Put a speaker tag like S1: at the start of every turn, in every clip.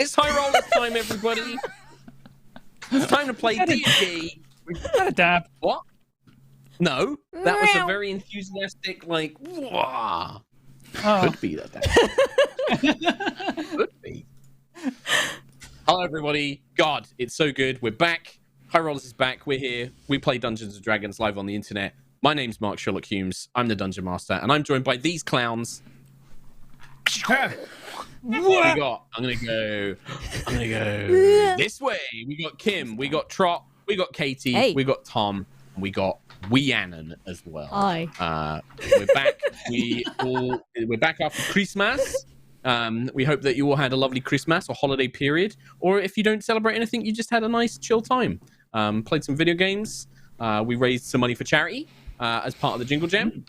S1: It's High Rollers time, everybody. It's time to play D&D.
S2: Dab.
S1: What? No, that was a very enthusiastic, like, wah. Could be that. Could be. Hello, everybody. God, it's so good. We're back. High Rollers is back. We're here. We play Dungeons & Dragons live on the internet. My name's Mark Sherlock Humes. I'm the Dungeon Master, and I'm joined by these clowns. I'm gonna go this way. We got Kim, we got Trot, we got Katie, we got Tom, and we got Rhiannon as well.
S3: Hi.
S1: We're back. We're back after Christmas. We hope that you all had a lovely Christmas or holiday period, or if you don't celebrate anything, you just had a nice chill time. Played some video games. We raised some money for charity as part of the Jingle Jam.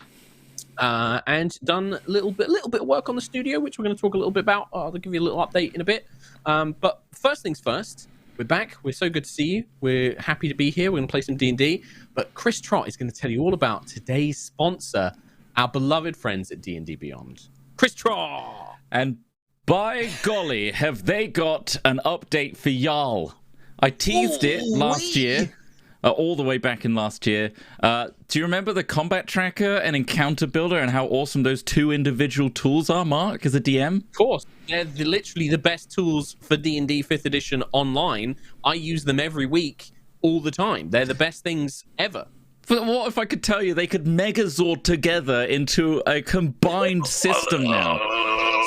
S1: And done a little bit of work on the studio, which we're going to talk a little bit about. I'll give you a little update in a bit. But first things first, we're back. We're so good to see you. We're happy to be here. We're going to play some D&D. But Chris Trott is going to tell you all about today's sponsor, our beloved friends at D&D Beyond. Chris Trott!
S4: And by golly, have they got an update for y'all. I teased it last year. All the way back in last year. Do you remember the combat tracker and encounter builder and how awesome those two individual tools are, Mark, as a DM?
S1: Of course. They're literally the best tools for D&D 5th edition online. I use them every week, all the time. They're the best things ever.
S4: But what if I could tell you they could Megazord together into a combined system now?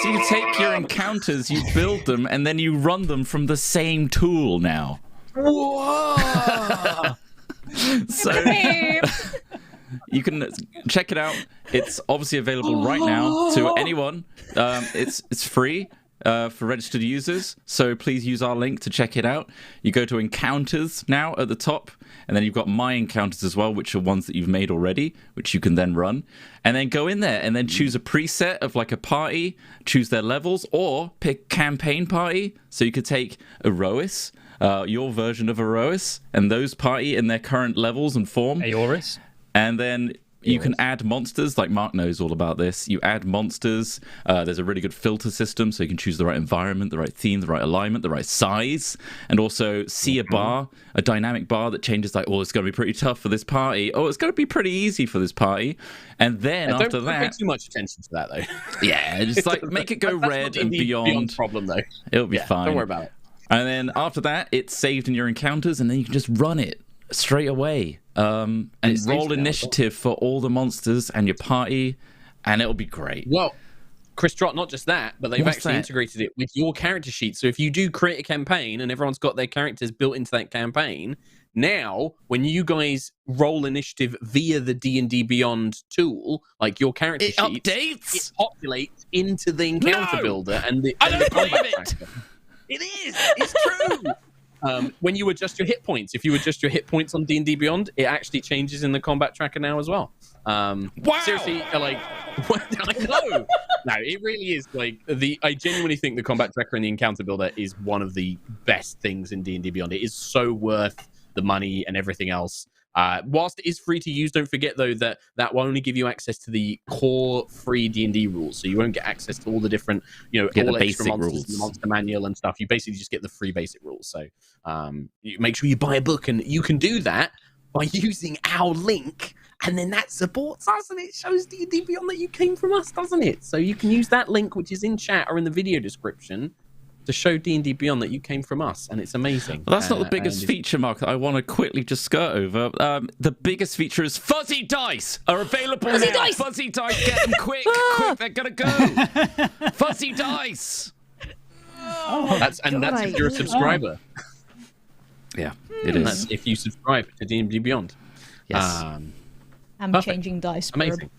S4: So you take your encounters, you build them, and then you run them from the same tool now.
S1: Whoa!
S4: So you can check it out. It's obviously available right now to anyone. It's free for registered users, so please use our link to check it out. You go to encounters now at the top, and then you've got my encounters as well, which are ones that you've made already, which you can then run, and then go in there and then choose a preset of like a party, choose their levels, or pick campaign party. So you could take Aerois, your version of Aerois, and those party in their current levels and form.
S2: Aerois.
S4: And then you can add monsters, like Mark knows all about this. You add monsters. There's a really good filter system, so you can choose the right environment, the right theme, the right alignment, the right size, and also see a bar, a dynamic bar that changes like, oh, it's going to be pretty tough for this party. Oh, it's going to be pretty easy for this party. And then after that...
S1: Don't pay too much attention to that, though.
S4: Yeah, just like make it go red and beyond.
S1: Problem, though.
S4: It'll be fine.
S1: Don't worry about it.
S4: And then after that, it's saved in your encounters, and then you can just run it straight away. And roll initiative for all the monsters and your party, and it'll be great.
S1: Well, Chris Trott, not just that, but they've actually integrated it with your character sheet. So if you do create a campaign and everyone's got their characters built into that campaign, now when you guys roll initiative via the D&D Beyond tool, like your character sheet,
S4: updates.
S1: It populates into the encounter builder and the combat tracker. It is. It's true. When you adjust your hit points, if you adjust your hit points on D&D Beyond, it actually changes in the combat tracker now as well.
S4: Wow!
S1: Seriously, like, I know. No, it really is. Like, I genuinely think the combat tracker and the encounter builder is one of the best things in D&D Beyond. It is so worth the money and everything else. Whilst it is free to use, don't forget though that will only give you access to the core free D&D rules. So you won't get access to all the different, all
S4: the
S1: extra
S4: basic
S1: monsters,
S4: rules,
S1: the monster manual and stuff. You basically just get the free basic rules. So you make sure you buy a book, and you can do that by using our link, and then that supports us and it shows D&D Beyond that you came from us, doesn't it? So you can use that link, which is in chat or in the video description, to show D&D Beyond that you came from us, and it's amazing.
S4: Well, that's not the biggest feature, Mark, that I want to quickly just skirt over. The biggest feature is fuzzy dice are available now. Dice. Fuzzy dice, get them quick. Quick, they're going to go. Fuzzy dice.
S1: That's if you're a subscriber.
S4: Yeah, it is.
S1: That's if you subscribe to D&D Beyond.
S4: Yes.
S3: I'm changing dice.
S1: Amazing.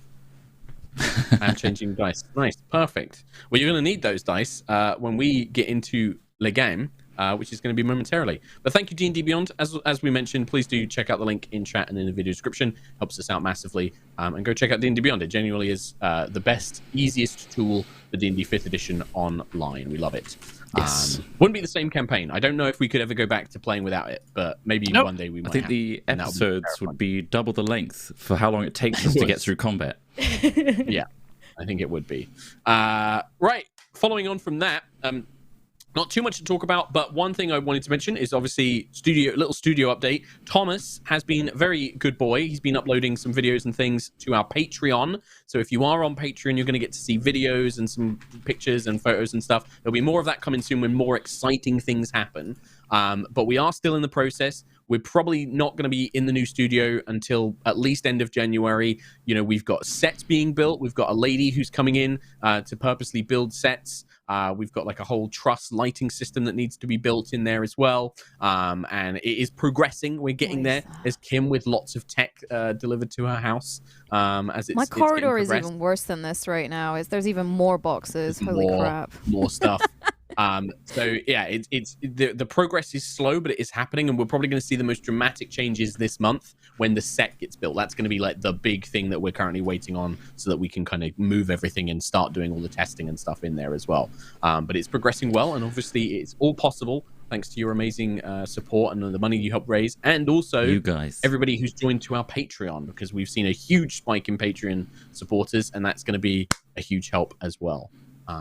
S1: And changing dice. Nice. Perfect. Well, you're going to need those dice when we get into Le Game, which is going to be momentarily. But thank you, D&D Beyond. As we mentioned, please do check out the link in chat and in the video description. Helps us out massively. And go check out D&D Beyond. It genuinely is the best, easiest tool for D&D 5th edition online. We love it.
S4: Yes.
S1: Wouldn't be the same campaign. I don't know if we could ever go back to playing without it, but maybe one day we might.
S4: I think the episodes would be double the length for how long it takes us to get through combat.
S1: Yeah, I think it would be. Right. Following on from that, Not too much to talk about, but one thing I wanted to mention is obviously little studio update. Thomas has been a very good boy. He's been uploading some videos and things to our Patreon. So if you are on Patreon, you're going to get to see videos and some pictures and photos and stuff. There'll be more of that coming soon when more exciting things happen. But we are still in the process. We're probably not going to be in the new studio until at least end of January. You know, we've got sets being built. We've got a lady who's coming in to purposely build sets. We've got like a whole truss lighting system that needs to be built in there as well. And it is progressing. We're getting there. There's Kim with lots of tech delivered to her house.
S2: My corridor is even worse than this right now. There's even more boxes. Holy crap.
S1: More stuff. So yeah, it's the progress is slow, but it is happening, and we're probably going to see the most dramatic changes this month when the set gets built. That's going to be like the big thing that we're currently waiting on, so that we can kind of move everything and start doing all the testing and stuff in there as well. But it's progressing well, and obviously it's all possible thanks to your amazing support and the money you help raise, and also
S4: you guys,
S1: everybody who's joined to our Patreon, because we've seen a huge spike in Patreon supporters, and that's going to be a huge help as well.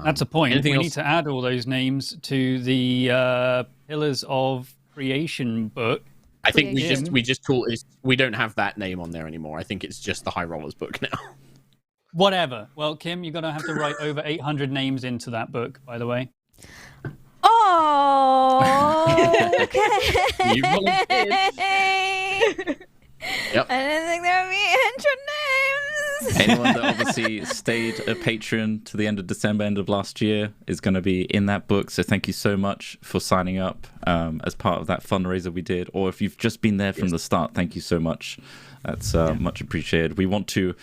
S5: That's a point. We need to add all those names to the Pillars of Creation book.
S1: I think we just call it. We don't have that name on there anymore. I think it's just the High Rollers book now.
S5: Whatever. Well, Kim, you're gonna have to write over 800 names into that book, by the way.
S2: Oh, okay.
S1: You volunteered. Yep.
S2: I didn't think there would be 100 names.
S4: Anyone that obviously stayed a patron to the end of December, end of last year, is going to be in that book. So thank you so much for signing up as part of that fundraiser we did. Or if you've just been there from the start, thank you so much. That's much appreciated. We want to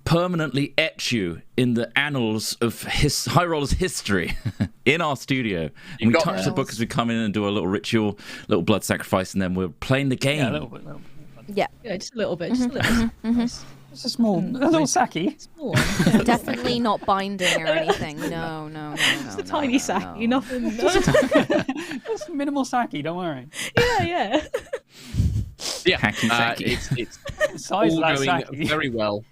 S4: permanently etch you in the annals of High Rollers history in our studio. And we touch the book as we come in and do a little ritual, little blood sacrifice, and then we're playing the game.
S5: Yeah, a little bit.
S3: Yeah, just a little bit. Just a little bit.
S5: It's a little sacky.
S3: Small one.
S2: Definitely not binding or anything. No.
S3: Just a tiny sacky, nothing.
S5: Just minimal sacky, don't worry.
S3: Yeah.
S1: Yeah,
S4: Hacky sacky.
S1: It's all going very well.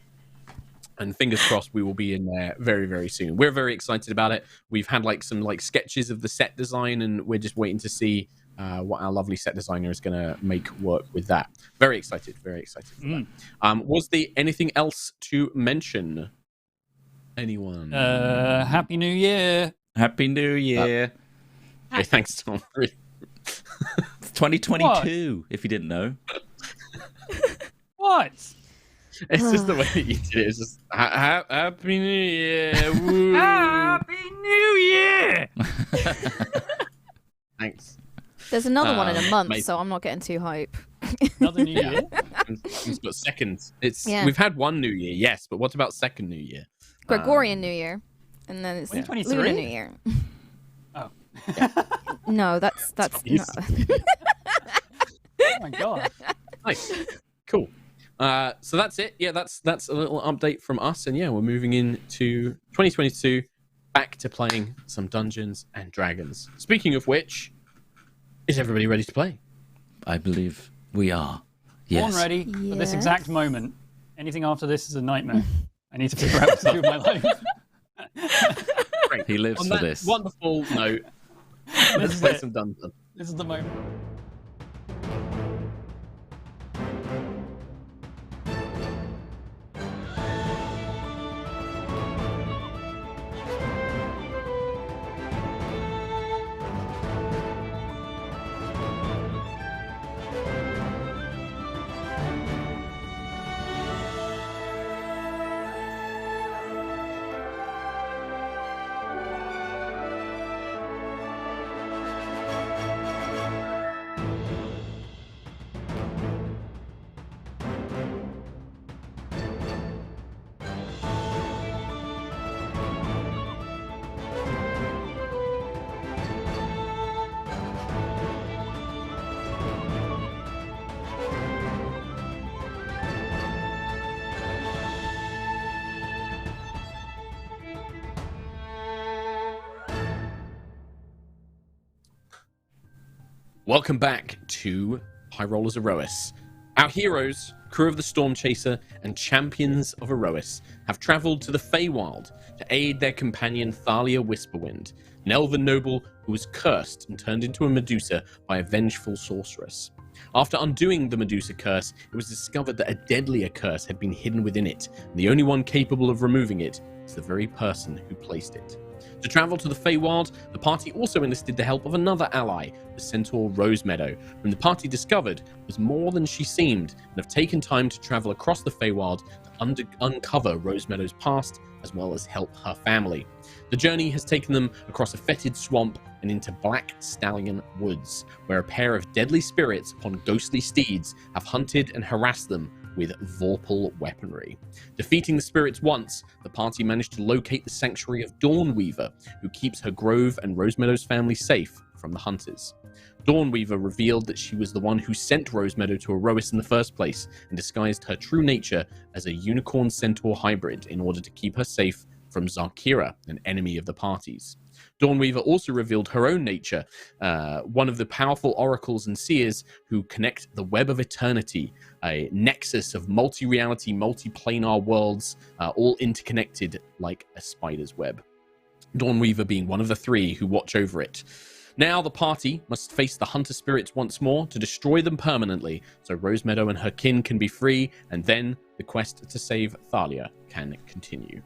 S1: And fingers crossed we will be in there very, very soon. We're very excited about it. We've had some sketches of the set design, and we're just waiting to see what our lovely set designer is going to make work with that. Very excited for that. Was there anything else to mention? Anyone?
S5: Happy New Year.
S4: Happy New Year.
S1: Okay, thanks, Tom.
S4: It's 2022, if you didn't know.
S5: What?
S1: It's just the way that you did it. It's just Happy New Year. Woo.
S5: Happy New Year.
S1: Thanks.
S2: There's another one in a month,
S1: mate.
S2: so I'm not getting too hype.
S5: Another New Year?
S1: But second. We've had one New Year, yes, but what about second New Year?
S2: Gregorian New Year. And then it's
S5: 2023?
S2: Lunar New Year.
S5: Oh.
S2: No, that's no.
S5: Oh my god.
S1: Nice. Cool. So that's it. Yeah, that's a little update from us, and yeah, we're moving into 2022, back to playing some Dungeons and Dragons. Speaking of which, is everybody ready to play?
S4: I believe we are. Yes.
S5: Born ready for this exact moment. Anything after this is a nightmare. I need to figure out what to do with my life.
S1: Great.
S4: He lives for this.
S1: Wonderful note. Let's play some Dungeons.
S5: This is the moment. Welcome back to High Rollers Aerois. Our heroes
S1: crew of the Storm Chaser, and champions of Aerois have travelled to the Feywild to aid their companion Thalia Whisperwind, an elven noble who was cursed and turned into a Medusa by a vengeful sorceress. After undoing the Medusa curse, it was discovered that a deadlier curse had been hidden within it, and the only one capable of removing it was the very person who placed it. To travel to the Feywild, the party also enlisted the help of another ally, the centaur Rosemeadow, whom the party discovered was more than she seemed, and have taken time to travel across the Feywild to uncover Rosemedow's past, as well as help her family. The journey has taken them across a fetid swamp and into Black Stallion Woods, where a pair of deadly spirits upon ghostly steeds have hunted and harassed them with vorpal weaponry. Defeating the spirits once, the party managed to locate the sanctuary of Dawnweaver, who keeps her grove and Rosemedow's family safe from the hunters. Dawnweaver revealed that she was the one who sent Rosemeadow to Aerois in the first place and disguised her true nature as a unicorn centaur hybrid in order to keep her safe from Zarkira, an enemy of the party's. Dawnweaver also revealed her own nature, one of the powerful oracles and seers who connect the web of eternity, a nexus of multi-reality, multi-planar worlds, all interconnected like a spider's web. Dawnweaver being one of the three who watch over it. Now the party must face the hunter spirits once more to destroy them permanently, so Rosemeadow and her kin can be free, and then the quest to save Thalia can continue.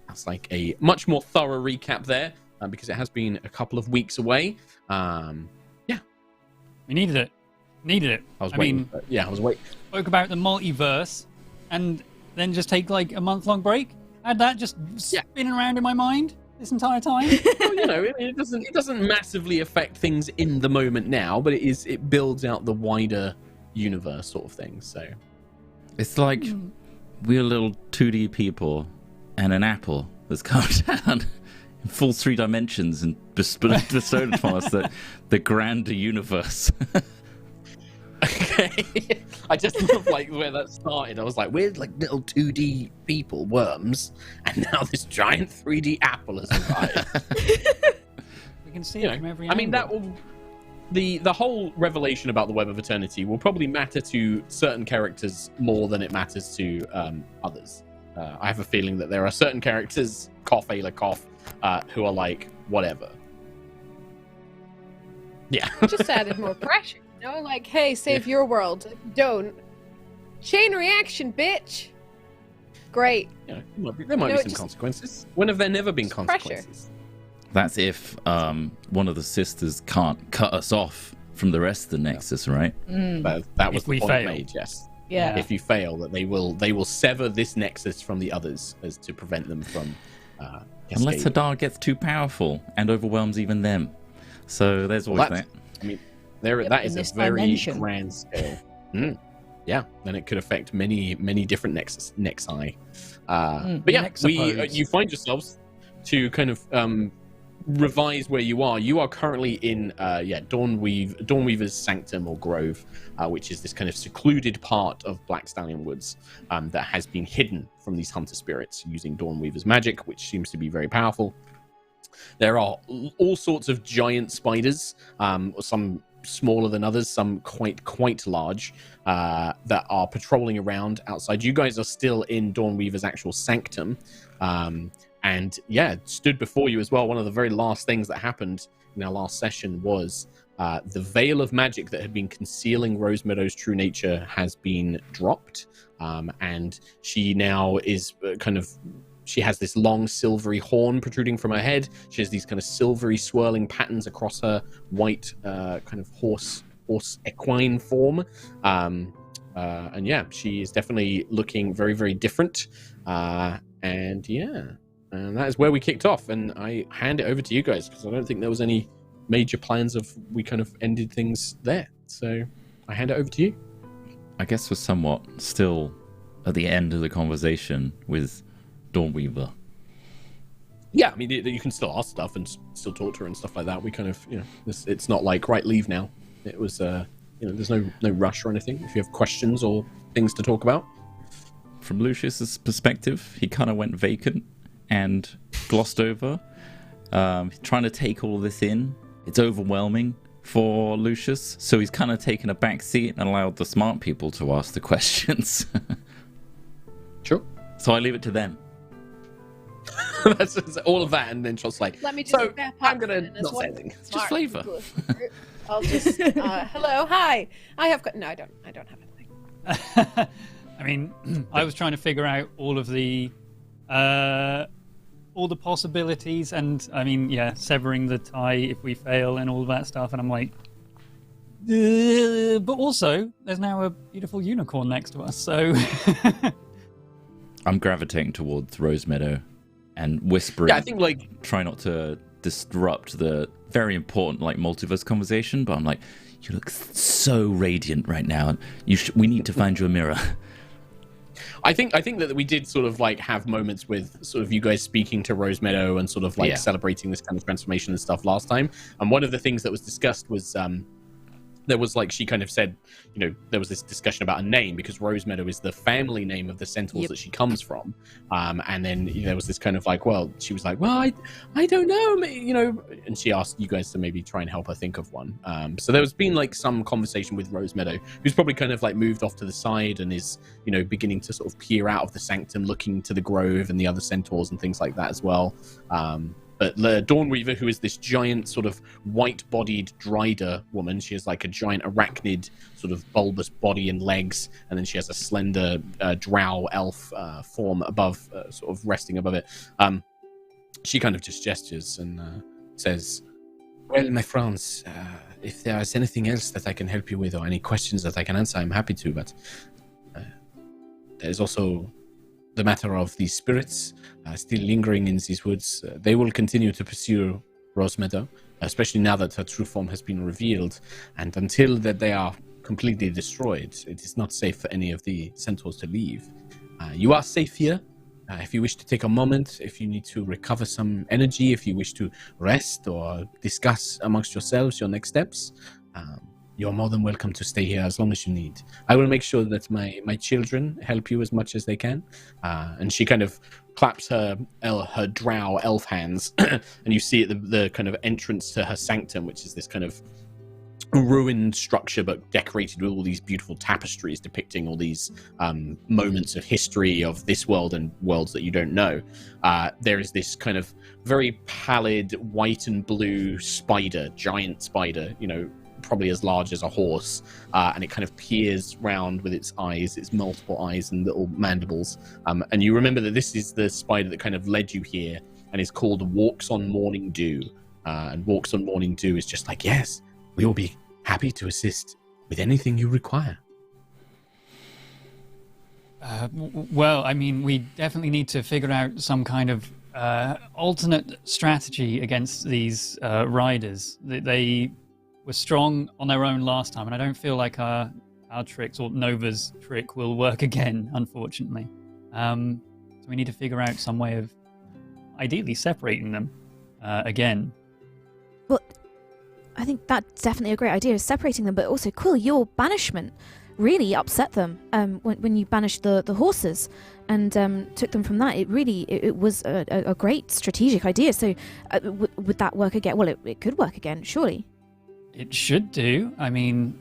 S1: That's like a much more thorough recap there, because it has been a couple of weeks away. Yeah.
S5: We needed it.
S1: I was waiting.
S5: Spoke about the multiverse, and then just take like a month-long break. Had that just spinning around in my mind this entire time.
S1: Well, it doesn't massively affect things in the moment now, but it builds out the wider universe sort of thing. So
S4: it's like we're little 2D people, and an apple has come down in full 3 dimensions and bestowed upon us the grander universe.
S1: Okay. I just love like where that started. I was like, we're like little 2D people, worms, and now this giant 3D apple has arrived.
S5: We can see it from every angle.
S1: I mean, that will the whole revelation about the Web of Eternity will probably matter to certain characters more than it matters to others. I have a feeling that there are certain characters, Ayla, who are like, whatever. Yeah.
S6: Just added more pressure. Like, hey, save your world. Don't. Chain reaction, bitch. Great.
S1: There might be some consequences. When have there never been consequences?
S6: Pressure.
S4: That's if one of the sisters can't cut us off from the rest of the Nexus, right?
S1: That was the point made, yes.
S3: Yeah.
S1: If you fail, that they will sever this Nexus from the others as to prevent them from
S4: unless Hadar gets too powerful and overwhelms even them. So there's always that.
S1: I mean, that is a very grand scale. Yeah, and it could affect many different nexi. But yeah, you find yourselves to kind of revise where you are. You are currently in Dawnweaver's Sanctum or Grove, which is this kind of secluded part of Black Stallion Woods that has been hidden from these hunter spirits using Dawnweaver's magic, which seems to be very powerful. There are all sorts of giant spiders, some smaller than others, some quite large, that are patrolling around outside. You guys are still in Dawnweaver's actual sanctum, and yeah, stood before you as well. One of the very last things that happened in our last session was the veil of magic that had been concealing Rosemedow's true nature has been dropped, and she now is she has this long silvery horn protruding from her head. She has these kind of silvery swirling patterns across her white kind of horse equine form. And yeah, she is definitely looking very, very different. And that is where we kicked off. And I hand it over to you guys because I don't think there was any major plans of we kind of ended things there. So I hand it over to you.
S4: I guess we're somewhat still at the end of the conversation with Dawnweaver.
S1: Yeah, I mean, you can still ask stuff and still talk to her and stuff like that. We kind of, it's not like, right, leave now. It was, there's no rush or anything. If you have questions or things to talk about.
S4: From Lucius's perspective, he kind of went vacant and glossed over, trying to take all this in. It's overwhelming for Lucius, so he's kind of taken a back seat and allowed the smart people to ask the questions.
S1: Sure.
S4: So I leave it to them.
S1: That's all of that, and then Trot's like,
S6: Let me just
S1: so
S6: wrap
S1: I'm
S6: up
S1: gonna
S6: then, as
S1: not say
S6: one
S1: anything.
S4: Just
S6: smart
S4: flavor.
S6: people. I'll just hello, hi. I have no, I don't have anything.
S5: I mean, I was trying to figure out all the possibilities, and I mean, yeah, severing the tie if we fail and all that stuff, and I'm like, but also there's now a beautiful unicorn next to us, so
S4: I'm gravitating towards Rosemeadow and whispering.
S1: Yeah, I think like
S4: try not to disrupt the very important like multiverse conversation, but I'm like, you look so radiant right now, and we need to find you a mirror.
S1: I think that we did sort of like have moments with sort of you guys speaking to Rosemeadow and sort of like celebrating this kind of transformation and stuff last time. And one of the things that was discussed was there was like, she kind of said, you know, there was this discussion about a name because Rosemeadow is the family name of the centaurs that she comes from. And then there was this kind of like, well, she was like, well, I don't know, you know, and she asked you guys to maybe try and help her think of one. So there was been like some conversation with Rosemeadow, who's probably kind of like moved off to the side and is, you know, beginning to sort of peer out of the sanctum, looking to the grove and the other centaurs and things like that as well. But the Dawnweaver, who is this giant sort of white-bodied Dryder woman, she has like a giant arachnid sort of bulbous body and legs, and then she has a slender drow elf form above, sort of resting above it. She kind of just gestures and says, well, my friends, if there is anything else that I can help you with or any questions that I can answer, I'm happy to, but there's also the matter of these spirits still lingering in these woods. They will continue to pursue Rosemeadow, especially now that her true form has been revealed. And until that they are completely destroyed, it is not safe for any of the centaurs to leave. You are safe here. If you wish to take a moment, if you need to recover some energy, if you wish to rest or discuss amongst yourselves your next steps, you're more than welcome to stay here as long as you need. I will make sure that my children help you as much as they can. And she kind of claps her drow elf hands, and you see at the kind of entrance to her sanctum, which is this kind of ruined structure but decorated with all these beautiful tapestries depicting all these moments of history of this world and worlds that you don't know. There is this kind of very pallid white and blue spider, giant spider, you know, probably as large as a horse, and it kind of peers round with its eyes, its multiple eyes and little mandibles. And you remember that this is the spider that kind of led you here and is called Walks on Morning Dew. And Walks on Morning Dew is just like, yes, we will be happy to assist with anything you require.
S5: Well, I mean, we definitely need to figure out some kind of alternate strategy against these riders. They were strong on their own last time, and I don't feel like our tricks or Nova's trick will work again, unfortunately. So we need to figure out some way of ideally separating them again.
S2: Well, I think that's definitely a great idea, separating them, but also, Quill, your banishment really upset them when you banished the horses and took them from that. It was a great strategic idea. So would that work again? Well, it could work again, surely.
S5: It should do. I mean,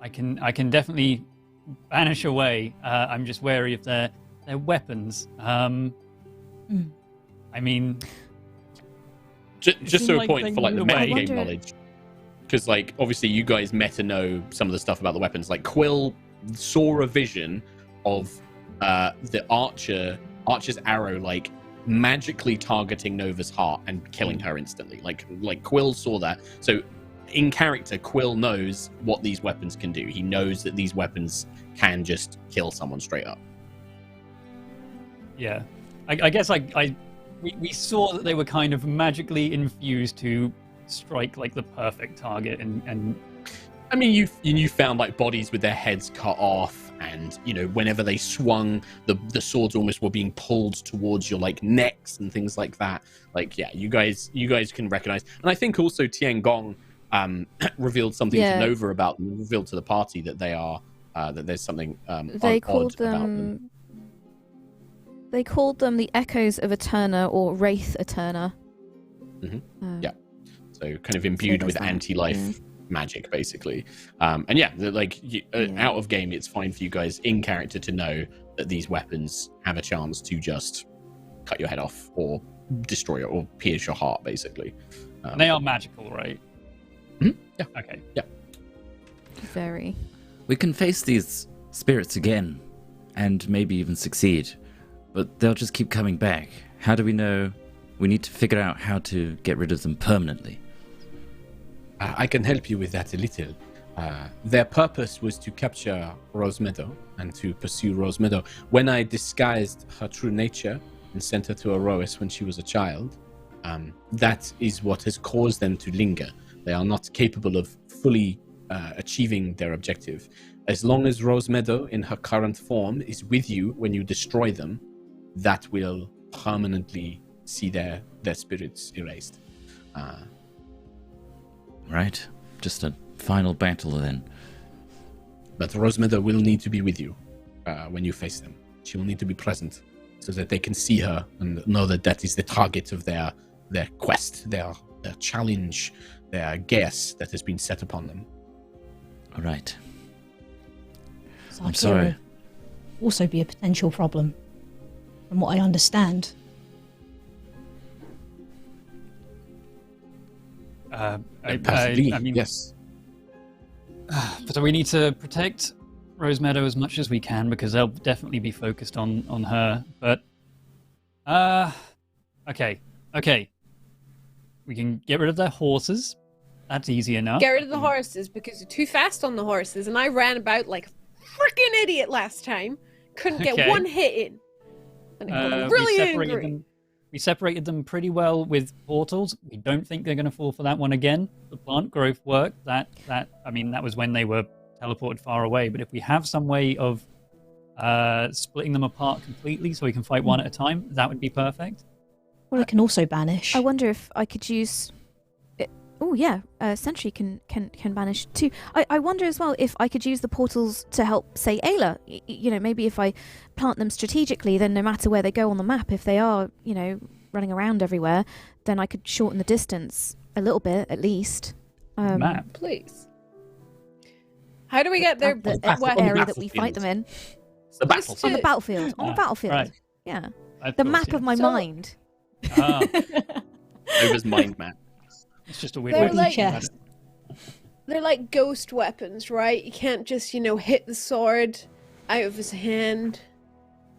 S5: I can definitely banish away. I'm just wary of their weapons. I mean,
S1: just so
S5: like
S1: a point for like the
S5: away.
S1: metagame knowledge, because like obviously you guys meta know some of the stuff about the weapons. Like Quill saw a vision of the archer's arrow like magically targeting Nova's heart and killing her instantly. Like Quill saw that. So in character, Quill knows what these weapons can do. He knows that these weapons can just kill someone straight up.
S5: Yeah, I guess we saw that they were kind of magically infused to strike like the perfect target, and
S1: I mean, you found like bodies with their heads cut off, and you know whenever they swung, the swords almost were being pulled towards your like necks and things like that. Like yeah, you guys can recognize, and I think also Tiangong revealed something to Nova about them, revealed to the party that they are that there's something
S2: they called
S1: odd about them.
S2: They called them the Echoes of Eterna or Wraith Eterna.
S1: Yeah, so kind of imbued with anti-life magic, basically. And yeah, out of game, it's fine for you guys in character to know that these weapons have a chance to just cut your head off or destroy it or pierce your heart, basically.
S5: They are magical, right?
S1: Mhm. Yeah.
S5: Okay.
S1: Yeah.
S2: Very.
S4: We can face these spirits again, and maybe even succeed, but they'll just keep coming back. How do we know? We need to figure out how to get rid of them permanently.
S1: I can help you with that a little. Their purpose was to capture Rosemeadow and to pursue Rosemeadow. When I disguised her true nature and sent her to Aerois when she was a child, that is what has caused them to linger. They are not capable of fully achieving their objective. As long as Rosemeadow in her current form is with you when you destroy them, that will permanently see their spirits erased.
S4: Right. Just a final battle then.
S1: But Rosemeadow will need to be with you when you face them. She will need to be present so that they can see her and know that that is the target of their quest, their challenge, their guess that has been set upon them.
S4: All right.
S7: Psyche
S4: sorry.
S7: will also be a potential problem, from what I understand.
S1: Possibly,
S5: I mean,
S1: yes.
S5: So we need to protect Rosemeadow as much as we can because they'll definitely be focused on her. But okay. We can get rid of their horses. That's easy enough.
S6: Get rid of the horses because you're too fast on the horses, and I ran about like a freaking idiot last time. Couldn't get one hit in. And it got really angry.
S5: We separated them pretty well with portals. We don't think they're going to fall for that one again. The plant growth worked. That was when they were teleported far away. But if we have some way of splitting them apart completely so we can fight one at a time, that would be perfect.
S7: Well, it can also banish.
S2: I wonder if I could use. Oh yeah, Sentry can banish too. I wonder as well if I could use the portals to help, say, Ayla. Maybe if I plant them strategically, then no matter where they go on the map, if they are, running around everywhere, then I could shorten the distance a little bit at least.
S5: Map.
S6: Please. How do we get there?
S2: What area that we fight them in?
S1: The battlefield.
S2: On the battlefield. On the battlefield.
S5: Right.
S2: Yeah.
S5: Of
S2: The
S5: course,
S2: map
S5: yeah.
S2: of my mind.
S5: Ah,
S1: Over's mind map.
S5: it's just a weird
S6: They're
S5: way to
S6: like-
S5: think about it.
S6: They're like ghost weapons, right? You can't just, hit the sword out of his hand.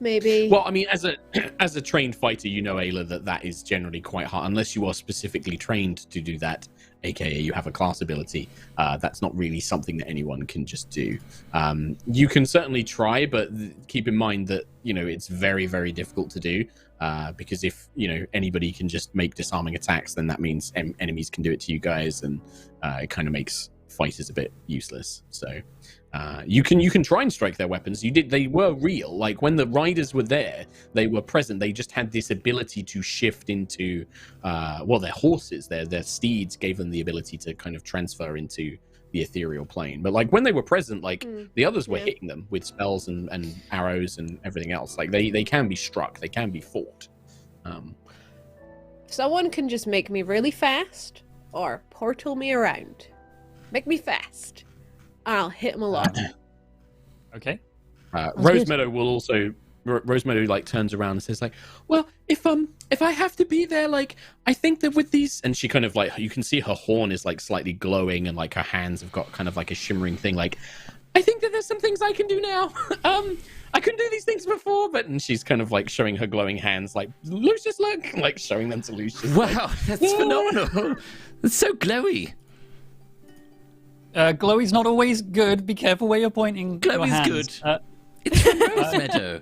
S6: Maybe.
S1: Well, I mean, as a trained fighter, Ayla, that is generally quite hard unless you are specifically trained to do that, aka you have a class ability. That's not really something that anyone can just do. You can certainly try, but keep in mind that it's very, very difficult to do. Because if anybody can just make disarming attacks, then that means enemies can do it to you guys, and it kind of makes fighters a bit useless. So you can try and strike their weapons. They were real. Like when the riders were there, they were present. They just had this ability to shift into their horses, their steeds gave them the ability to kind of transfer into the ethereal plane. But like when they were present, the others were hitting them with spells and arrows and everything else. Like they can be struck, they can be fought.
S6: Someone can just make me really fast or portal me around. Make me fast. I'll hit them a lot.
S5: Okay.
S1: Rosemeadow will also. Rosemeadow turns around and says well, if I have to be there, I think that with these, and she kind of you can see her horn is slightly glowing and her hands have got kind of a shimmering thing. I think that there's some things I can do now. I couldn't do these things before, and she's kind of showing her glowing hands, Lucius, look, showing them to Lucius.
S4: Wow, that's phenomenal. It's so glowy.
S5: Glowy's not always good. Be careful where you're pointing. your
S4: Glowy's
S5: hands.
S4: good. It's from Rosemeadow.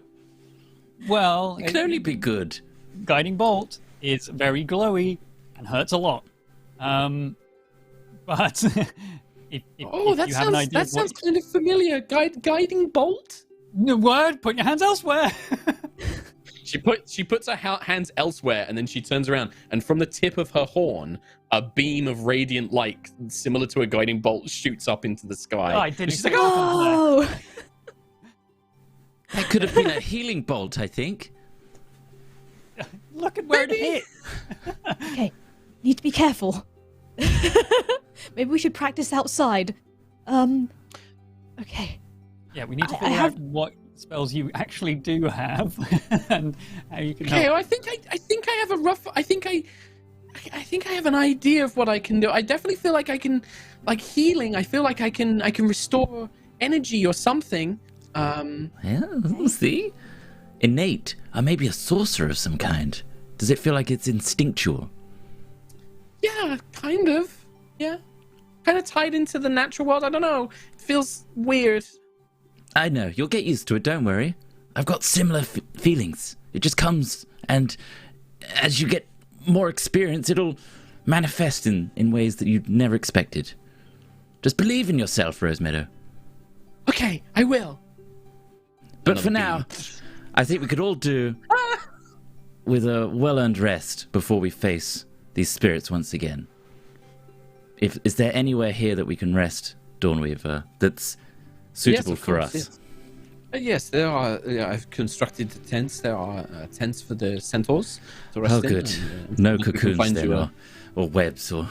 S5: Well,
S4: It can only be good.
S5: Guiding Bolt is very glowy and hurts a lot. But if
S1: That
S5: you have an idea
S1: sounds kind of familiar. Guiding bolt.
S5: No word. Put your hands elsewhere.
S1: She puts her hands elsewhere, and then she turns around, and from the tip of her horn, a beam of radiant light, similar to a guiding bolt, shoots up into the sky.
S5: Oh, I didn't
S1: And she's
S5: see
S1: like, "Oh!"
S2: Oh.
S4: That could have been a healing bolt, I think.
S5: Look at where it hit.
S7: Okay, need to be careful. Maybe we should practice outside. Okay.
S5: Yeah, we need to figure out what spells you actually do have and how you can
S1: Okay,
S5: help.
S1: well, I think I have a rough. I think I have an idea of what I can do. I definitely feel like I can, like healing. I feel like I can restore energy or something.
S4: Yeah, we'll see. Innate, or maybe a sorcerer of some kind. Does it feel like it's instinctual?
S1: Yeah, kind of. Yeah, kind of tied into the natural world. I don't know. It feels weird.
S4: I know, you'll get used to it, don't worry. I've got similar feelings. It just comes, and as you get more experience, it'll manifest in ways that you'd never expected. Just believe in yourself, Rosemeadow.
S1: Okay, I will.
S4: But for now, I think we could all do with a well-earned rest before we face these spirits once again. Is there anywhere here that we can rest, Dawnweaver, that's suitable for us?
S1: Yes. Yes, there are. I've constructed tents. There are tents for the centaurs to rest in.
S4: Good.
S1: And,
S4: no
S1: we can
S4: cocoons
S1: find
S4: then,
S1: you
S4: or webs, or...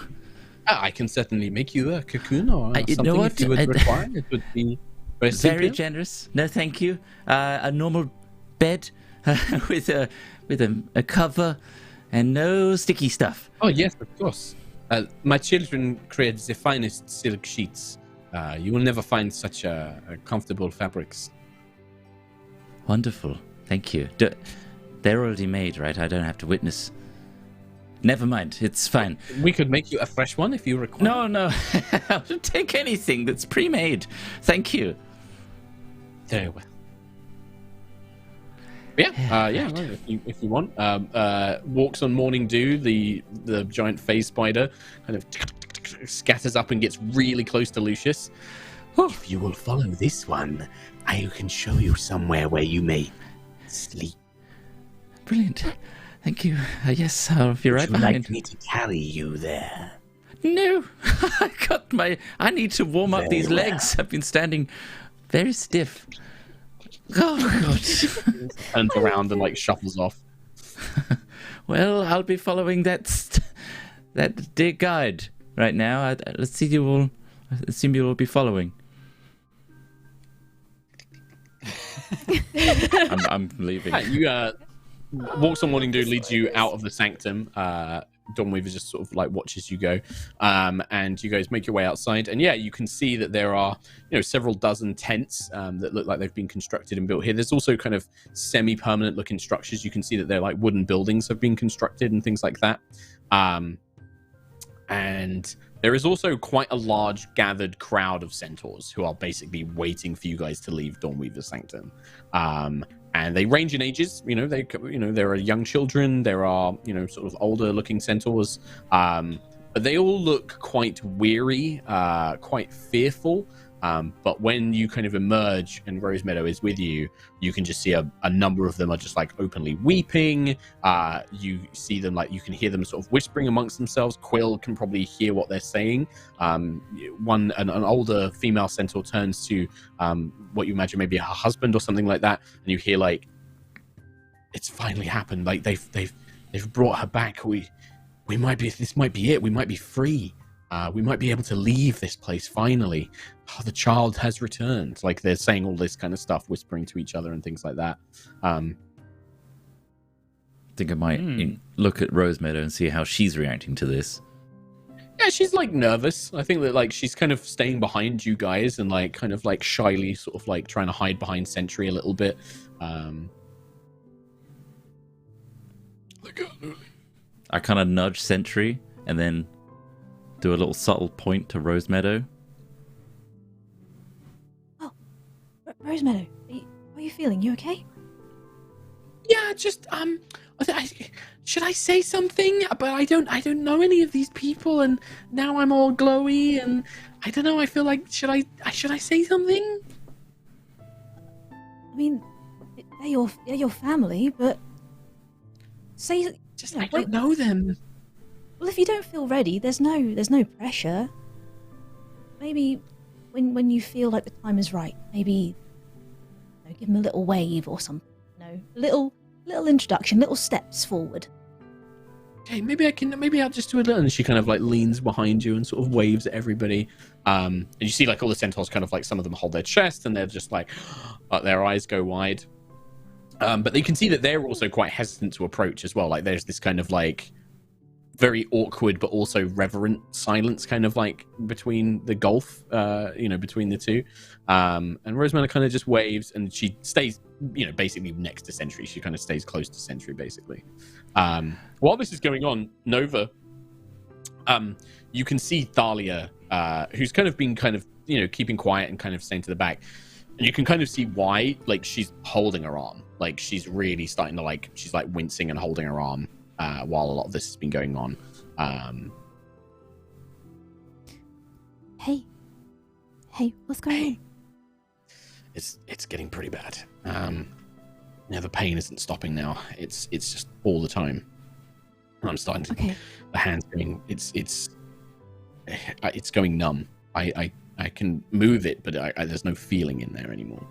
S1: I can certainly make you a cocoon or
S4: you
S1: something
S4: know what?
S1: if you would require. It would be very simple.
S4: Very generous. No, thank you. A normal bed with a cover and no sticky stuff.
S1: Oh yes, of course. My children create the finest silk sheets. You will never find such comfortable fabrics.
S4: Wonderful. Thank you. They're already made, right? I don't have to witness. Never mind. It's fine.
S1: We could make you a fresh one if you require.
S4: No. I'll take anything that's pre-made. Thank you.
S1: Very well. Yeah, well, if you want. Walks on morning dew, the giant phase spider kind of scatters up and gets really close to Lucius. If you will follow this one, I can show you somewhere where you may sleep.
S4: Brilliant. Thank you. Yes, I'll be right behind.
S1: Would you like me to carry you there?
S4: No. I need to warm up these legs. I've been standing very stiff. Oh, God.
S1: Turns around and, shuffles off.
S4: Well, I'll be following that dear guide right now. Let's see you all. I assume you will be following. I'm leaving.
S1: You walks on morning dew leads you out of the sanctum. Dawnweaver just sort of watches you go, and you guys make your way outside. And yeah, you can see that there are several dozen tents that look like they've been constructed and built here. There's also kind of semi-permanent looking structures. You can see that they're wooden buildings have been constructed and things like that. And there is also quite a large gathered crowd of centaurs who are basically waiting for you guys to leave Dawnweaver's sanctum. And they range in ages. There are young children. There are sort of older looking centaurs. But they all look quite weary, quite fearful. But when you kind of emerge and Rosemeadow is with you, you can just see a number of them are just openly weeping. You see them you can hear them sort of whispering amongst themselves. Quill can probably hear what they're saying. An older female centaur turns to what you imagine maybe her husband or something like that, and you hear it's finally happened. They've brought her back. This might be it. We might be free. We might be able to leave this place finally. Oh, the child has returned. They're saying all this kind of stuff, whispering to each other and things like that.
S4: I think I might look at Rosemeadow and see how she's reacting to this.
S1: Yeah, she's nervous. I think that she's kind of staying behind you guys and kind of shyly sort of trying to hide behind Sentry a little bit.
S4: I kind of nudge Sentry and then do a little subtle point to Rosemeadow.
S7: Oh, Rosemeadow, how are you feeling? You okay?
S1: Yeah, just should I say something? But I don't know any of these people, and now I'm all glowy, and I don't know. I feel should I say something?
S7: I mean, they're your family, but say
S1: just I don't know them.
S7: Well, if you don't feel ready, there's no pressure. Maybe when you feel like the time is right, maybe give them a little wave or something. A little introduction, little steps forward.
S1: okay, maybe I'll just do a little. And she kind of like leans behind you and sort of waves at everybody. And you see like all the centaurs kind of like some of them hold their chest and they're just like, their eyes go wide. But you can see that they're also quite hesitant to approach as well. Like there's this kind of like very awkward but also reverent silence kind of like between the gulf, between the two. And Rosemeadow kind of just waves and she stays, basically next to Sentry. She kind of stays close to Sentry basically. While this is going on, Nova, you can see Thalia, who's kind of been keeping quiet and kind of staying to the back. And you can kind of see why, like she's holding her arm. Like she's really starting to she's like wincing and holding her arm while a lot of this has been going on.
S2: Hey, what's going on?
S1: It's getting pretty bad. The pain isn't stopping now. It's just all the time. I'm starting to. Okay. The hand's going. It's going numb. I can move it, but there's no feeling in there anymore.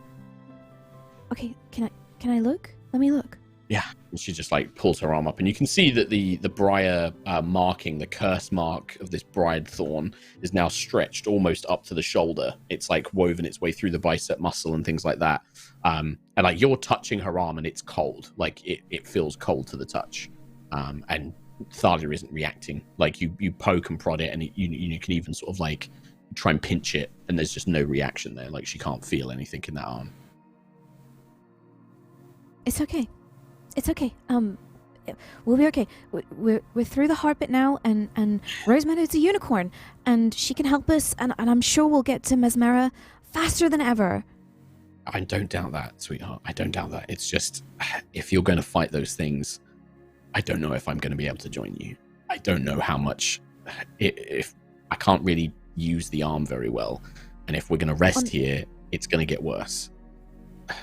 S2: Okay, can I look? Let me look.
S1: Yeah, and she just like pulls her arm up, and you can see that the briar marking, the curse mark of this bride thorn, is now stretched almost up to the shoulder. It's like woven its way through the bicep muscle and things like that. And like you're touching her arm, and it's cold. Like it feels cold to the touch. And Thalia isn't reacting. Like you poke and prod it, and you can even sort of like try and pinch it, and there's just no reaction there. Like she can't feel anything in that arm.
S2: It's okay. It's okay. We'll be okay. We're through the hard bit now, and Rosemeadow's a unicorn, and she can help us, and I'm sure we'll get to Mesmera faster than ever.
S1: I don't doubt that, sweetheart. I don't doubt that. It's just, if you're going to fight those things, I don't know if I'm going to be able to join you. I don't know how much. If I can't really use the arm very well, and if we're going to rest here, it's going to get worse.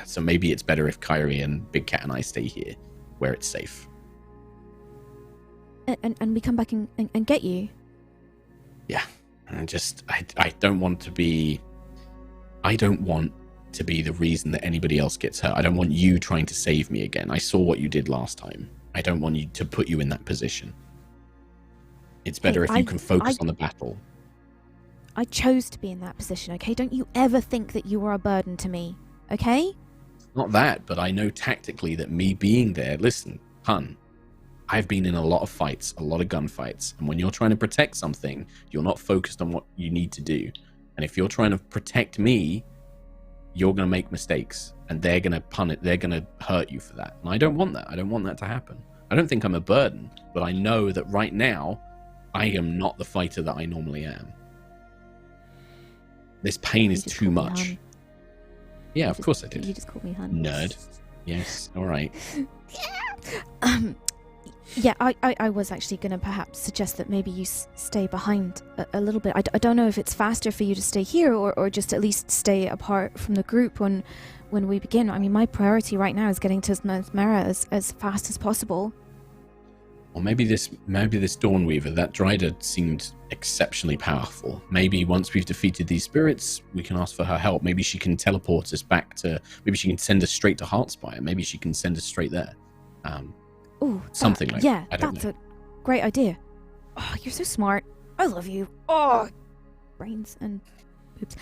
S1: So maybe it's better if Kyrie and Big Cat and I stay here, where it's safe.
S2: And we come back and get you.
S1: Yeah, I don't want to be. I don't want to be the reason that anybody else gets hurt. I don't want you trying to save me again. I saw what you did last time. I don't want you to put you in that position. It's better if you can focus on the battle.
S2: I chose to be in that position, okay? Don't you ever think that you were a burden to me, okay?
S1: Not that, but I know tactically that me being there, listen, hun, I've been in a lot of fights, a lot of gunfights, and when you're trying to protect something, you're not focused on what you need to do. And if you're trying to protect me, you're going to make mistakes, and they're going to punish, they're going to hurt you for that. And I don't want that. I don't want that to happen. I don't think I'm a burden, but I know that right now, I am not the fighter that I normally am. This pain is too much. Yeah, of course I did.
S2: You just called me hun.
S1: Nerd. Yes, all right.
S2: Yeah, I was actually going to perhaps suggest that maybe you stay behind a little bit. I don't know if it's faster for you to stay here or just at least stay apart from the group when we begin. I mean, my priority right now is getting to Mesmera as fast as possible.
S1: Or maybe this Dawnweaver, that Dryder seemed exceptionally powerful. Maybe once we've defeated these spirits, we can ask for her help. Maybe she can teleport us back to... Maybe she can send us straight to Heartspire. Maybe she can send us straight there. Something like that.
S2: Yeah, that's a great idea. Oh, you're so smart. I love you. Oh, brains and poops.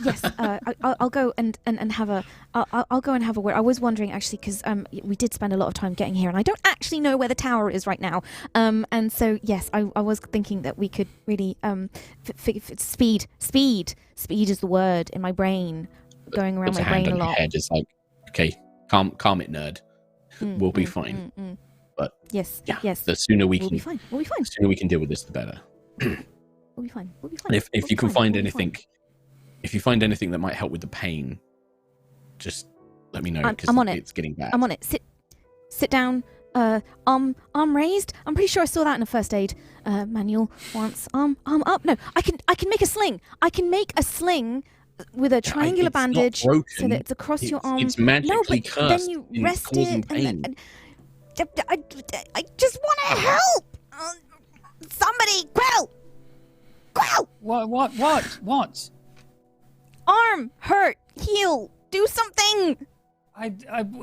S2: Yes. I'll go and have a. I'll go and have a word. I was wondering actually because we did spend a lot of time getting here, and I don't actually know where the tower is right now. And so yes, I was thinking that we could really speed is the word in my brain, going around my brain a lot.
S1: Head is like, okay, calm it, nerd. We'll be fine. But
S2: yes,
S1: the sooner we can,
S2: be fine. We'll be fine.
S1: The sooner we can deal with this, the better.
S2: We'll be fine.
S1: And if you can find anything, if you find anything that might help with the pain, just let me know because it's getting bad.
S2: I'm on it. Sit down. Arm raised. I'm pretty sure I saw that in a first aid manual once. Arm up. No, I can make a sling. I can make a sling with a triangular bandage so that it's across your arm.
S1: It's magically cursed.
S2: Then you rest it. And I just want to help. Somebody, Quill.
S5: What?
S2: Arm hurt. Heal. Do something.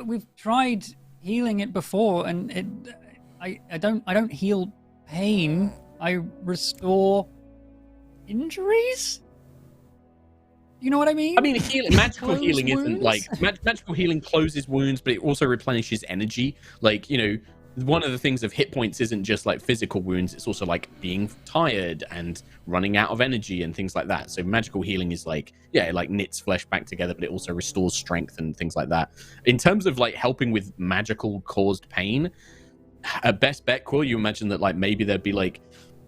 S5: We've tried healing it before, and I don't heal pain. I restore injuries. You know what I mean?
S1: I mean, magical
S5: Close
S1: healing isn't
S5: wounds?
S1: like magical healing closes wounds, but it also replenishes energy. Like, you know, one of the things of hit points isn't just like physical wounds; it's also like being tired and running out of energy and things like that. So magical healing is like, yeah, it like knits flesh back together, but it also restores strength and things like that. In terms of like helping with magical caused pain, at best bet, Quill, you imagine that like maybe there'd be like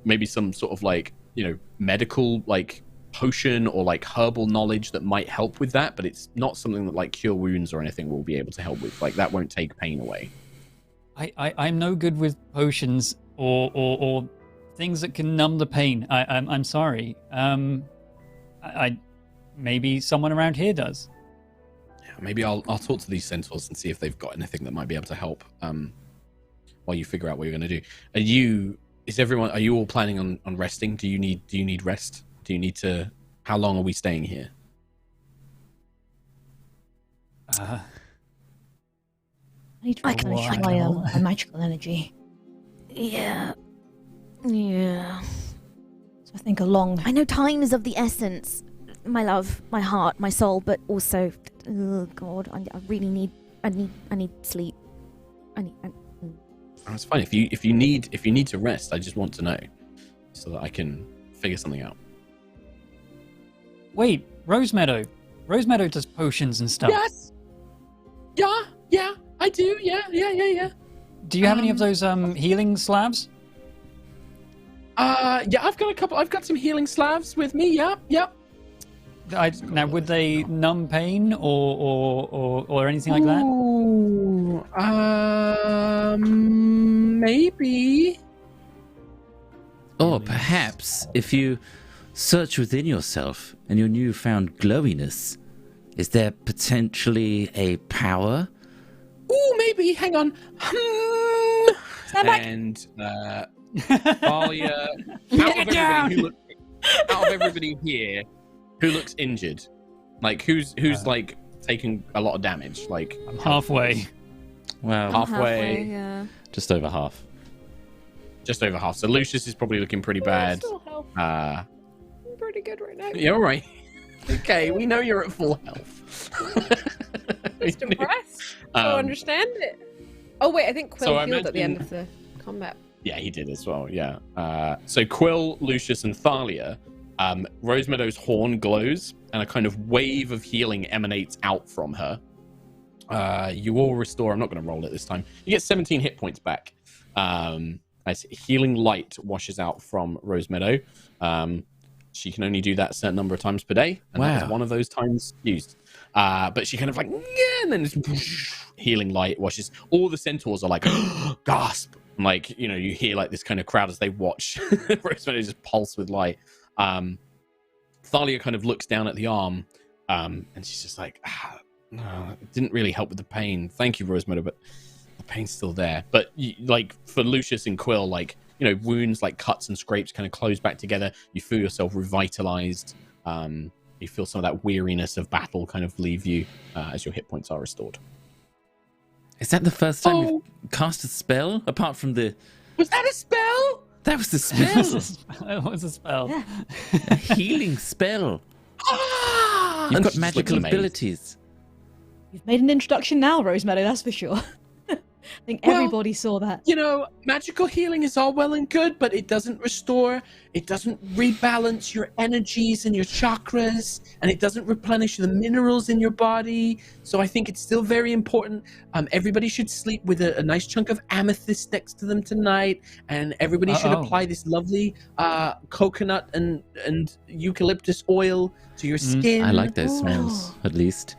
S1: maybe some sort of like, you know, medical like potion or like herbal knowledge that might help with that, but it's not something that like cure wounds or anything will be able to help with. Like that won't take pain away.
S5: I'm no good with potions or things that can numb the pain. I'm sorry. I maybe someone around here does.
S1: Yeah, maybe I'll talk to these centaurs and see if they've got anything that might be able to help. While you figure out what you're going to do. Are you all planning on resting? Do you need rest? Do you need to? How long are we staying here?
S7: I need to replenish my magical energy.
S2: Yeah.
S7: So I think
S2: I know time is of the essence, my love, my heart, my soul, but also, oh God, I really need sleep.
S1: That's fine. If you need to rest, I just want to know so that I can figure something out.
S5: Wait, Rosemeadow. Rosemeadow does potions and stuff.
S1: Yes. Yeah, I do. Yeah.
S5: Do you have any of those healing slabs?
S1: Yeah, I've got a couple. I've got some healing slabs with me. Yep.
S5: Now, would they numb pain or anything like that?
S1: Ooh, maybe.
S4: Or perhaps if you search within yourself and your newfound glowiness, is there potentially a power?
S1: Ooh, maybe. Hang on.
S7: Stand back.
S1: And Thalia, out of everybody here, who looks injured, like who's like taking a lot of damage, like
S5: I'm halfway.
S4: Well,
S1: halfway.
S2: Yeah.
S4: just over half.
S1: Just over half. So Lucius is probably looking pretty bad.
S6: I'm pretty good right now.
S1: You're right. Okay, we know you're at full health.
S6: Just impressed. I understand it. Oh wait, I think Quill healed at the end of the combat.
S1: Yeah, he did as well. Yeah. So Quill, Lucius, and Thalia. Rosemeadow's horn glows, and a kind of wave of healing emanates out from her. You all restore. I'm not going to roll it this time. You get 17 hit points back. As healing light washes out from Rosemeadow. She can only do that a certain number of times per day, and that was one of those times used. But she kind of like, yeah, and then this healing light washes. All the centaurs are like, gasp. And like, you know, you hear like this kind of crowd as they watch Rosemeadow just pulse with light. Thalia kind of looks down at the arm, and she's just like, no, it didn't really help with the pain. Thank you, Rosemeadow, but the pain's still there. But like for Lucius and Quill, like, you know, wounds like cuts and scrapes kind of close back together. You feel yourself revitalized. You feel some of that weariness of battle kind of leave you as your hit points are restored.
S4: Is that the first time you've cast a spell apart from the?
S1: Was that a spell?
S4: That was the spell.
S5: It was a spell.
S7: Yeah.
S4: A healing spell. You've got magical abilities.
S7: You've made an introduction now, Rosemeadow, that's for sure. I think everybody saw that.
S1: You know, magical healing is all well and good, but it doesn't restore, it doesn't rebalance your energies and your chakras, and it doesn't replenish the minerals in your body. So I think it's still very important. Everybody should sleep with a nice chunk of amethyst next to them tonight, and everybody should apply this lovely coconut and eucalyptus oil to your skin.
S4: I like those smells, at least.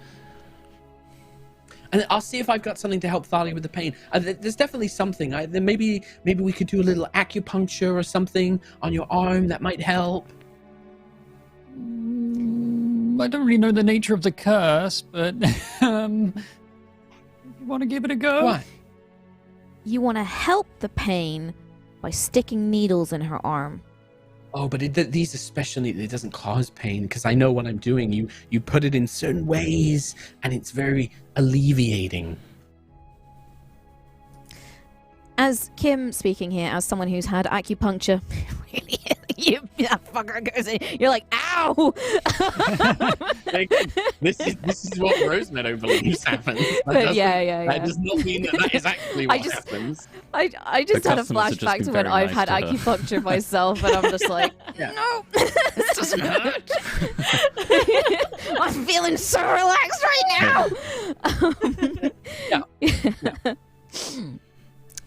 S1: And I'll see if I've got something to help Thalia with the pain. There's definitely something. Maybe we could do a little acupuncture or something on your arm that might help.
S5: I don't really know the nature of the curse, but if you want to give it a go.
S1: What?
S2: You want to help the pain by sticking needles in her arm.
S1: Oh, but these especially, it doesn't cause pain because I know what I'm doing. You put it in certain ways, and it's very alleviating.
S2: as Kim speaking here, as someone who's had acupuncture, really, that fucker goes in. You're like, ow!
S1: This is what Rosemeadow believes happens. That does not mean that is actually what happens.
S2: I just
S4: The
S2: had a
S4: customers have just
S2: flashback
S4: been
S2: to when
S4: very
S2: I've
S4: nice
S2: had
S4: to her.
S2: acupuncture myself, and I'm just like, no, this doesn't hurt. I'm feeling so relaxed right now.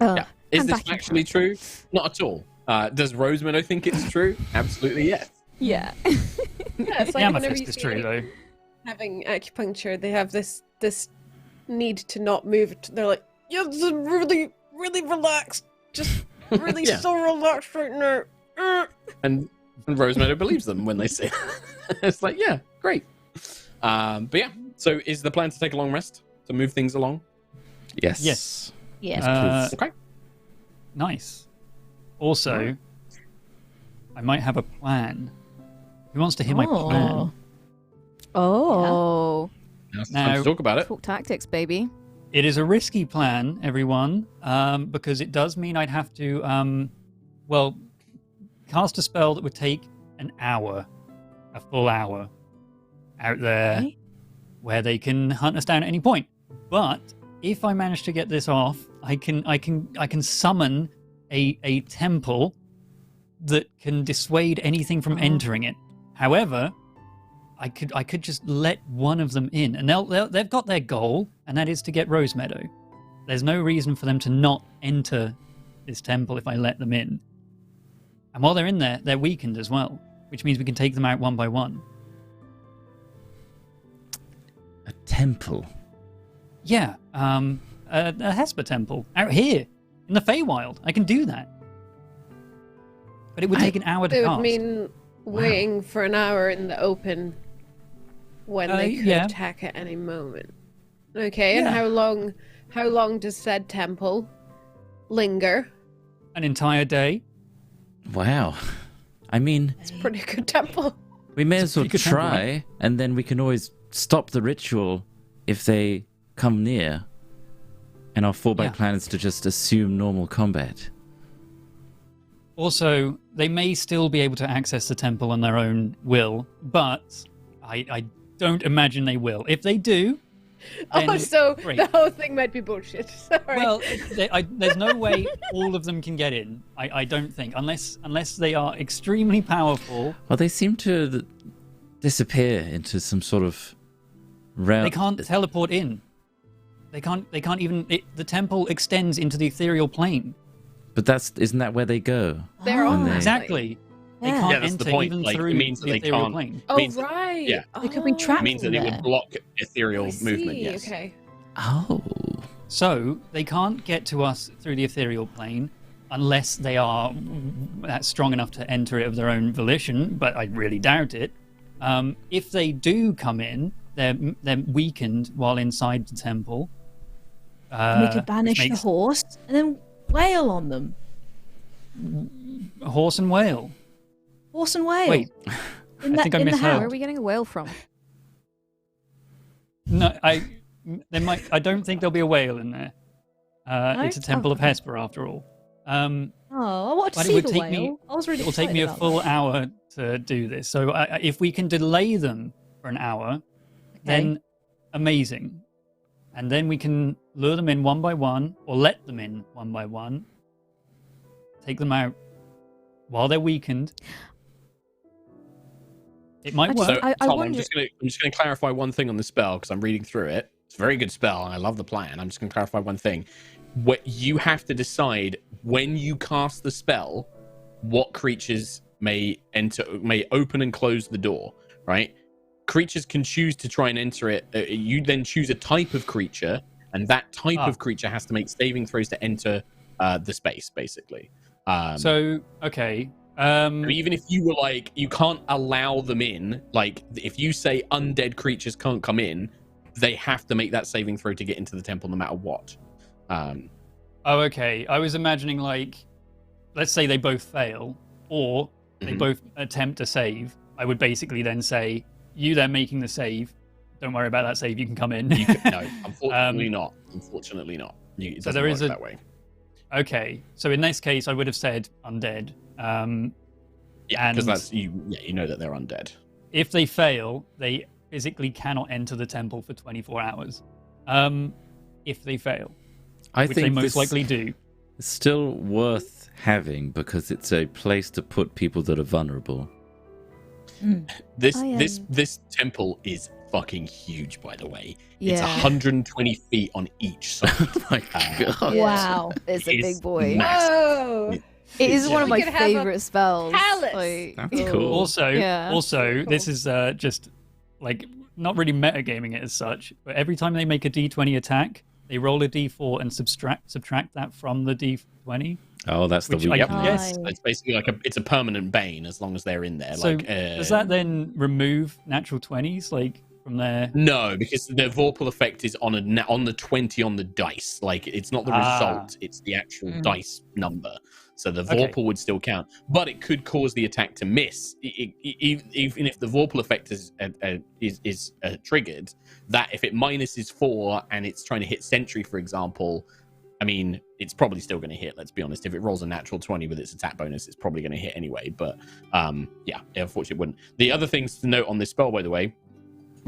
S1: Yeah. Is
S2: I'm
S1: this
S2: back in
S1: actually true? Not at all. Does Rosemeadow think it's true? Absolutely yes.
S2: Yeah.
S6: Yeah, it's like whenever
S5: Amethyst
S6: you
S5: is
S6: see
S5: true,
S6: anyone
S5: though.
S6: having acupuncture, they have this need to not move. They're like, yeah, this is really, really relaxed. Just really
S1: Yeah.
S6: so relaxed right now.
S1: And Rosemeadow believes them when they say it. It's like, yeah, great. But yeah, so is the plan to take a long rest to move things along?
S4: Yes.
S5: Yes.
S7: Yes.
S1: Okay.
S5: Nice. Also, I might have a plan. Who wants to hear my plan?
S2: Oh.
S1: Now it's time
S5: Now-
S1: to talk about it.
S2: Talk tactics, baby.
S5: It is a risky plan, everyone, because it does mean I'd have to, cast a spell that would take an hour, a full hour, out there,
S7: Okay.
S5: where they can hunt us down at any point. But if I manage to get this off, I can summon a temple that can dissuade anything from entering it. However, I could just let one of them in, and they've got their goal, and that is to get Rosemeadow. There's no reason for them to not enter this temple if I let them in. And while they're in there, they're weakened as well, which means we can take them out one by one.
S4: A temple.
S5: Yeah, a Hesper temple out here in the Feywild. I can do that, but it would take an hour to
S6: It
S5: cast.
S6: would mean waiting for an hour in the open when they could
S5: yeah.
S6: attack at any moment. Okay, and
S5: Yeah.
S6: how long does said temple linger?
S5: An entire day.
S4: Wow. I mean,
S6: It's a pretty good temple.
S4: we may
S5: It's
S4: as
S5: a
S4: well
S5: pretty good temple,
S4: try, and then we can always stop the ritual if they come near. And our fallback
S5: Yeah.
S4: plan is to just assume normal combat.
S5: Also, they may still be able to access the temple on their own will, but I don't imagine they will. If they do, then
S6: So
S5: great.
S6: the whole thing might be bullshit. Sorry.
S5: Well, there's no way all of them can get in. I don't think, unless they are extremely powerful.
S4: Well, they seem to disappear into some sort of realm.
S5: They can't teleport in. They can't even. The temple extends into the ethereal plane.
S4: But isn't that where they go?
S6: They're
S7: Oh.
S6: all
S5: Exactly. They
S7: Yeah.
S5: can't
S1: Yeah, that's the
S5: enter
S1: point.
S5: even
S1: Like, it
S5: through
S1: means that
S5: the
S1: they
S5: ethereal
S1: can't-
S5: plane.
S6: Oh
S1: means-
S6: right.
S1: yeah.
S7: They could be
S6: Oh,
S7: trapped
S1: It means that it
S7: there.
S1: would block ethereal
S6: I
S1: movement,
S6: see,
S1: yes.
S6: Okay.
S4: Oh.
S5: So they can't get to us through the ethereal plane unless they are strong enough to enter it of their own volition. But I really doubt it. If they do come in, they're weakened while inside the temple.
S7: And we could
S5: which
S7: banish the
S5: makes
S7: horse and then wail on them.
S5: horse and whale.
S7: Horse and whale.
S5: Wait,
S7: in
S5: I think I
S7: in the
S5: misheard.
S2: Where
S7: house.
S2: are we getting a whale from?
S5: no, I don't think there'll be a whale in there. It's a temple of Hesper after all.
S7: Oh, I want to
S5: But it
S7: see
S5: would
S7: the
S5: take
S7: whale.
S5: me-
S7: I was really
S5: It will take me a
S7: excited
S5: full
S7: about
S5: hour to do this. So if we can delay them for an hour, then amazing. And then we can lure them in one by one, or let them in one by one, take them out while they're weakened. It might
S2: I
S5: work.
S2: just-
S1: So,
S2: I
S1: Tom, I'm
S2: wonder-
S1: just gonna clarify one thing on the spell because I'm reading through it. It's a very good spell, and I love the plan. I'm just gonna clarify one thing. What you have to decide when you cast the spell, what creatures may open and close the door. Right? Creatures can choose to try and enter it. You then choose a type of creature, and that type of creature has to make saving throws to enter the space, basically.
S5: Okay.
S1: Even if you were like, you can't allow them in, like if you say undead creatures can't come in, they have to make that saving throw to get into the temple no matter what.
S5: Oh, okay. I was imagining like, let's say they both fail, or they both attempt a save. I would basically then say, you there making the save, don't worry about that save, you can come in.
S1: No, unfortunately not. Unfortunately not. It
S5: So
S1: doesn't
S5: there
S1: work
S5: is a-
S1: that way.
S5: Okay, so in this case, I would have said undead.
S1: Yeah, because that's you know that they're undead.
S5: If they fail, they physically cannot enter the temple for 24 hours. If they fail, which they most likely do.
S4: It's still worth having because it's a place to put people that are vulnerable.
S1: This temple is fucking huge, by the way. It's
S2: Yeah.
S1: 120 feet on each side.
S4: Oh my god!
S7: Wow.
S2: It's a big boy.
S1: massive.
S6: Oh,
S2: It is one of
S6: We
S2: my
S6: could have a
S2: favorite spells.
S6: palace.
S2: Like,
S4: That's cool.
S5: Also,
S2: Yeah.
S5: this is just like not really metagaming it as such, but every time they make a D20 attack, they roll a D4 and subtract that from the D20.
S4: Oh, that's the
S5: Which
S4: weak
S5: I
S4: one.
S5: guess-
S1: It's basically like it's a permanent bane as long as they're in there.
S5: So
S1: like,
S5: does that then remove natural 20s like from there?
S1: No, because the Vorpal effect is on the 20 on the dice. Like it's not the result; it's the actual dice number. So the Vorpal would still count, but it could cause the attack to miss. Even if the Vorpal effect is triggered, that if it minuses 4 and it's trying to hit Sentry, for example, I mean, it's probably still going to hit. Let's be honest. If it rolls a natural 20 with its attack bonus, it's probably going to hit anyway. But yeah, unfortunately, it wouldn't. The other things to note on this spell, by the way.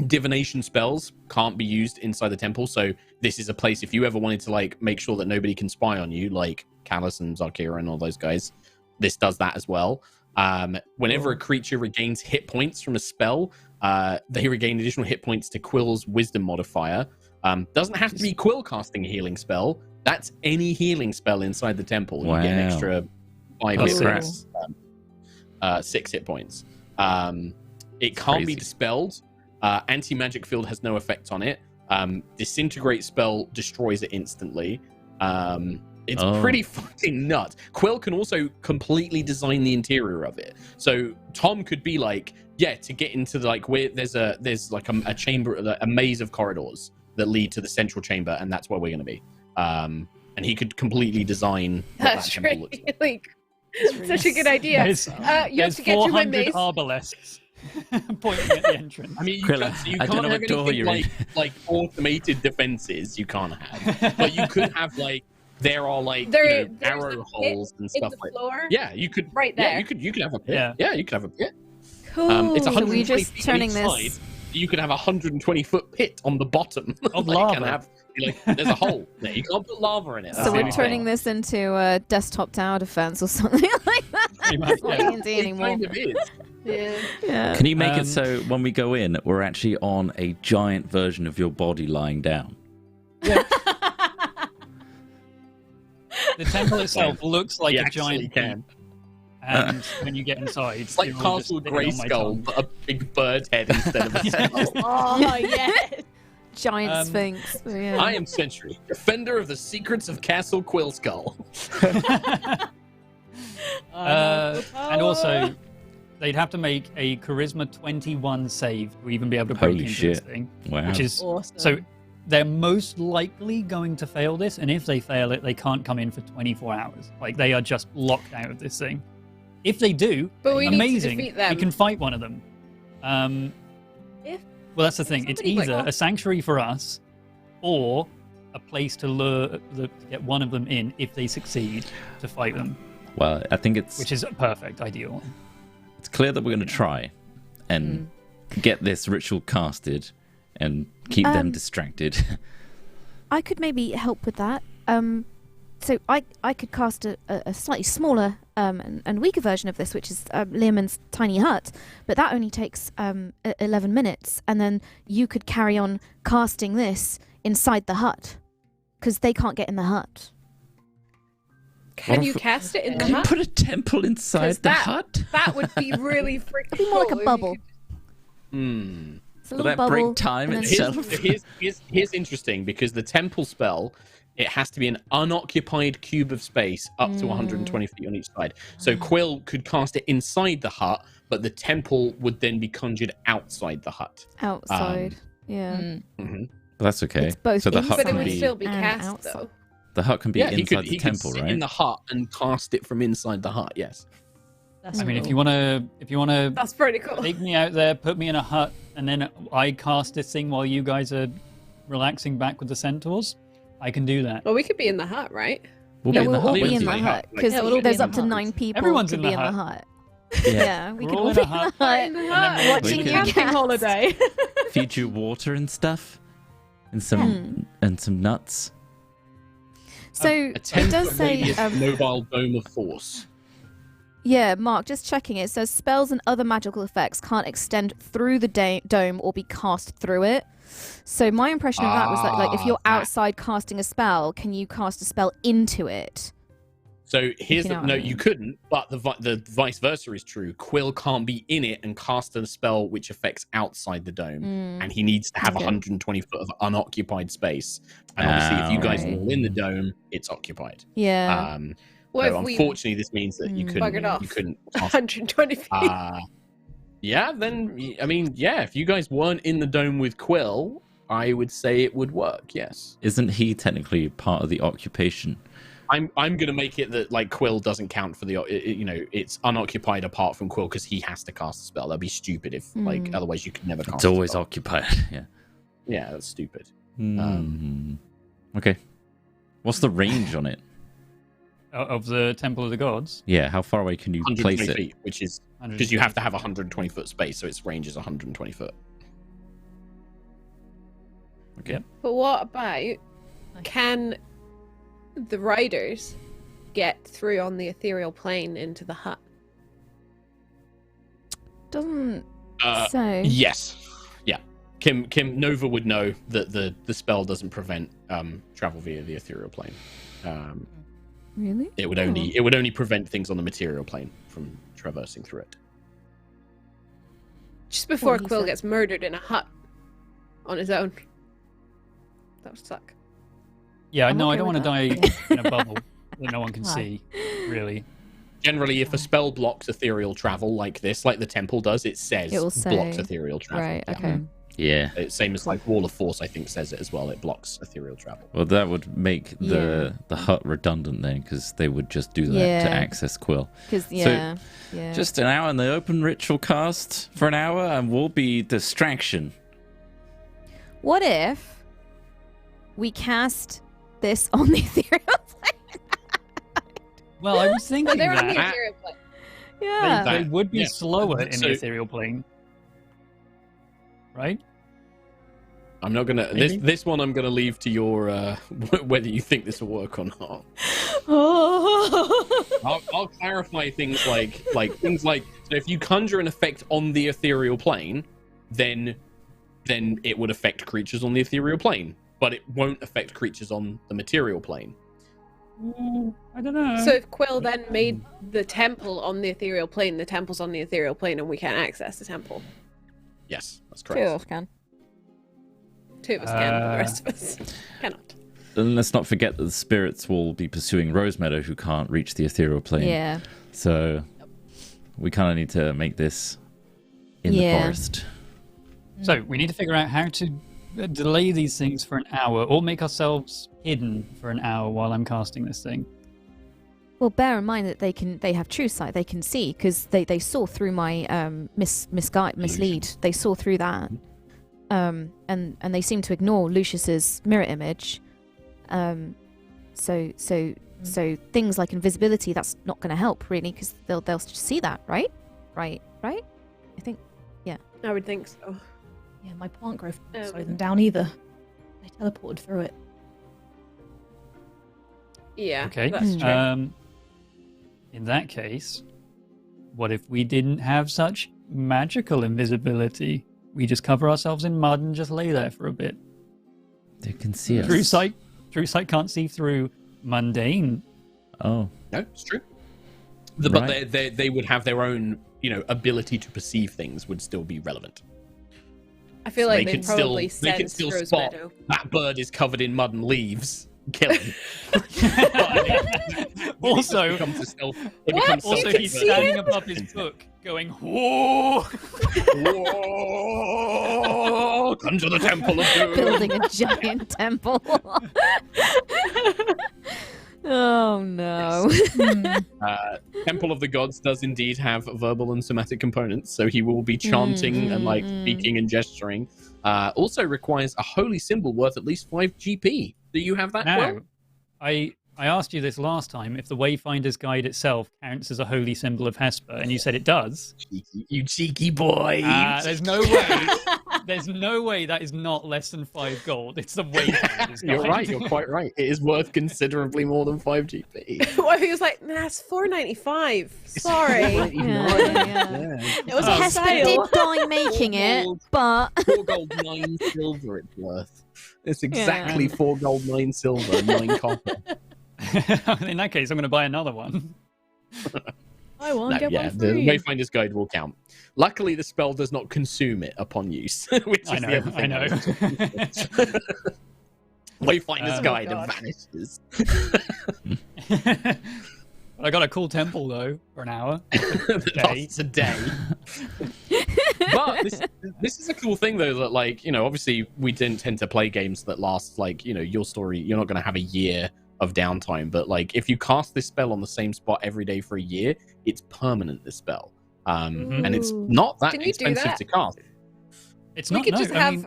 S1: Divination spells can't be used inside the temple, so this is a place if you ever wanted to like make sure that nobody can spy on you, like Callus and Zarkira and all those guys, this does that as well. Whenever a creature regains hit points from a spell, they regain additional hit points to Quill's wisdom modifier. Doesn't have to be Quill casting a healing spell. That's any healing spell inside the temple.
S4: Wow.
S1: You get an extra 5
S4: That's
S1: hit points, 6 hit points. It can't be
S4: crazy.
S1: dispelled. Anti-magic field has no effect on it. Disintegrate spell destroys it instantly. It's pretty fucking nuts. Quill can also completely design the interior of it. So Tom could be like, yeah, to get into like where there's like a chamber, a maze of corridors that lead to the central chamber, and that's where we're going to be. And he could completely design what
S6: that's
S1: that temple looks like.
S6: like such a good idea.
S5: There's,
S6: You have
S5: there's
S6: to get to my
S5: 400
S6: maze.
S5: arbalests pointing at the entrance.
S1: I mean, you
S4: Quilla,
S1: can't
S4: I don't know
S1: have
S4: what door
S1: anything
S4: you're in.
S1: like automated defenses. You can't have, but you could have like there are like
S6: There's
S1: arrow
S6: a pit
S1: holes and
S6: in
S1: stuff
S6: the
S1: like.
S6: floor.
S1: Yeah, you could.
S6: Right
S1: Yeah,
S6: there.
S1: you could have a pit.
S5: Yeah.
S1: Yeah, you could have a pit.
S6: Cool.
S1: It's
S2: So
S1: 120
S2: we just
S1: feet on
S2: turning
S1: each
S2: this-
S1: side. You could have a 120-foot pit on the bottom
S5: Of
S1: like, and
S5: lava.
S1: have like there's a hole there. You can't put lava in it.
S2: So
S1: That's the
S2: we're
S1: only
S2: turning
S1: thing.
S2: this into a desktop tower defense or something like that.
S5: Pretty much,
S2: That's not
S5: yeah.
S2: D&D
S1: It
S2: anymore.
S1: kind of is.
S6: Yeah.
S2: Yeah.
S4: Can you make it so when we go in, we're actually on a giant version of your body lying down?
S5: The temple itself looks like
S1: You
S5: a
S1: actually
S5: giant
S1: can.
S5: heap, and when you get inside,
S1: It's like
S5: you're all just
S1: Castle
S5: sitting on my
S1: Grayskull,
S5: tongue.
S1: but a big bird head instead of a skull.
S6: Oh yeah.
S2: Giant sphinx. So, yeah.
S1: I am Sentry, defender of the secrets of Castle Quillskull.
S5: And also, they'd have to make a Charisma 21 save to even be able to break
S4: Holy
S5: into
S4: shit.
S5: this thing.
S4: Wow.
S5: Which is
S6: Awesome.
S5: so. They're most likely going to fail this, and if they fail it, they can't come in for 24 hours. Like they are just locked out of this thing. If they do,
S6: But we need to
S5: amazing.
S6: defeat them.
S5: We can fight one of them.
S6: If
S5: Well, that's the thing. It's
S6: somebody, like,
S5: either a sanctuary for us, or a place to lure to get one of them in if they succeed to fight them,
S4: Well, I think it's
S5: which is perfect, ideal.
S4: it's clear that we're going to try and get this ritual casted and keep them distracted.
S2: I could maybe help with that. So I could cast a slightly smaller and weaker version of this, which is Learman's tiny hut, but that only takes 11 minutes, and then you could carry on casting this inside the hut, because they can't get in the hut.
S6: can
S4: What
S6: you
S4: if-
S6: cast it in the
S4: Can you
S6: hut?
S4: put a temple inside
S6: 'Cause
S4: the
S6: that-
S4: hut?
S6: That would be really freaking
S2: It'd be more like
S6: cool
S2: a
S6: if you
S2: bubble.
S1: Hmm.
S2: It's a
S4: Will
S2: little
S4: that break
S2: bubble,
S4: time
S2: and then-
S4: itself?
S1: Here's interesting, because the temple spell, it has to be an unoccupied cube of space up to 120 feet on each side. So Quill could cast it inside the hut, but the temple would then be conjured outside the hut.
S2: outside. Yeah.
S1: Mhm.
S4: But that's okay.
S2: It's both
S4: So the hut
S6: But it
S4: can
S6: would
S4: be
S6: still be
S2: and
S6: cast
S2: outside.
S6: though.
S4: the hut can be
S1: Yeah, he
S4: inside
S1: could,
S4: the
S1: he
S4: temple,
S1: could sit
S4: right?
S1: in the hut and cast it from inside the hut. Yes.
S7: That's
S5: I mean, if
S7: cool.
S5: you wanna
S6: That's pretty cool.
S5: take me out there, put me in a hut, and then I cast this thing while you guys are relaxing back with the centaurs, I can do that.
S6: Well, we could be in the hut, right?
S4: We'll
S2: Yeah,
S4: be in the
S2: we'll all
S4: hut
S2: be
S4: with
S2: in
S4: you.
S2: the hut because
S3: Yeah, we'll all be
S2: there's
S3: in the
S2: up to
S3: hut.
S2: 9 people
S5: Everyone's
S2: to
S5: in
S2: be
S5: the
S2: in the
S5: hut.
S2: hut. Yeah, we
S5: We're
S2: can
S5: all
S2: all
S5: in
S2: be
S5: a
S2: in the
S5: hut.
S2: hut.
S3: In the
S5: And
S3: hut.
S5: then we'll
S2: Watching
S4: We
S2: your
S4: can-
S3: Camping
S2: cats.
S3: holiday.
S4: Feed you water and stuff, and some nuts.
S2: So
S1: A
S2: it
S1: 10
S2: does
S1: foot
S2: say,
S1: radius mobile dome of force.
S2: yeah, Mark, just checking. It says spells and other magical effects can't extend through the dome or be cast through it. So my impression of that was that, like, if you're
S1: that.
S2: outside casting a spell, can you cast a spell into it?
S1: So here's
S2: you know
S1: the
S2: what I
S1: no,
S2: mean.
S1: you couldn't, but the vice versa is true. Quill can't be in it and cast a spell which affects outside the dome, and he needs to have
S2: Okay.
S1: 120 foot of unoccupied space. And obviously, if you guys
S2: Right.
S1: are all in the dome, it's occupied.
S2: Yeah.
S6: What
S1: So
S6: if we
S1: unfortunately, this means that you couldn't.
S6: buggered off?
S1: You couldn't. Cast,
S6: 120 feet.
S1: yeah. Then I mean, yeah. If you guys weren't in the dome with Quill, I would say it would work. Yes.
S4: Isn't he technically part of the occupation?
S1: I'm gonna make it that like Quill doesn't count for the it's unoccupied apart from Quill because he has to cast a spell. That'd be stupid if like otherwise you could never cast.
S4: It's always
S1: a spell.
S4: occupied. Yeah.
S1: Yeah, that's stupid.
S4: Okay. What's the range on it?
S5: Of the Temple of the Gods.
S4: Yeah, how far away can you
S1: 120
S4: place it?
S1: feet, which is because you have to have 120 foot space, so its range is 120 foot.
S4: Okay.
S6: But what about can the riders get through on the ethereal plane into the hut?
S2: Doesn't say.
S1: Yes. Yeah. Kim Nova would know that the spell doesn't prevent travel via the ethereal plane.
S2: Really?
S1: It would only prevent things on the material plane from traversing through it.
S6: Just before
S2: he
S6: Quill
S2: said.
S6: gets murdered in a hut on his own. That would suck.
S5: Yeah,
S2: I'm
S5: no, I
S2: okay
S5: don't want to
S2: with
S5: die
S2: that.
S5: in a bubble that no one can
S7: Right.
S5: see, really.
S1: Generally, if a spell blocks ethereal travel like this, like the temple does, it says
S2: It will
S1: blocks
S2: say-
S1: ethereal travel.
S2: Right,
S1: Yeah.
S2: okay.
S4: Yeah.
S1: It's same as like Wall of Force, I think, says it as well. It blocks ethereal travel.
S4: Well, that would make the hut redundant then, because they would just do that to access Quill.
S2: Because, yeah.
S4: Just an hour in the open ritual cast for an hour, and we'll be distraction.
S2: What if we cast this on the ethereal plane?
S5: Well, I was
S6: So
S5: thinking
S6: they're on the
S5: that
S6: ethereal plane.
S2: Yeah.
S5: they would be
S1: Yeah.
S5: slower in
S1: So-
S5: the ethereal plane. Right?
S1: I'm not gonna
S5: Maybe?
S1: this one. I'm gonna leave to your whether you think this will work or not. I'll clarify things like so if you conjure an effect on the ethereal plane, then it would affect creatures on the ethereal plane, but it won't affect creatures on the material plane.
S5: I don't know.
S6: So if Quill then made the temple on the ethereal plane, the temple's on the ethereal plane and we can't access the temple.
S1: Yes, that's
S2: Two
S1: correct.
S2: of us can.
S6: Two of us can, but the rest of us cannot.
S4: And let's not forget that the spirits will be pursuing Rosemeadow, who can't reach the ethereal plane.
S2: Yeah.
S4: So we kind of need to make this in the
S2: Yeah.
S4: forest.
S5: So we need to figure out how to delay these things for an hour, or make ourselves hidden for an hour while I'm casting this thing.
S2: Well, bear in mind that they have true sight. They can see because they saw through my mislead. They saw through that, and they seem to ignore Lucius's mirror image. So things like invisibility, that's not going to help really because they'll just see that, right? I think.
S6: I would think so.
S7: Yeah, my plant growth didn't slow them down either. They teleported through it.
S6: Yeah,
S5: Okay.
S6: that's true.
S5: In that case, what if we didn't have such magical invisibility? We just cover ourselves in mud and just lay there for a bit.
S4: They can see us.
S5: True sight can't see through mundane.
S4: Oh.
S1: No, it's true.
S4: Right.
S1: But they would have their own, ability to perceive things would still be relevant.
S6: I feel
S1: So
S6: like they
S1: can
S6: probably
S1: they can
S6: sensed
S1: still spot
S6: Rosemeadow.
S1: that bird is covered in mud and leaves. Kill him.
S5: Also-
S1: it becomes a stealth. It
S6: What?
S1: becomes
S5: Also,
S1: stealth
S5: he's
S1: bird.
S5: standing above his book, going, "Whoa!"
S1: Whoa! Come to the temple of doom.
S2: Building a giant temple. Oh no.
S1: Temple of the Gods does indeed have verbal and somatic components, so he will be chanting and like speaking and gesturing. Also requires a holy symbol worth at least 5 GP. Do you have that?
S5: Now,
S1: Well,
S5: I I asked you this last time, if the Wayfinder's Guide itself counts as a holy symbol of Hesper, and you said it does.
S1: You cheeky boy.
S5: There's no way. There's no way that is not less than 5 gold. It's the Wayfinder's Guide.
S1: You're right. You're quite right. It is worth considerably more than 5 GP.
S6: Well, he was like, nah, it's 4.95. Sorry.
S2: Yeah.
S6: It was
S2: So
S6: on
S2: Hesper
S6: sale.
S2: did die making it, but
S1: 4 gold, 9 silver it's worth. It's exactly 4 gold, 9 silver, and 9 copper.
S5: In that case, I'm going to buy another one.
S3: I won't get one
S1: the
S3: free.
S1: Wayfinder's Guide will count. Luckily, the spell does not consume it upon use, which is the other thing.
S5: I know.
S1: Wayfinder's Guide
S3: God.
S1: vanishes.
S5: I got a cool temple though for an hour.
S1: That's a day. But this is a cool thing though, that like, you know, obviously we didn't tend to play games that last like, you know, your story, you're not going to have a year of downtime, but like if you cast this spell on the same spot every day for a year, it's permanent, this spell. And it's not that
S6: Can you do
S1: expensive
S6: that?
S1: to cast.
S5: It's
S6: We
S5: not.
S6: could
S5: No,
S6: just
S5: I
S6: have
S5: mean,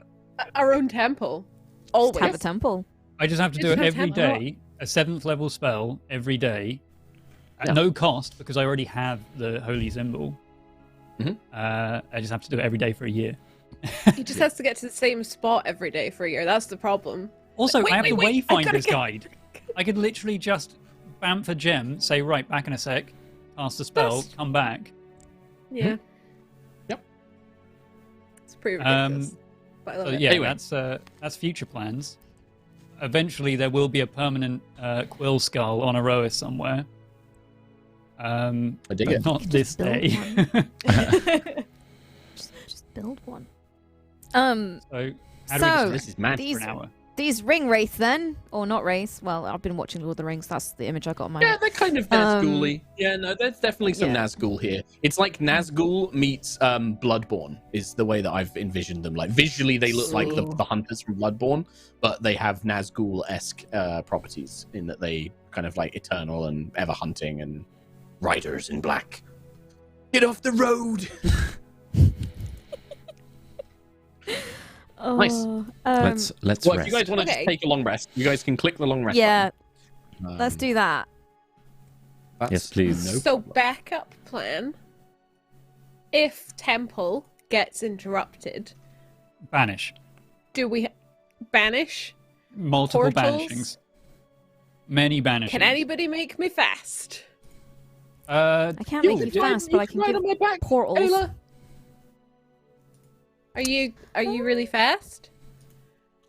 S6: our own temple.
S2: just
S6: Always.
S2: have a temple.
S5: I just have to do
S6: Just
S5: it
S6: have
S5: every
S6: temple.
S5: day. A 7th level spell every day, at
S1: Yeah.
S5: no cost because I already have the holy symbol. I just have to do it every day for a year.
S6: He just has to get to the same spot every day for a year. That's the problem.
S5: Also,
S6: Wait,
S5: I have
S6: wait,
S5: the
S6: wait, I gotta
S5: Wayfinder's
S6: get-
S5: Guide. I could literally just bamf a gem, say, right, back in a sec, cast a spell,
S6: That's-
S5: come back.
S6: Yeah.
S1: Yep.
S6: It's pretty ridiculous. But I love
S5: So,
S6: it.
S5: yeah,
S1: Anyway.
S5: that's future plans. Eventually, there will be a permanent Quill skull on Aerois somewhere.
S1: I dig
S5: But
S1: it.
S5: not this
S2: build
S5: day.
S2: Just build one.
S5: So, how do we
S2: So,
S1: This is mad.
S2: these
S5: for an hour?
S2: these ring wraith then, or not wraiths? Well, I've been watching Lord of the Rings. That's the image I got in my
S1: Yeah,
S2: head.
S1: they're kind of Nazgul-y. Yeah, no, there's definitely some
S2: Yeah.
S1: Nazgul here. It's like Nazgul meets Bloodborne is the way that I've envisioned them. Like visually, they look like the hunters from Bloodborne, but they have Nazgul-esque properties in that they kind of like eternal and ever hunting and riders in black. Get off the road! Nice.
S4: Let's
S1: Well, if
S4: rest.
S1: you guys want to
S6: Okay.
S1: just take a long rest, you guys can click the long rest.
S2: Yeah,
S1: button.
S2: let's do that.
S1: That's
S4: Yes, please.
S1: no
S6: So
S1: problem.
S6: backup plan. If temple gets interrupted,
S5: Banish.
S6: do we banish?
S5: Multiple
S6: Portals?
S5: banishings. Many banishings.
S6: Can anybody make me fast?
S5: Uh,
S2: I can't
S1: You
S2: make you
S1: can
S2: fast, but I can
S1: ride
S2: give
S1: on my back,
S2: portals.
S1: Ayla.
S6: Are you really fast?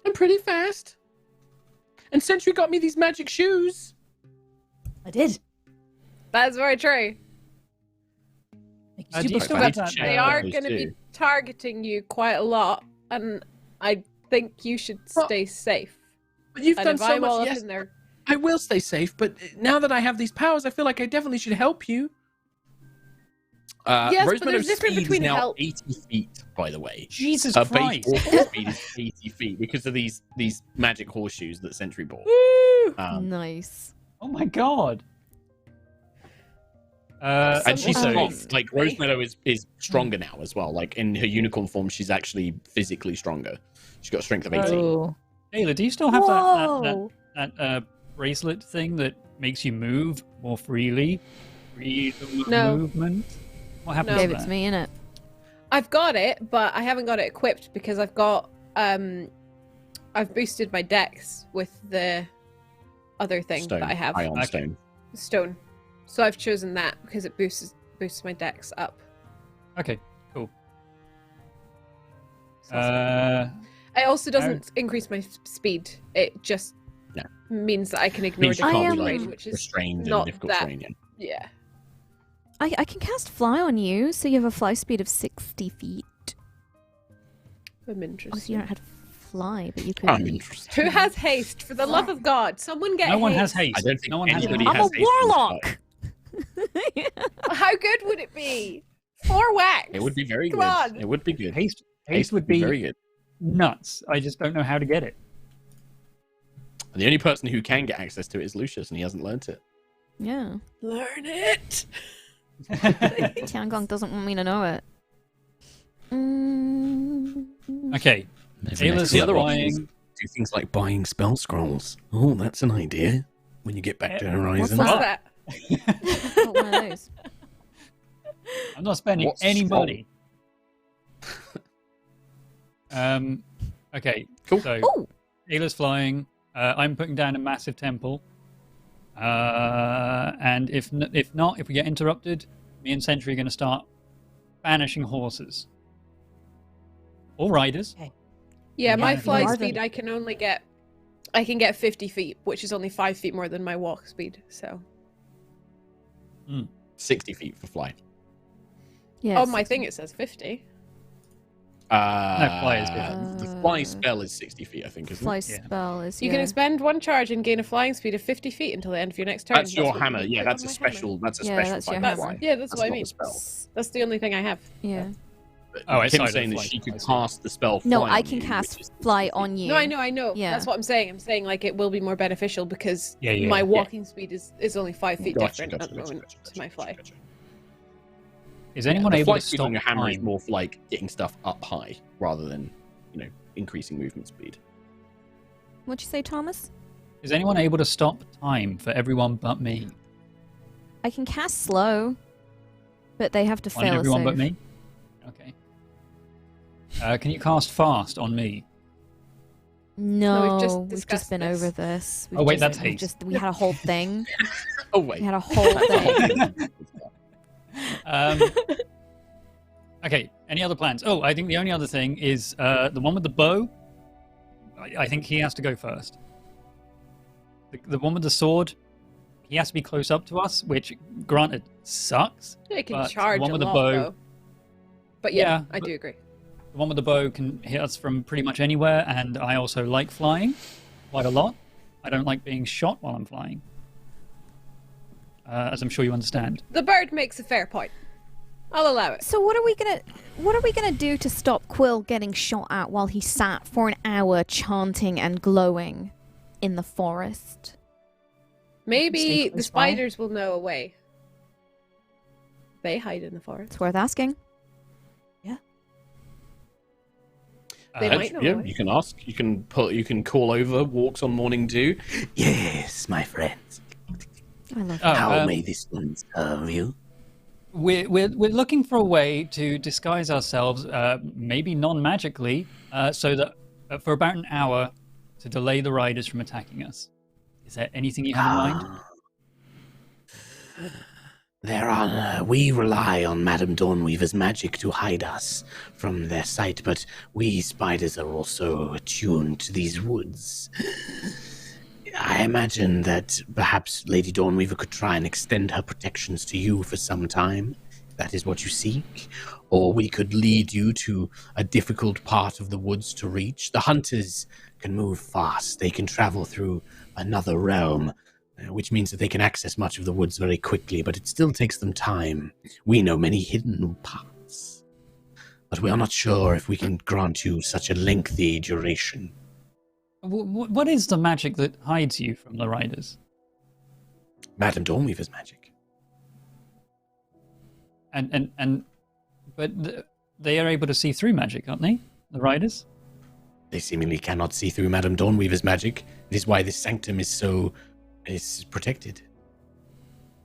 S1: I'm pretty fast. And Sentry got me these magic shoes.
S7: I did.
S6: That's very true.
S7: Make
S5: do
S7: you
S5: you
S7: super
S5: still
S7: quick.
S5: have that?
S6: They are going to be targeting you quite a lot, and I think you should stay safe.
S1: But you've
S6: And
S1: done
S6: if
S1: so
S6: I'm all
S1: much.
S6: up
S1: Yes,
S6: in there,
S1: I will stay safe. But now that I have these powers, I feel like I definitely should help you.
S6: Yes, but
S1: Rosemeadow's
S6: there's a difference
S1: speed is
S6: between
S1: now
S6: help-
S1: 80 feet, by the way.
S5: Jesus
S1: Base
S5: Christ.
S1: walking speed is 80 feet because of these magic horseshoes that Sentry bought.
S6: woo!
S2: Nice.
S5: Oh my god.
S1: And she's
S6: Sometimes-
S1: strong. Like Rosemeadow is stronger now as well. Like in her unicorn form, she's actually physically stronger. She's got a strength of 18.
S3: Oh.
S5: Ayla, do you still have
S2: Whoa.
S5: that bracelet thing that makes you move more freely? Freedom of
S6: No.
S5: movement? What happened
S6: No.
S2: Gave
S5: to
S2: it to
S5: that?
S2: me, innit?
S6: I've got it, but I haven't got it equipped because I've got I've boosted my dex with the other thing
S1: Stone.
S6: that I have,
S1: Ion
S5: Okay.
S1: stone.
S6: stone. So I've chosen that because it boosts my dex up.
S5: Okay, cool.
S6: So that's it also doesn't increase my speed. It just
S1: No.
S6: means that I can ignore
S1: Means you
S6: difficult
S1: can't be
S6: terrain,
S1: like
S6: which is
S1: restrained and
S6: not
S1: difficult
S6: that.
S1: terrain. Yeah.
S6: Yeah.
S2: I can cast fly on you, so you have a fly speed of 60 feet.
S6: I'm
S2: Obviously,
S6: interested.
S2: you don't have fly, but you could.
S1: I'm interested.
S6: Who has haste? For the love of God, someone get
S5: No one has
S6: haste.
S5: haste.
S1: I don't think
S5: no one has
S1: anybody
S5: haste.
S2: I'm a
S1: has haste in this
S2: warlock!
S6: How good would it be? 4 whacks.
S1: It would be very
S6: Come
S1: good.
S6: on.
S1: It would be good.
S5: Haste would be
S1: very good.
S5: nuts. I just don't know how to get it.
S1: And the only person who can get access to it is Lucius, and he hasn't learnt it.
S2: Yeah.
S6: Learn it.
S2: Tiangong doesn't want me to know it.
S5: Okay.
S4: Maybe
S5: Ayla's
S4: next
S1: The other
S4: level.
S5: flying.
S1: option is do things like buying spell scrolls. Oh, that's an idea. when you get back to Horizon.
S6: What's
S5: What?
S6: that?
S2: Not one of those.
S5: I'm not spending
S1: What's
S5: any
S1: strong?
S5: money. Okay.
S1: Cool.
S5: So
S2: Oh,
S5: Ayla's flying. I'm putting down a massive temple. And if we get interrupted, me and Sentry are going to start banishing horses or riders.
S6: Yeah, my
S5: Yeah.
S6: fly
S7: More
S6: speed,
S7: than-
S6: I can get 50 feet, which is only 5 feet more than my walk speed. So,
S1: 60 feet for fly.
S2: yeah.
S6: on my thing it says 50.
S5: fly is
S1: The fly spell is 60 feet, I think, isn't
S2: Fly
S1: it?
S5: Yeah.
S2: spell is.
S6: You
S2: yeah.
S6: can expend 1 charge and gain a flying speed of 50 feet until the end of your next turn.
S1: That's your
S6: what
S1: hammer.
S6: you
S1: Yeah,
S6: put
S1: that's
S6: on
S1: a
S6: my hammer.
S1: special. That's a
S2: Yeah,
S1: special
S2: that's your
S1: fly.
S2: hammer.
S1: fly.
S6: Yeah, that's what I
S1: not
S6: mean.
S1: a spell.
S6: That's the only thing I have.
S2: Yeah.
S1: But
S5: Oh, outside
S1: Kim's
S5: of
S1: saying that
S5: fly
S1: she could
S5: spell, I
S1: cast the spell.
S2: No,
S1: fly
S2: I
S1: on
S2: can
S1: you,
S2: cast
S1: which is
S2: fly
S1: 60
S2: on
S1: feet.
S2: you.
S6: No, I know.
S2: Yeah.
S6: That's what I'm saying. I'm saying like it will be more beneficial because
S5: Yeah.
S6: my walking speed is only 5 feet
S1: Gotcha,
S6: different
S1: gotcha,
S6: at the
S1: gotcha,
S6: moment
S1: gotcha,
S6: to my
S1: gotcha,
S6: fly.
S1: gotcha.
S5: Is anyone
S1: The
S5: able
S1: fly
S5: to
S1: speed
S5: stop
S1: on your hammer is
S5: time?
S1: more for like getting stuff up high rather than, increasing movement speed.
S2: What'd you say, Thomas?
S5: Is anyone able to stop time for everyone but me?
S2: I can cast slow, but they have to
S5: On
S2: fail a
S5: everyone
S2: save.
S5: but me? Okay. Can you cast fast on me?
S2: No,
S6: we've just
S2: we've just
S6: discussed
S2: been
S6: this.
S2: over this.
S5: Oh, wait,
S2: just,
S5: that's
S2: we've
S5: haste.
S2: We had a whole thing.
S1: Oh wait,
S2: We had a whole
S1: That's a whole
S2: thing.
S1: thing.
S5: Okay, any other plans? Oh, I think the only other thing is the one with the bow. I think he has to go first. The one with the sword, he has to be close up to us, which, granted, sucks.
S6: It can
S5: But
S6: charge
S5: the one
S6: a
S5: with the
S6: lot,
S5: bow-
S6: though. But yeah,
S5: Yeah,
S6: I
S5: but-
S6: do agree.
S5: The one with the bow can hit us from pretty much anywhere, and I also like flying quite a lot. I don't like being shot while I'm flying, as I'm sure you understand.
S6: The bird makes a fair point. I'll allow it.
S2: So what are we gonna do to stop Quill getting shot at while he sat for an hour chanting and glowing in the forest?
S6: Maybe
S7: Stay
S6: the
S7: close by.
S6: spiders will know a way. They hide in the forest.
S2: It's worth asking.
S6: They
S5: Uh,
S6: might know.
S1: Yeah,
S6: a way.
S1: you can ask. You can call over. Walks on morning dew. Yes, my friends.
S2: I love
S5: Oh,
S1: How may this one serve you?
S5: We're looking for a way to disguise ourselves, maybe non-magically, so that for about an hour to delay the riders from attacking us. Is there anything you have in mind?
S8: We rely on Madame Dawnweaver's magic to hide us from their sight, but we spiders are also attuned to these woods. I imagine that perhaps Lady Dawnweaver could try and extend her protections to you for some time. If that is what you seek. Or we could lead you to a difficult part of the woods to reach. The hunters can move fast. They can travel through another realm, which means that they can access much of the woods very quickly, but it still takes them time. We know many hidden paths, but we are not sure if we can grant you such a lengthy duration.
S5: What is the magic that hides you from the riders?
S8: Madame Dawnweaver's magic.
S5: But they are able to see through magic, aren't they? The riders?
S8: They seemingly cannot see through Madame Dawnweaver's magic. It is why this sanctum is protected.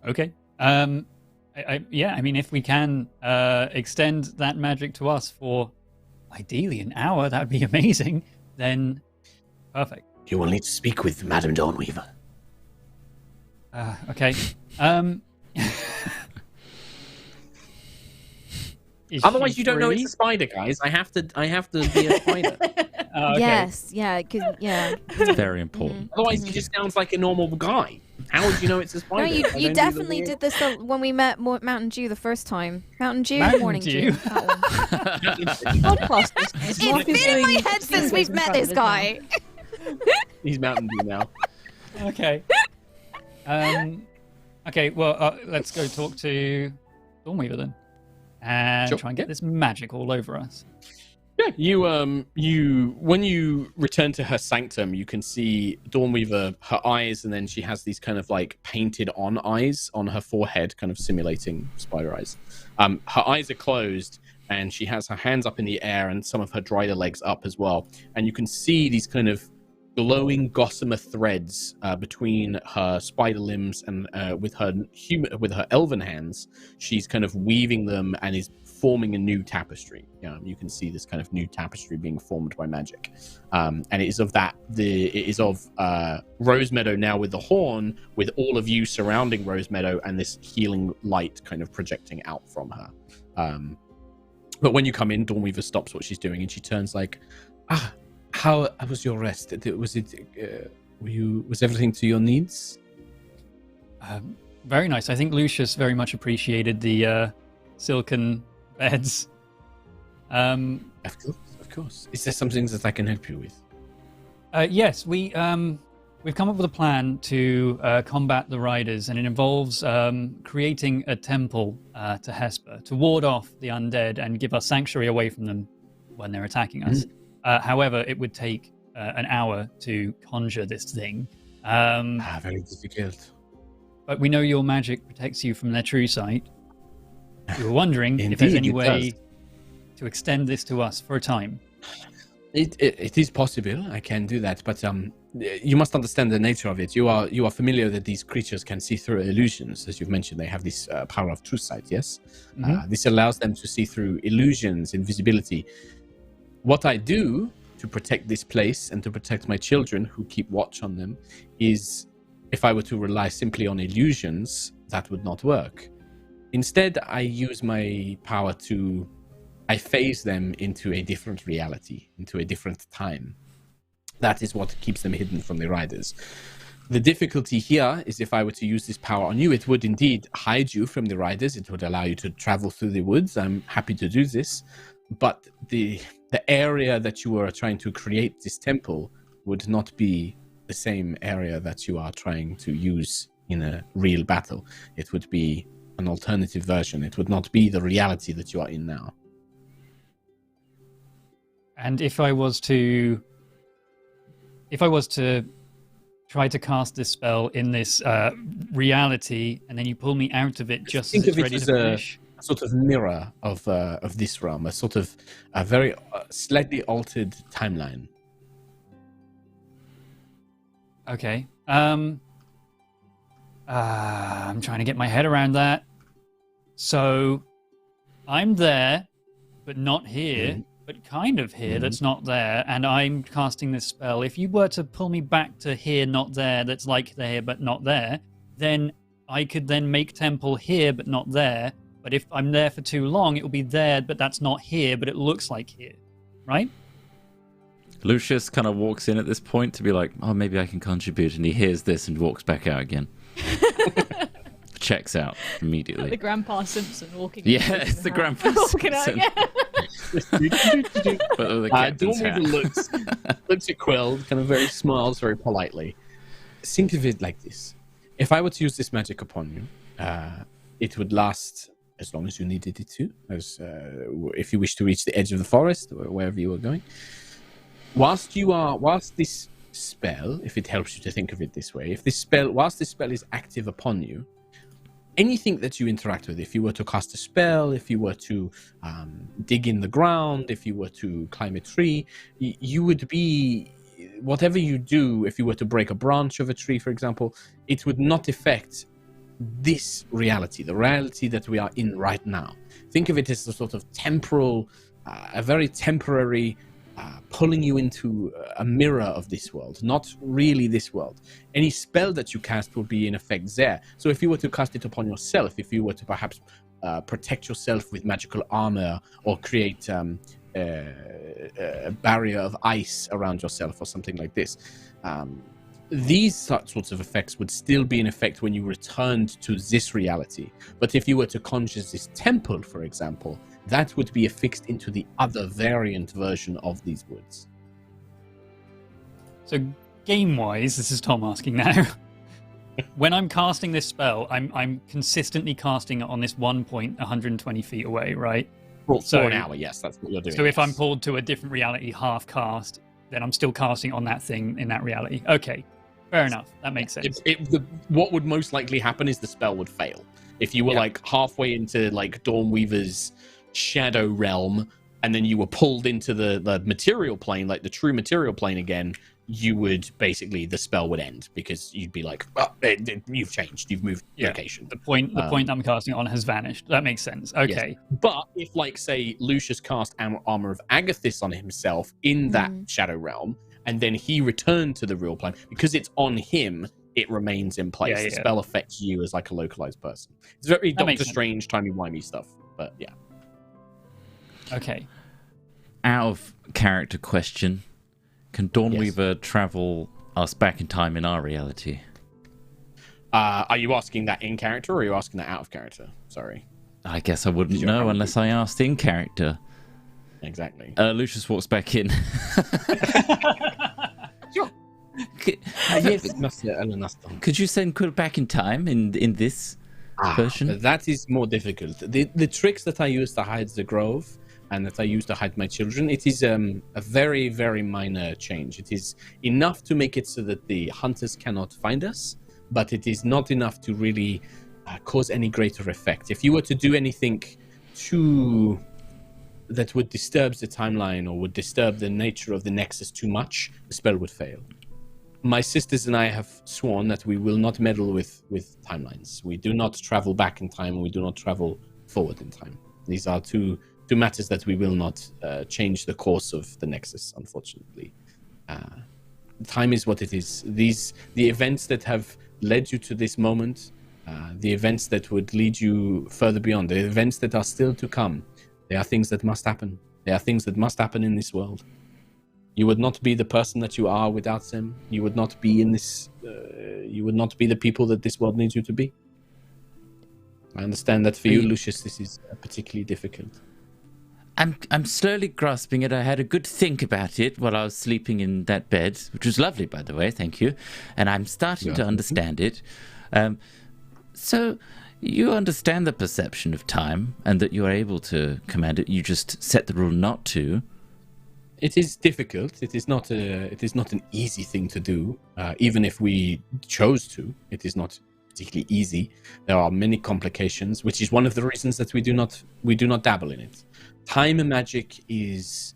S5: Okay. I mean, if we can extend that magic to us for ideally an hour, that would be amazing. Then, perfect.
S8: You will need to speak with Madame Dawnweaver.
S5: Okay. Is
S1: Otherwise,
S5: she
S1: you don't know it's
S5: free?
S1: a spider, guys. I have to be a spider.
S5: Oh, okay.
S2: Yes, yeah, 'cause- yeah.
S4: It's very important.
S1: Otherwise, he just sounds like a normal guy. How would you know it's a
S2: No,
S1: spider?
S2: you
S1: I don't do the
S2: definitely
S1: weird-
S2: did this when we met Mountain Dew the first time. Mountain Dew,
S5: Mountain
S2: Morning
S5: Dew.
S2: Dew. That one.
S7: Podcast listeners,
S2: It's
S7: Mark is
S2: been in my
S7: doing
S2: head since
S7: fingers
S2: we've
S7: in
S2: met
S7: front of
S2: this
S7: his
S2: guy.
S1: He's Mountain Dew now.
S5: Okay. Okay. Well, let's go talk to Dawnweaver then, and
S1: Sure.
S5: try and get this magic all over us.
S1: Yeah, you when you return to her sanctum, you can see Dawnweaver, her eyes, and then she has these kind of like painted on eyes on her forehead, kind of simulating spider eyes. Her eyes are closed, and she has her hands up in the air and some of her drider legs up as well. And you can see these kind of glowing gossamer threads between her spider limbs, and with her elven hands, she's kind of weaving them and is forming a new tapestry. You can see this kind of new tapestry being formed by magic, and it is of Rosemeadow now with the horn, with all of you surrounding Rosemeadow, and this healing light kind of projecting out from her. But when you come in, Dawnweaver stops what she's doing and she turns like, how was your rest? Was everything to your needs?
S5: Very nice. I think Lucius very much appreciated the silken beds.
S1: Of course. Is there something that I can help you with?
S5: Yes, we've come up with a plan to combat the Riders, and it involves creating a temple to Hesper to ward off the undead and give us sanctuary away from them when they're attacking us. However, it would take an hour to conjure this thing.
S1: Very difficult.
S5: But we know your magic protects you from their true sight. We were wondering
S1: Indeed,
S5: if there's any way
S1: does.
S5: to extend this to us for a time.
S1: It is possible. I can do that, but you must understand the nature of it. You are familiar that these creatures can see through illusions, as you've mentioned. They have this power of true sight. Yes, this allows them to see through illusions, invisibility. What I do to protect this place and to protect my children who keep watch on them is, if I were to rely simply on illusions, that would not work. Instead, I use my power I phase them into a different reality, into a different time. That is what keeps them hidden from the Riders. The difficulty here is if I were to use this power on you, it would indeed hide you from the Riders. It would allow you to travel through the woods. I'm happy to do this. But the area that you are trying to create this temple would not be the same area that you are trying to use in a real battle. It would be an alternative version. It would not be the reality that you are in now.
S5: And if I was to try to cast this spell in this reality, and then you pull me out of it just as it's ready to finish.
S1: A sort of mirror of this realm, a sort of a very slightly altered timeline.
S5: Okay. I'm trying to get my head around that. So I'm there, but not here, but kind of here, that's not there, and I'm casting this spell. If you were to pull me back to here, not there, that's like there, but not there, then I could then make temple here, but not there. But if I'm there for too long, it will be there, but that's not here, but it looks like here, right?
S4: Lucius kind of walks in at this point to be like, oh, maybe I can contribute, and he hears this and walks back out again. Checks out immediately.
S3: Like the Grandpa Simpson walking.
S4: Yeah, it's the Grandpa
S3: walking out,
S4: Simpson.
S3: yeah.
S4: But with the captain's hat.
S1: Dawnweaver looks at Quill, kind of smiles very politely. Think of it like this. If I were to use this magic upon you, it would last as long as you needed it to, if you wish to reach the edge of the forest or wherever you are going. Whilst this spell, if it helps you to think of it this way, whilst this spell is active upon you, anything that you interact with, if you were to cast a spell, if you were to dig in the ground, if you were to climb a tree, you would be, whatever you do, if you were to break a branch of a tree, for example, it would not affect this reality, the reality that we are in right now. Think of it as a sort of temporal, a very temporary pulling you into a mirror of this world, not really this world. Any spell that you cast will be in effect there. So if you were to cast it upon yourself, if you were to perhaps protect yourself with magical armor or create a barrier of ice around yourself or something like this, these sorts of effects would still be in effect when you returned to this reality. But if you were to conjure this temple, for example, that would be affixed into the other variant version of these woods.
S5: So game-wise, this is Tom asking now. When I'm casting this spell, I'm consistently casting it on this one point 120 feet away, right?
S1: For an hour, yes, that's what you're doing.
S5: So if I'm pulled to a different reality, half cast, then I'm still casting on that thing in that reality. Okay, fair enough. That makes sense.
S1: What would most likely happen is the spell would fail. If you were like halfway into like Dawnweaver's shadow realm, and then you were pulled into the material plane, like the true material plane again, you would basically, the spell would end because you'd be like, oh, you've changed, you've moved location.
S5: The point I'm casting on has vanished. That makes sense. Okay.
S1: Yes. But if, like, say, Lucius cast Armor of Agathis on himself in that Shadow Realm, and then he returned to the real plane, because it's on him, it remains in place. The spell affects you as, like, a localized person. It's very Doctor Strange, timey-wimey stuff, but yeah.
S5: Okay.
S4: Out of character question, can Dawnweaver travel us back in time in our reality?
S1: Are you asking that in character, or are you asking that out of character? Sorry.
S4: I guess I wouldn't know unless I asked in character.
S1: Exactly.
S4: Lucius walks back in.
S1: Sure.
S4: Could you send Quill back in time in this version?
S1: That is more difficult. The tricks that I use to hide the grove and that I use to hide my children, it is a very, very minor change. It is enough to make it so that the hunters cannot find us, but it is not enough to really cause any greater effect. If you were to do anything that would disturb the timeline or would disturb the nature of the Nexus too much, the spell would fail. My sisters and I have sworn that we will not meddle with timelines. We do not travel back in time, and we do not travel forward in time. These are two matters that we will not change the course of the Nexus, unfortunately. Time is what it is. The events that have led you to this moment, the events that would lead you further beyond, the events that are still to come, they are things that must happen. They are things that must happen in this world. You would not be the person that you are without them. You would not be in this. You would not be the people that this world needs you to be. I understand that for you, Lucius, this is particularly difficult.
S4: I'm slowly grasping it. I had a good think about it while I was sleeping in that bed, which was lovely, by the way. Thank you. And I'm starting to understand it. So you understand the perception of time and that you are able to command it. You just set the rule not to.
S1: It is difficult. It is not an easy thing to do. Even if we chose to, it is not particularly easy. There are many complications, which is one of the reasons that we do not dabble in it. Time magic is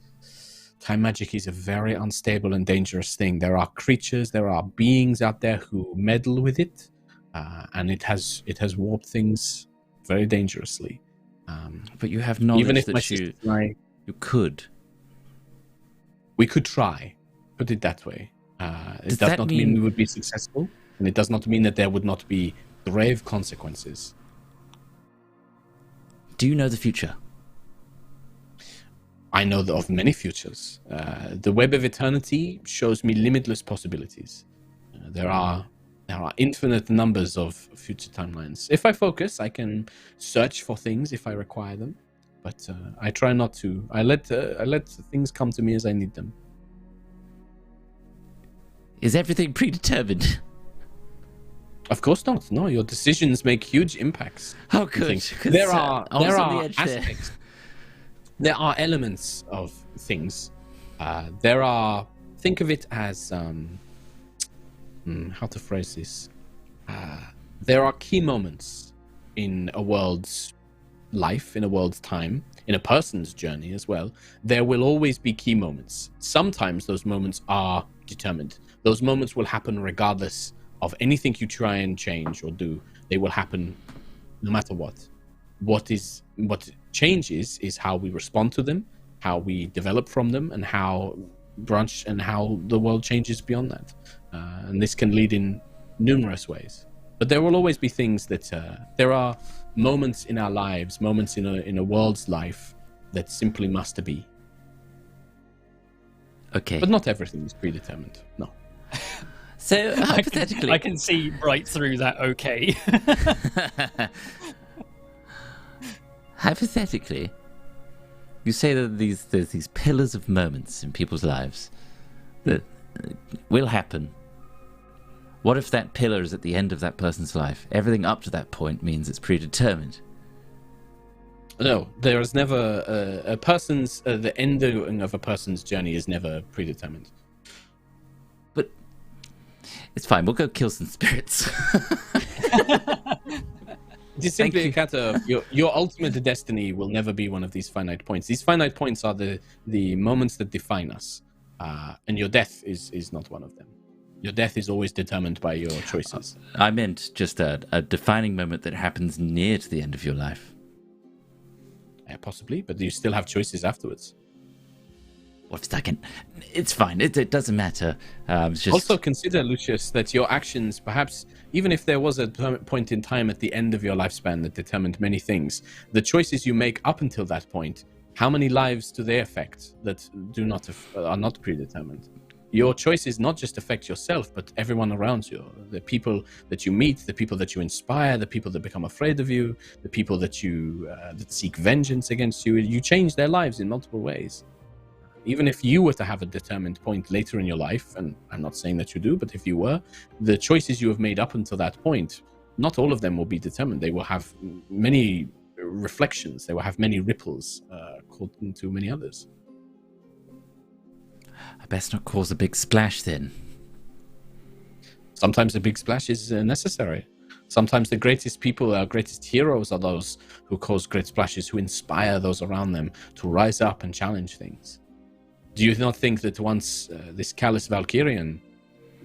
S1: a very unstable and dangerous thing. There are creatures, there are beings out there who meddle with it, and it has warped things very dangerously.
S4: But you have knowledge
S1: even if
S4: that you could.
S1: We could try, put it that way. It does not mean we would be successful, and it does not mean that there would not be grave consequences.
S4: Do you know the future?
S1: I know of many futures. The Web of Eternity shows me limitless possibilities. There are infinite numbers of future timelines. If I focus, I can search for things if I require them. But I try not to. I let things come to me as I need them.
S4: Is everything predetermined?
S1: Of course not. No, your decisions make huge impacts.
S4: Oh, good.
S1: There are aspects. There are elements of things. Think of it as how to phrase this. There are key moments in a world's life, in a world's time, in a person's journey as well. There will always be key moments. Sometimes those moments are determined. Those moments will happen regardless of anything you try and change or do. They will happen no matter what. What changes is how we respond to them, how we develop from them, and how the world changes beyond that. And this can lead in numerous ways. But there will always be things that there are moments in our lives, moments in a world's life that simply must be.
S4: Okay.
S1: But not everything is predetermined. No.
S4: So hypothetically,
S5: I can see right through that. Okay.
S4: Hypothetically, you say that there's these pillars of moments in people's lives that will happen. What if that pillar is at the end of that person's life? Everything up to that point means it's predetermined.
S1: No, there is never the ending of a person's journey is never predetermined.
S4: But it's fine. We'll go kill some spirits.
S1: It is simply a matter of your ultimate destiny will never be one of these finite points. These finite points are the moments that define us. And your death is not one of them. Your death is always determined by your choices.
S4: I meant just a defining moment that happens near to the end of your life.
S1: Possibly, but you still have choices afterwards.
S4: What if I can? It's fine. It doesn't matter. Just...
S1: Also consider, Lucius, that your actions, perhaps, even if there was a point in time at the end of your lifespan that determined many things, the choices you make up until that point, how many lives do they affect that are not predetermined? Your choices not just affect yourself, but everyone around you. The people that you meet, the people that you inspire, the people that become afraid of you, the people that you that seek vengeance against you. You change their lives in multiple ways. Even if you were to have a determined point later in your life, and I'm not saying that you do, but if you were, the choices you have made up until that point, not all of them will be determined. They will have many reflections. They will have many ripples caught into many others.
S4: I best not cause a big splash then.
S1: Sometimes a big splash is necessary. Sometimes the greatest people, our greatest heroes, are those who cause great splashes, who inspire those around them to rise up and challenge things. Do you not think that once this callous Valkyrian,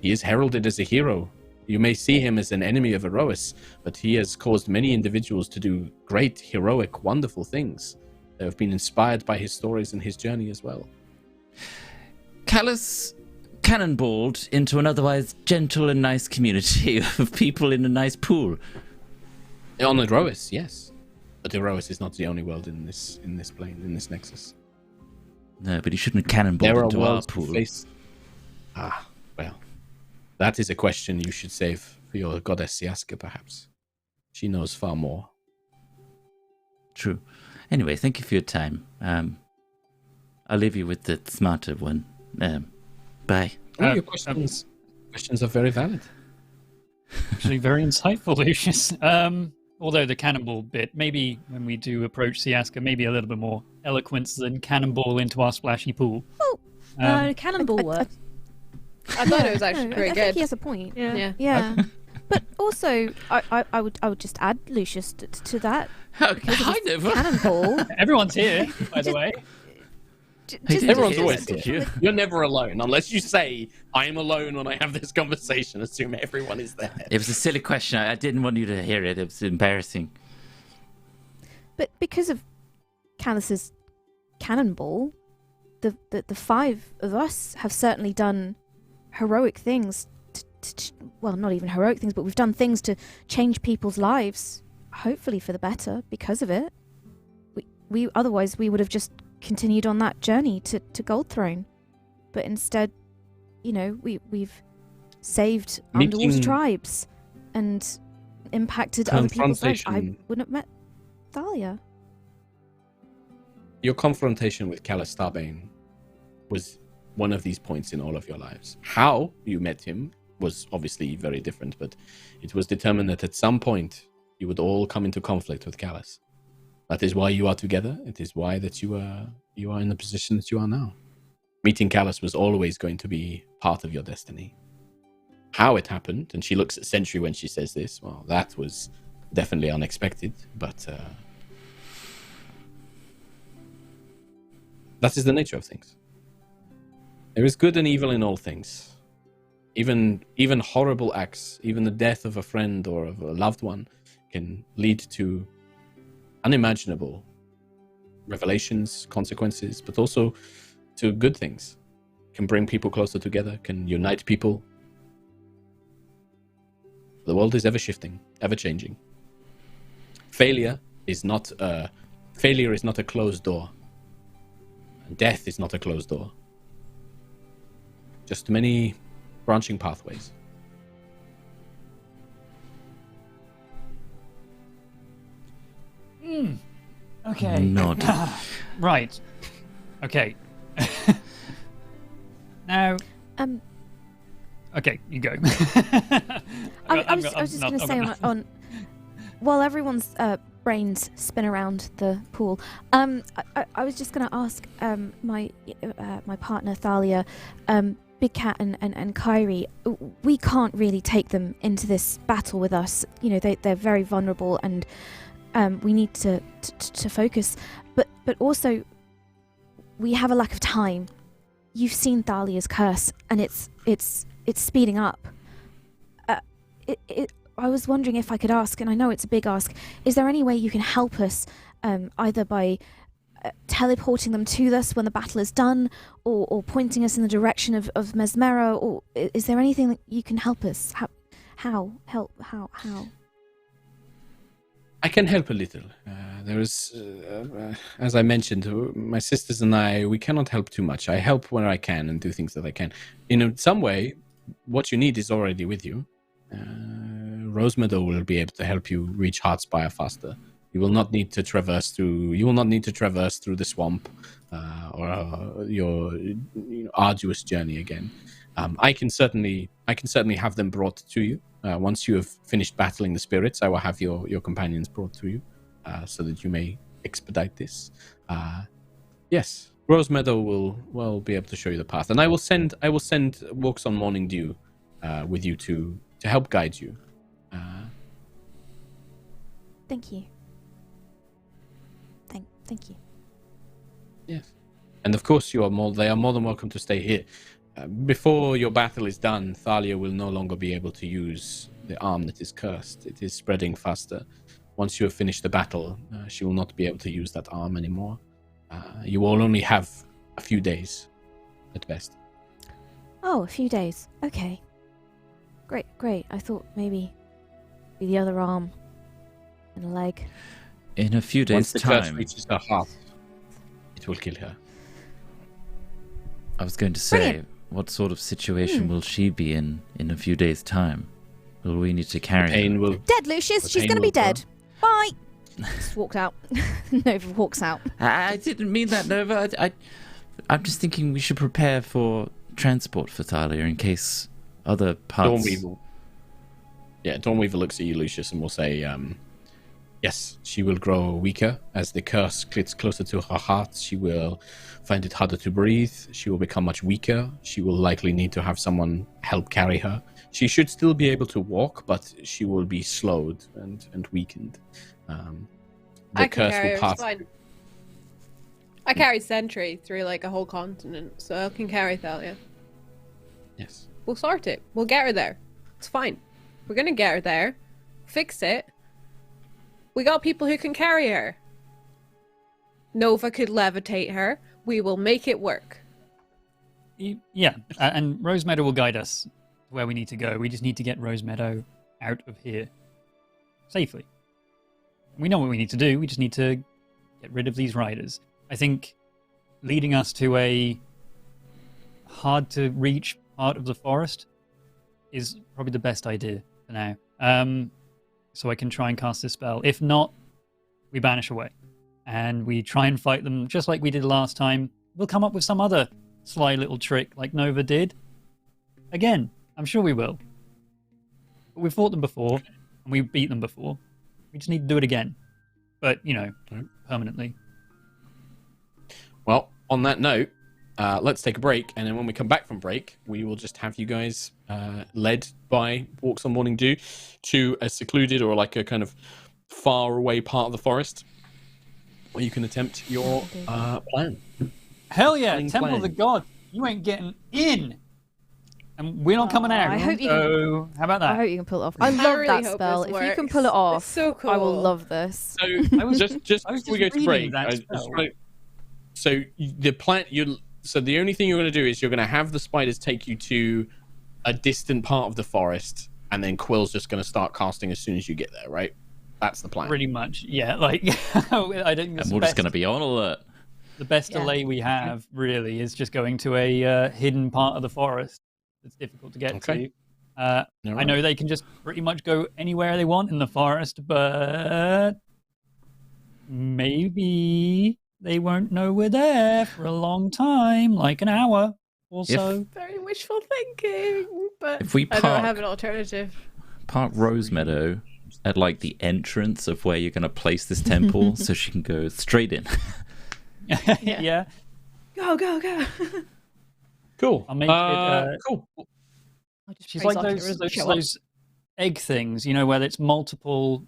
S1: he is heralded as a hero? You may see him as an enemy of Aerois, but he has caused many individuals to do great, heroic, wonderful things. They have been inspired by his stories and his journey as well.
S4: Callus cannonballed into an otherwise gentle and nice community of people in a nice pool.
S1: On Aerois, yes. But Aerois is not the only world in this plane, in this nexus.
S4: No, but he shouldn't have cannonballed into our pool.
S1: Well, that is a question you should save for your goddess Siaska, perhaps. She knows far more.
S4: True. Anyway, thank you for your time. I'll leave you with the smarter one. Bye.
S1: Your questions are very valid.
S5: Actually, very insightful, Lucius. Although the cannonball bit, maybe when we do approach Siaska, maybe a little bit more eloquence than cannonball into our splashy pool.
S7: Well, cannonball works.
S6: I thought it was actually pretty
S2: I
S6: good.
S2: think he has a point.
S6: Yeah.
S2: But also, I would just add Lucius to that.
S4: Kind of.
S2: Cannonball.
S5: Everyone's here, by the way.
S1: Everyone's always here. You're never alone, unless you say, I'm alone when I have this conversation. Assume everyone is there.
S4: It was a silly question. I didn't want you to hear it. It was embarrassing.
S2: But because of Callus's cannonball, the five of us have certainly done heroic things. Well, not even heroic things, but we've done things to change people's lives, hopefully for the better, because of it. We otherwise we would have just continued on that journey to Gold Throne, but instead, we've saved underwater tribes and impacted other people's lives. I wouldn't have met Thalia.
S1: Your confrontation with Callus Starbane was one of these points in all of your lives. How you met him was obviously very different, but it was determined that at some point you would all come into conflict with Callus. That is why you are together. It is why that you are in the position that you are now. Meeting Callus was always going to be part of your destiny. How it happened, and she looks at Sentry when she says this, well, that was definitely unexpected, but that is the nature of things. There is good and evil in all things. Even horrible acts, even the death of a friend or of a loved one can lead to unimaginable revelations, consequences, but also to good things. Can bring people closer together, can unite people. The world is ever shifting, ever changing. Failure is not a closed door. Death is not a closed door. Just many branching pathways.
S5: Okay.
S4: Nod.
S5: Right. Okay. Now. Okay, you go.
S2: I was just going to say on while everyone's brains spin around the pool, I was just going to ask my partner Thalia, Big Cat and Kyrie, we can't really take them into this battle with us. They're very vulnerable, and we need to focus. But also, we have a lack of time. you've seen Thalia's curse, and it's speeding up. I was wondering if I could ask, and I know it's a big ask, is there any way you can help us, either by teleporting them to us when the battle is done, or pointing us in the direction of Mesmero, or is there anything that you can help us? How?
S1: I can help a little. There is, as I mentioned, my sisters and I, we cannot help too much. I help where I can and do things that I can. In some way, what you need is already with you. Rosemeadow will be able to help you reach Heartspire faster. You will not need to traverse through. You will not need to traverse through the swamp or your arduous journey again. I can certainly have them brought to you. Once you have finished battling the spirits, I will have your companions brought to you, so that you may expedite this. Yes, Rosemeadow will be able to show you the path, and I will send Walks on Morning Dew with you to help guide you.
S2: Thank you. Thank you.
S1: Yes, and of course they are more than welcome to stay here. Before your battle is done, Thalia will no longer be able to use the arm that is cursed. It is spreading faster. Once you have finished the battle, she will not be able to use that arm anymore. You will only have a few days, at best.
S2: Oh, a few days. Okay. Great. I thought maybe the other arm and a leg.
S4: In a few days'
S1: Once the curse
S4: time.
S1: reaches her heart, it will kill her.
S4: I was going to say,
S2: Brilliant.
S4: what sort of situation will she be in a few days' time? Will we need to carry
S1: Pain
S4: her?
S1: will.
S2: Dead, Lucius.
S1: The
S2: She's
S1: pain
S2: going to be
S1: will
S2: dead. Bye. Just walked out. Nova walks out.
S4: I didn't mean that, Nova. I'm just thinking we should prepare for transport for Thalia in case other parts...
S1: Dawnweaver looks at you, Lucius, and will say, yes, she will grow weaker as the curse gets closer to her heart. She will find it harder to breathe. She will become much weaker. She will likely need to have someone help carry her. She should still be able to walk, but she will be slowed and weakened.
S6: I can carry her, it's fine. I carried Sentry through like a whole continent, so I can carry Thalia.
S1: Yes.
S6: We'll sort it. We'll get her there. It's fine. We're gonna get her there. Fix it. We got people who can carry her. Nova could levitate her. We will make it work.
S5: Yeah, and Rosemeadow will guide us to where we need to go. We just need to get Rosemeadow out of here safely. We know what we need to do. We just need to get rid of these riders. I think leading us to a hard-to-reach part of the forest is probably the best idea for now. So I can try and cast this spell. If not, we banish away. And we try and fight them just like we did last time. We'll come up with some other sly little trick like Nova did. Again, I'm sure we will. But we've fought them before, and we beat them before. We just need to do it again. But, permanently.
S1: Well, on that note, let's take a break, and then when we come back from break, we will just have you guys led by Walks on Morning Dew to a secluded or like a kind of far away part of the forest where you can attempt your plan.
S5: Hell yeah,
S1: Cunning
S5: Temple of the
S1: plan.
S5: God. You ain't getting in. And we're not coming out.
S2: I hope you
S5: so, how about that?
S2: I hope you can pull it off. I
S6: I
S2: love
S6: really
S2: that
S6: hope
S2: spell.
S6: this
S2: If you can pull it
S6: works.
S2: off,
S6: It's so cool.
S2: I will love this.
S1: So
S5: I was
S1: just
S5: I was
S1: before we go
S5: just
S1: to break,
S5: reading that
S1: I just
S5: spell.
S1: wanna- so the plan so the only thing you're going to do is you're going to have the spiders take you to a distant part of the forest, and then Quill's just going to start casting as soon as you get there, right? That's the plan.
S5: Pretty much, yeah. Like, I don't.
S4: And we're just going to be on alert.
S5: The best
S2: Yeah.
S5: delay we have really is just going to a hidden part of the forest that's difficult to get
S1: Okay.
S5: to. I
S1: Alright.
S5: know they can just pretty much go anywhere they want in the forest, but maybe they won't know we're there for a long time, like an hour or so.
S6: Very wishful thinking, but
S4: If we
S6: I don't
S4: park-
S6: have an alternative.
S4: Park Rosemeadow at like the entrance of where you're going to place this temple so she can go straight in.
S5: Yeah.
S6: Go, go, go.
S1: Cool.
S5: I'll make it,
S1: cool.
S5: She's like those egg things, where it's multiple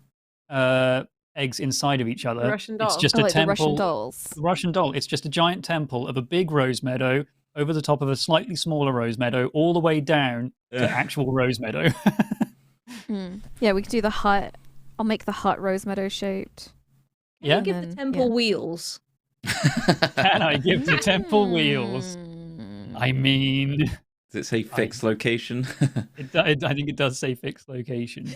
S5: eggs inside of each other.
S6: Russian doll.
S5: It's just
S2: Oh,
S5: a
S2: like the
S5: temple.
S2: Russian dolls.
S5: The Russian doll. It's just a giant temple of a big rose meadow over the top of a slightly smaller Rosemeadow, all the way down to actual Rosemeadow.
S2: Yeah, we could do the hut. I'll make the hut Rosemeadow shaped.
S7: Can
S5: Yeah.
S7: you give
S2: And
S7: the
S2: then-
S7: temple
S2: yeah.
S7: wheels?
S5: Can I give the temple wheels? I mean,
S4: Does it say fixed location?
S5: I think it does say fixed location.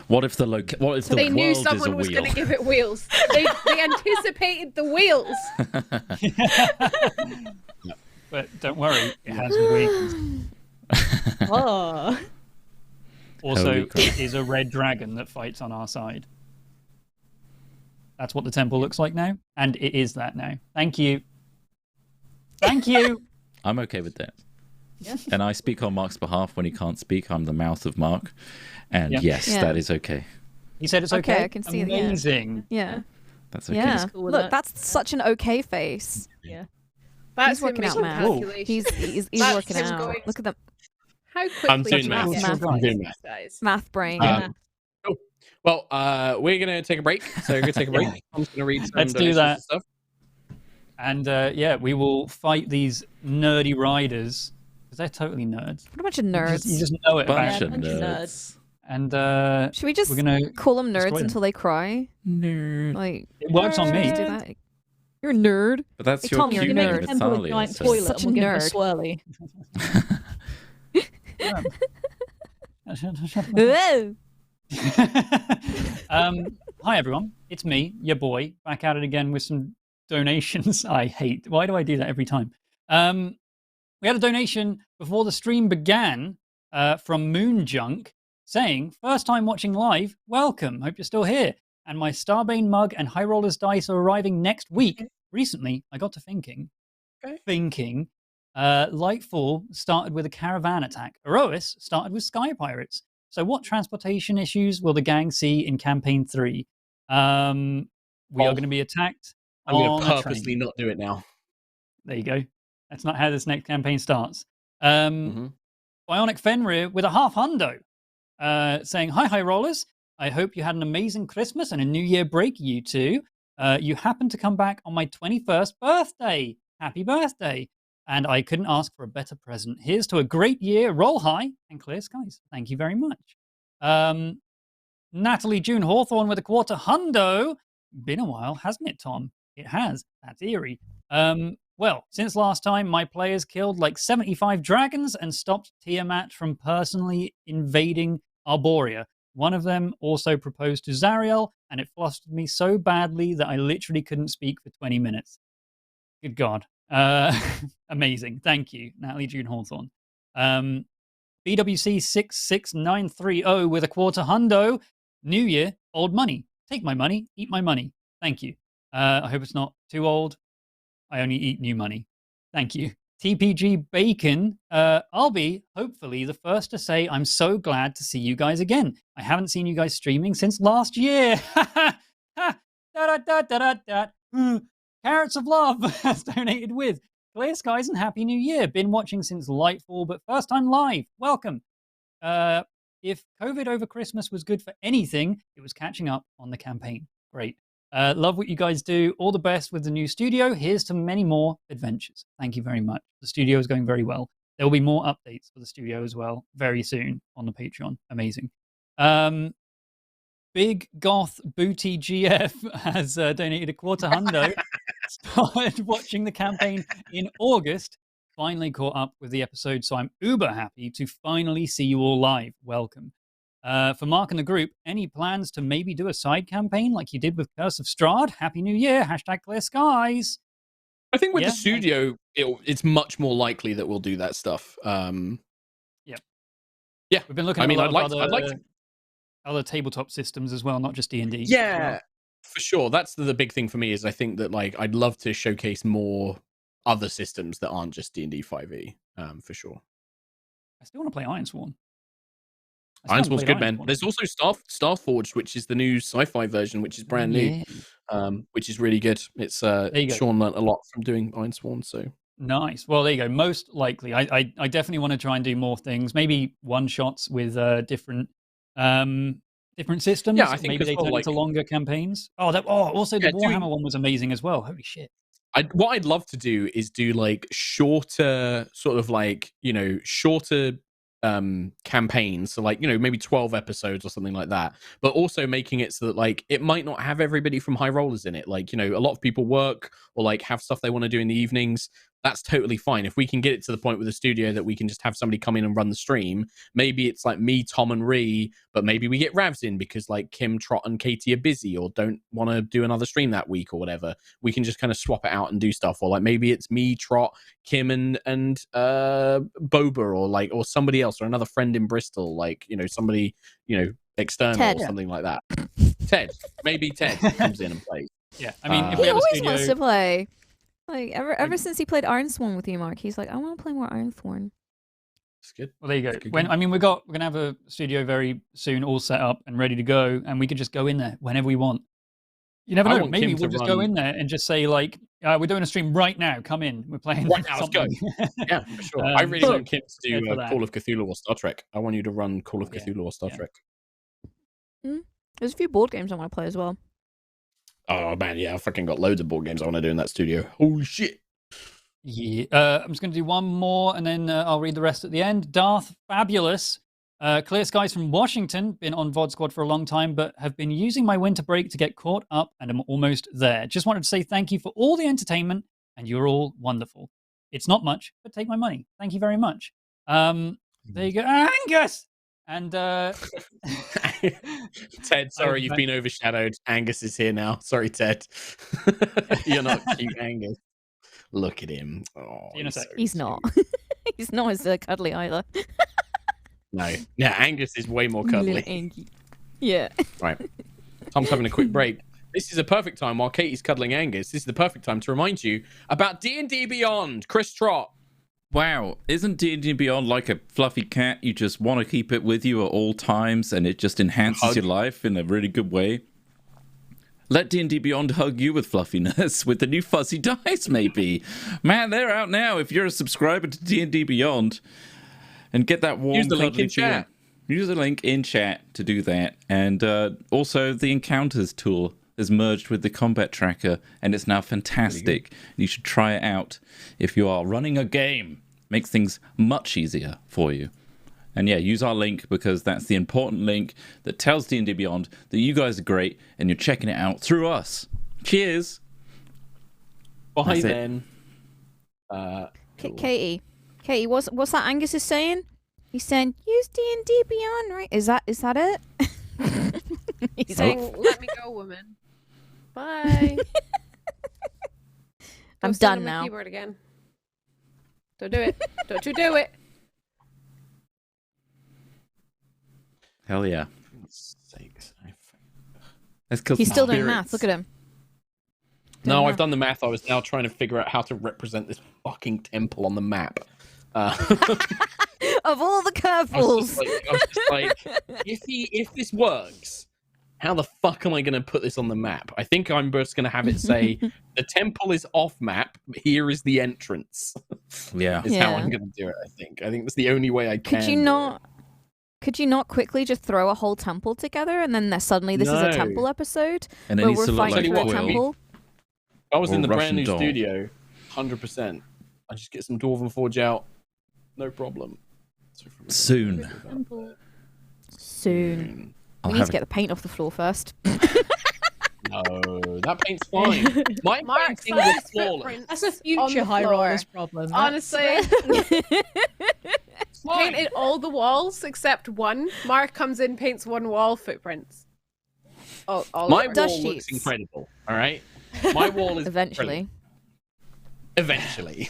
S4: What if the what if the
S6: They knew
S4: world is a
S6: someone was
S4: wheel?
S6: going to give it wheels. They anticipated the wheels.
S5: But don't worry, it has wings.
S7: Oh.
S5: Also,
S4: Holy crap.
S5: it is a red dragon that fights on our side. That's what the temple looks like now, and it is that now. Thank you. Thank you.
S4: I'm okay with that. And I speak on Mark's behalf when he can't speak. I'm the mouth of Mark. And
S5: Yeah.
S4: yes,
S2: Yeah.
S4: that is okay.
S5: He said it's
S2: Okay,
S5: okay.
S2: I can see that, yeah.
S5: Amazing.
S2: Yeah.
S4: That's okay.
S2: Yeah.
S7: cool with
S2: Look,
S7: that.
S2: that's such an okay face.
S7: Yeah.
S6: That's
S2: He's working
S6: him
S2: out,
S6: making
S2: man.
S6: calculations.
S2: He's
S6: That's
S2: working
S6: him
S2: out.
S6: going-
S2: Look at the
S6: How quickly
S1: I'm doing
S6: do you
S1: math.
S6: get
S2: Math.
S1: I'm doing math.
S6: guys?
S2: math brain.
S1: Cool. Well, we're gonna take a break. So we're gonna take a break. I'm just gonna read some
S5: Let's do
S1: donations
S5: that.
S1: and stuff.
S5: And yeah, we will fight these nerdy riders because they're totally nerds.
S2: What a bunch of
S5: You
S2: nerds.
S5: just know it.
S4: Bunch
S5: About
S4: of
S7: bunch of
S4: nerds.
S5: And
S2: Should we just
S5: we're gonna.
S2: call them
S5: destroy
S2: nerds
S5: them.
S2: until they cry?
S4: Nerd.
S2: Like,
S5: It works on
S2: should we
S5: me.
S2: just do that? You're a nerd.
S4: But that's
S2: Hey,
S4: your
S2: Tom, you're
S4: cute
S2: a
S7: You
S2: nerd.
S7: make the temple a giant
S4: so-
S7: toilet
S2: Such
S7: and we'll
S2: a
S7: give him a
S2: nerd.
S7: swirly.
S2: Whoa.
S5: Hi everyone, it's me, your boy, back at it again with some donations. I hate. Why do I do that every time? We had a donation before the stream began from Moonjunk saying, "First time watching live. Welcome. Hope you're still here. And my Starbane mug and High Rollers dice are arriving next week." Recently, I got to thinking. Lightfall started with a caravan attack. Aerois started with sky pirates. So what transportation issues will the gang see in campaign 3? We are going to be attacked
S1: I'm
S5: on
S1: gonna
S5: a
S1: purposely
S5: train.
S1: not do it now.
S5: There you go. That's not how this next campaign starts.
S1: Mhm.
S5: Bionic Fenrir with a half hundo saying, Hi rollers. I hope you had an amazing Christmas and a New Year break, you two. You happened to come back on my 21st birthday. Happy birthday. And I couldn't ask for a better present. Here's to a great year, roll high, and clear skies. Thank you very much. Natalie June Hawthorne with a quarter hundo. Been a while, hasn't it, Tom? It has. That's eerie. Well, since last time, my players killed like 75 dragons and stopped Tiamat from personally invading Arborea. One of them also proposed to Zariel, and it flustered me so badly that I literally couldn't speak for 20 minutes. Good God. Amazing. Thank you, Natalie June Hawthorne. BWC 66930 with a quarter hundo. New year, old money. Take my money, eat my money. Thank you. I hope it's not too old. I only eat new money. Thank you. TPG Bacon. I'll be, hopefully, the first to say I'm so glad to see you guys again. I haven't seen you guys streaming since last year. Carrots of Love has donated with clear skies and Happy New Year. Been watching since Lightfall, but first time live. Welcome. If COVID over Christmas was good for anything, it was catching up on the campaign. Great. Love what you guys do. All the best with the new studio. Here's to many more adventures. Thank you very much. The studio is going very well. There will be more updates for the studio as well very soon on the Patreon. Amazing. Big Goth Booty GF has donated a quarter hundo. Started watching the campaign in August. Finally caught up with the episode, so I'm uber happy to finally see you all live. Welcome. For Mark and the group, any plans to maybe do a side campaign like you did with Curse of Strahd? Happy New Year. Hashtag clear skies.
S1: I think with
S5: Yeah,
S1: the studio, it's much more likely that we'll do that stuff. Yeah,
S5: We've been looking
S1: I
S5: at
S1: mean,
S5: a
S1: I'd
S5: lot
S1: like,
S5: of
S1: I'd like to.
S5: other tabletop systems as well, not just D&D.
S1: Yeah, for sure. That's the big thing for me is I think that like I'd love to showcase more other systems that aren't just D&D 5e. For sure.
S5: I still want to play Ironsworn.
S1: Ironsworn's good, man. There's also Starforged, which is the new sci-fi version, which is brand new, which is really good. It's
S5: you go.
S1: Sean learnt a lot from doing Ironsworn, so
S5: Nice. Well, there you go. Most likely, I definitely want to try and do more things. Maybe one shots with different systems.
S1: Yeah, I think
S5: maybe
S1: as
S5: they
S1: well,
S5: turn into
S1: like-
S5: longer campaigns. Also the
S1: Yeah,
S5: Warhammer one was amazing as well. Holy shit!
S1: What I'd love to do is do like shorter, sort of like, shorter campaigns. So like, maybe 12 episodes or something like that. But also making it so that like it might not have everybody from High Rollers in it. Like, a lot of people work or like have stuff they want to do in the evenings. That's totally fine. If we can get it to the point with the studio that we can just have somebody come in and run the stream, maybe it's like me, Tom, and Ree, but maybe we get Ravs in because like Kim, Trot, and Katie are busy or don't want to do another stream that week or whatever. We can just kind of swap it out and do stuff. Or like maybe it's me, Trot, Kim, and Boba or somebody else or another friend in Bristol, like somebody external
S2: Ted.
S1: or something like that. Ted, maybe Ted comes in and plays.
S5: Yeah, I mean, if we
S2: He
S5: have a
S2: always
S5: studio,
S2: wants to play. Like ever since he played Ironsworn with you, Mark, he's like, I want to play more Ironsworn.
S1: It's good.
S5: well, there you go.
S1: That's a good
S5: When
S1: game.
S5: I mean, we're gonna have a studio very soon, all set up and ready to go, and we could just go in there whenever we want. You never
S1: I
S5: know.
S1: want
S5: Maybe
S1: Kim
S5: we'll
S1: to
S5: just go
S1: run-
S5: in there and just say like, we're doing a stream right now. Come in. We're playing.
S1: Right now, let's go.
S5: something.
S1: Yeah, for sure. I really
S5: so
S1: want Kim to
S5: prepared
S1: do
S5: for that.
S1: Call of Cthulhu or Star Trek. I want you to run Call of
S5: Yeah,
S1: Cthulhu or Star
S5: yeah.
S1: Trek.
S2: There's a few board games I want to play as well.
S1: Oh man, yeah, I fucking got loads of board games I want to do in that studio. Holy shit.
S5: Yeah, I'm just going to do one more, and then I'll read the rest at the end. Darth Fabulous, Clear Skies from Washington. Been on VOD Squad for a long time, but have been using my winter break to get caught up, and I'm almost there. Just wanted to say thank you for all the entertainment, and you're all wonderful. It's not much, but take my money. Thank you very much. There you go, Angus. And
S1: Ted, sorry, you've been overshadowed. Angus is here now. Sorry, Ted. You're not cute, Angus. Look at him. Oh,
S5: See you in a sec.
S2: He's not. He's not as cuddly either.
S1: No. Yeah, Angus is way more
S2: Little
S1: cuddly.
S2: Angie. Yeah.
S1: Right. Tom's having a quick break. This is a perfect time while Katie's cuddling Angus. This is the perfect time to remind you about D&D Beyond. Chris Trott.
S4: Wow, isn't D&D Beyond like a fluffy cat? You just want to keep it with you at all times, and it just enhances
S1: Hug.
S4: your life in a really good way. Let D&D Beyond hug you with fluffiness with the new fuzzy dice, maybe. Man, they're out now. If you're a subscriber to D&D Beyond, and get that warm,
S1: Use the link
S4: cuddly
S1: in chat.
S4: feeling. Use the link in chat to do that. And also, the Encounters tool is merged with the combat tracker, and it's now fantastic. You should try it out if you are running a game. Makes things much easier for you. And yeah, use our link because that's the important link that tells D&D Beyond that you guys are great and you're checking it out through us. Cheers.
S1: Bye
S4: That's it.
S1: then. Cool.
S2: Katie, what's that Angus is saying? He's saying use D&D Beyond, right? Is that it? He's
S6: Saying,
S2: like,
S6: let me go, woman. Bye.
S2: I'm
S6: Don't stand
S2: done
S6: on my
S2: now.
S6: Keyboard again. Don't do it. Don't you do it.
S4: Hell yeah.
S1: Sakes.
S4: That's 'cause
S2: He's still doing
S4: spirits.
S2: math. Look at him.
S1: No,
S2: Doing
S1: I've done the math. I was now trying to figure out how to represent this fucking temple on the map.
S2: Of all the curveballs.
S1: I was just like, if this works, how the fuck am I going to put this on the map? I think I'm just going to have it say, the temple is off map, here is the entrance.
S4: Yeah.
S1: Is how
S2: Yeah.
S1: I'm going to do it, I think. I think that's the only way I can.
S2: Could you not quickly just throw a whole temple together and then suddenly this is a
S1: No.
S2: temple episode
S4: And it
S2: where
S4: needs
S2: we're
S4: to look
S2: fighting
S4: like
S2: for a
S1: Quill.
S2: temple?
S1: If I was
S4: Or
S1: in the brand
S4: Russian
S1: new
S4: doll.
S1: studio, 100%. I just get some Dwarven Forge out, no problem.
S4: Soon.
S2: Soon.
S4: I'll
S2: We need
S4: have
S2: to get the paint off the floor first.
S1: No, that paint's fine. My
S6: Mark,
S1: painting
S6: size
S1: was flawless.
S6: footprints
S3: That's a
S6: on
S3: future
S6: the
S3: high
S6: floor.
S3: rollers problem.
S6: Honestly, painted all the walls except one. Mark comes in, paints one wall footprints. Oh, all
S1: My
S6: over.
S2: Dust
S1: wall looks
S2: sheets.
S1: incredible. All right, my wall is
S2: Eventually.
S1: Eventually,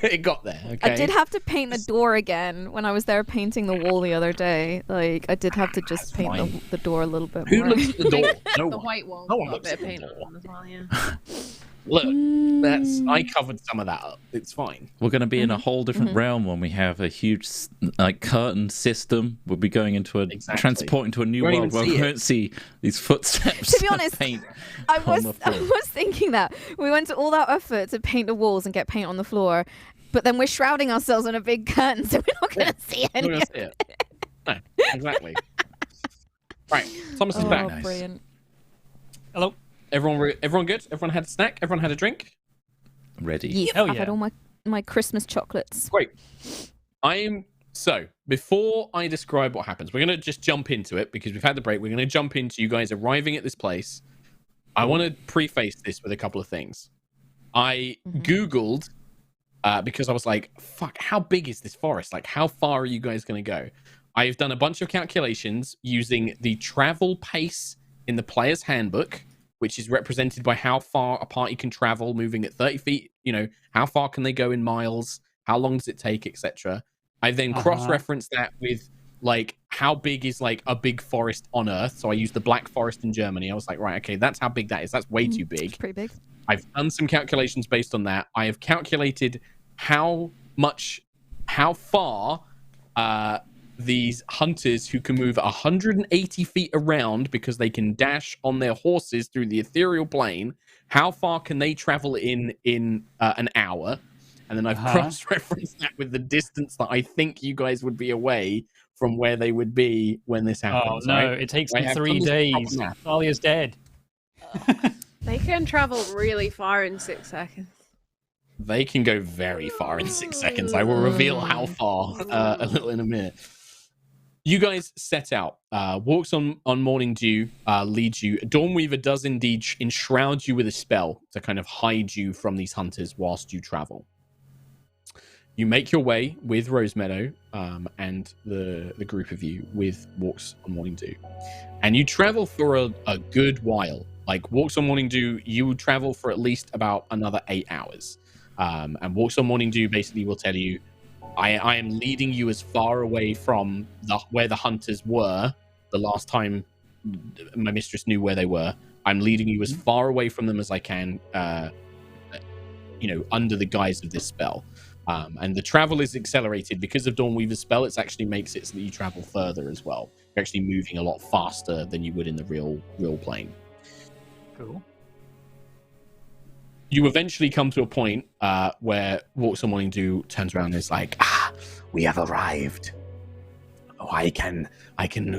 S1: it got there. Okay.
S2: I did have to paint the door again when I was there painting the wall the other day. Like, I did have to just paint
S1: fine.
S2: the door a little bit
S1: Who
S2: more.
S1: looks at the door? No
S6: The
S1: one.
S6: white wall.
S1: No one
S6: got a
S1: looks
S6: bit
S1: at
S6: of
S1: the
S6: paint
S1: door.
S6: on as well, yeah.
S1: Look, that's I covered some of that up. It's fine.
S4: We're going to be in a whole different realm when we have a huge curtain system. We'll be going into a
S1: Exactly.
S4: transporting to a new
S1: Won't
S4: world
S1: even
S4: where
S1: see
S4: we
S1: it.
S4: won't see these footsteps.
S2: To be honest,
S4: of paint
S2: I
S4: on
S2: was
S4: the
S2: I
S4: floor.
S2: was thinking that we went to all that effort to paint the walls and get paint on the floor, but then we're shrouding ourselves in a big curtain, so we're not going to see
S1: We're
S2: any.
S1: gonna see it. No, exactly. Right, Thomas is
S2: Oh,
S1: back.
S4: Nice.
S2: brilliant!
S5: Hello.
S1: Everyone good? Everyone had a snack? Everyone had a drink?
S4: ready.
S2: Yeah,
S5: Hell
S2: I've had
S5: yeah.
S2: all my Christmas chocolates.
S1: Great. So before I describe what happens, we're gonna just jump into it because we've had the break. We're gonna jump into you guys arriving at this place. I want to preface this with a couple of things. I Googled because I was like, fuck, how big is this forest? Like, how far are you guys going to go? I've done a bunch of calculations using the travel pace in the player's handbook, which is represented by how far a party can travel, moving at 30 feet. You know, how far can they go in miles? How long does it take, etc. I then cross-referenced that with like how big is like a big forest on Earth. So I used the Black Forest in Germany. I was like, right, okay, that's how big that is. That's way too big.
S2: It's pretty big.
S1: I've done some calculations based on that. I have calculated how far these hunters who can move 180 feet around because they can dash on their horses through the ethereal plane, how far can they travel in an hour? And then I've cross-referenced that with the distance that I think you guys would be away from where they would be when this happens.
S5: Oh no,
S1: right?
S5: it takes
S1: I
S5: them
S1: have
S5: 3
S1: done this
S5: days.
S1: proper math.
S5: Thalia's dead.
S6: They can travel really far in 6 seconds.
S1: They can go very far in 6 seconds. I will reveal how far a little in a minute. You guys set out. Walks on Morning Dew leads you. Dawnweaver does indeed enshroud you with a spell to kind of hide you from these hunters whilst you travel. You make your way with Rosemeadow and the group of you with Walks on Morning Dew. And you travel for a good while. Like Walks on Morning Dew, you would travel for at least about another 8 hours. And Walks on Morning Dew basically will tell you, I am leading you as far away from where the hunters were the last time my mistress knew where they were. I'm leading you as far away from them as I can, under the guise of this spell. And the travel is accelerated because of Dawnweaver's spell. It actually makes it so that you travel further as well. You're actually moving a lot faster than you would in the real plane.
S5: Cool.
S1: You eventually come to a point where Walks on Morning Dew turns around and is like,
S8: We have arrived. Oh, I can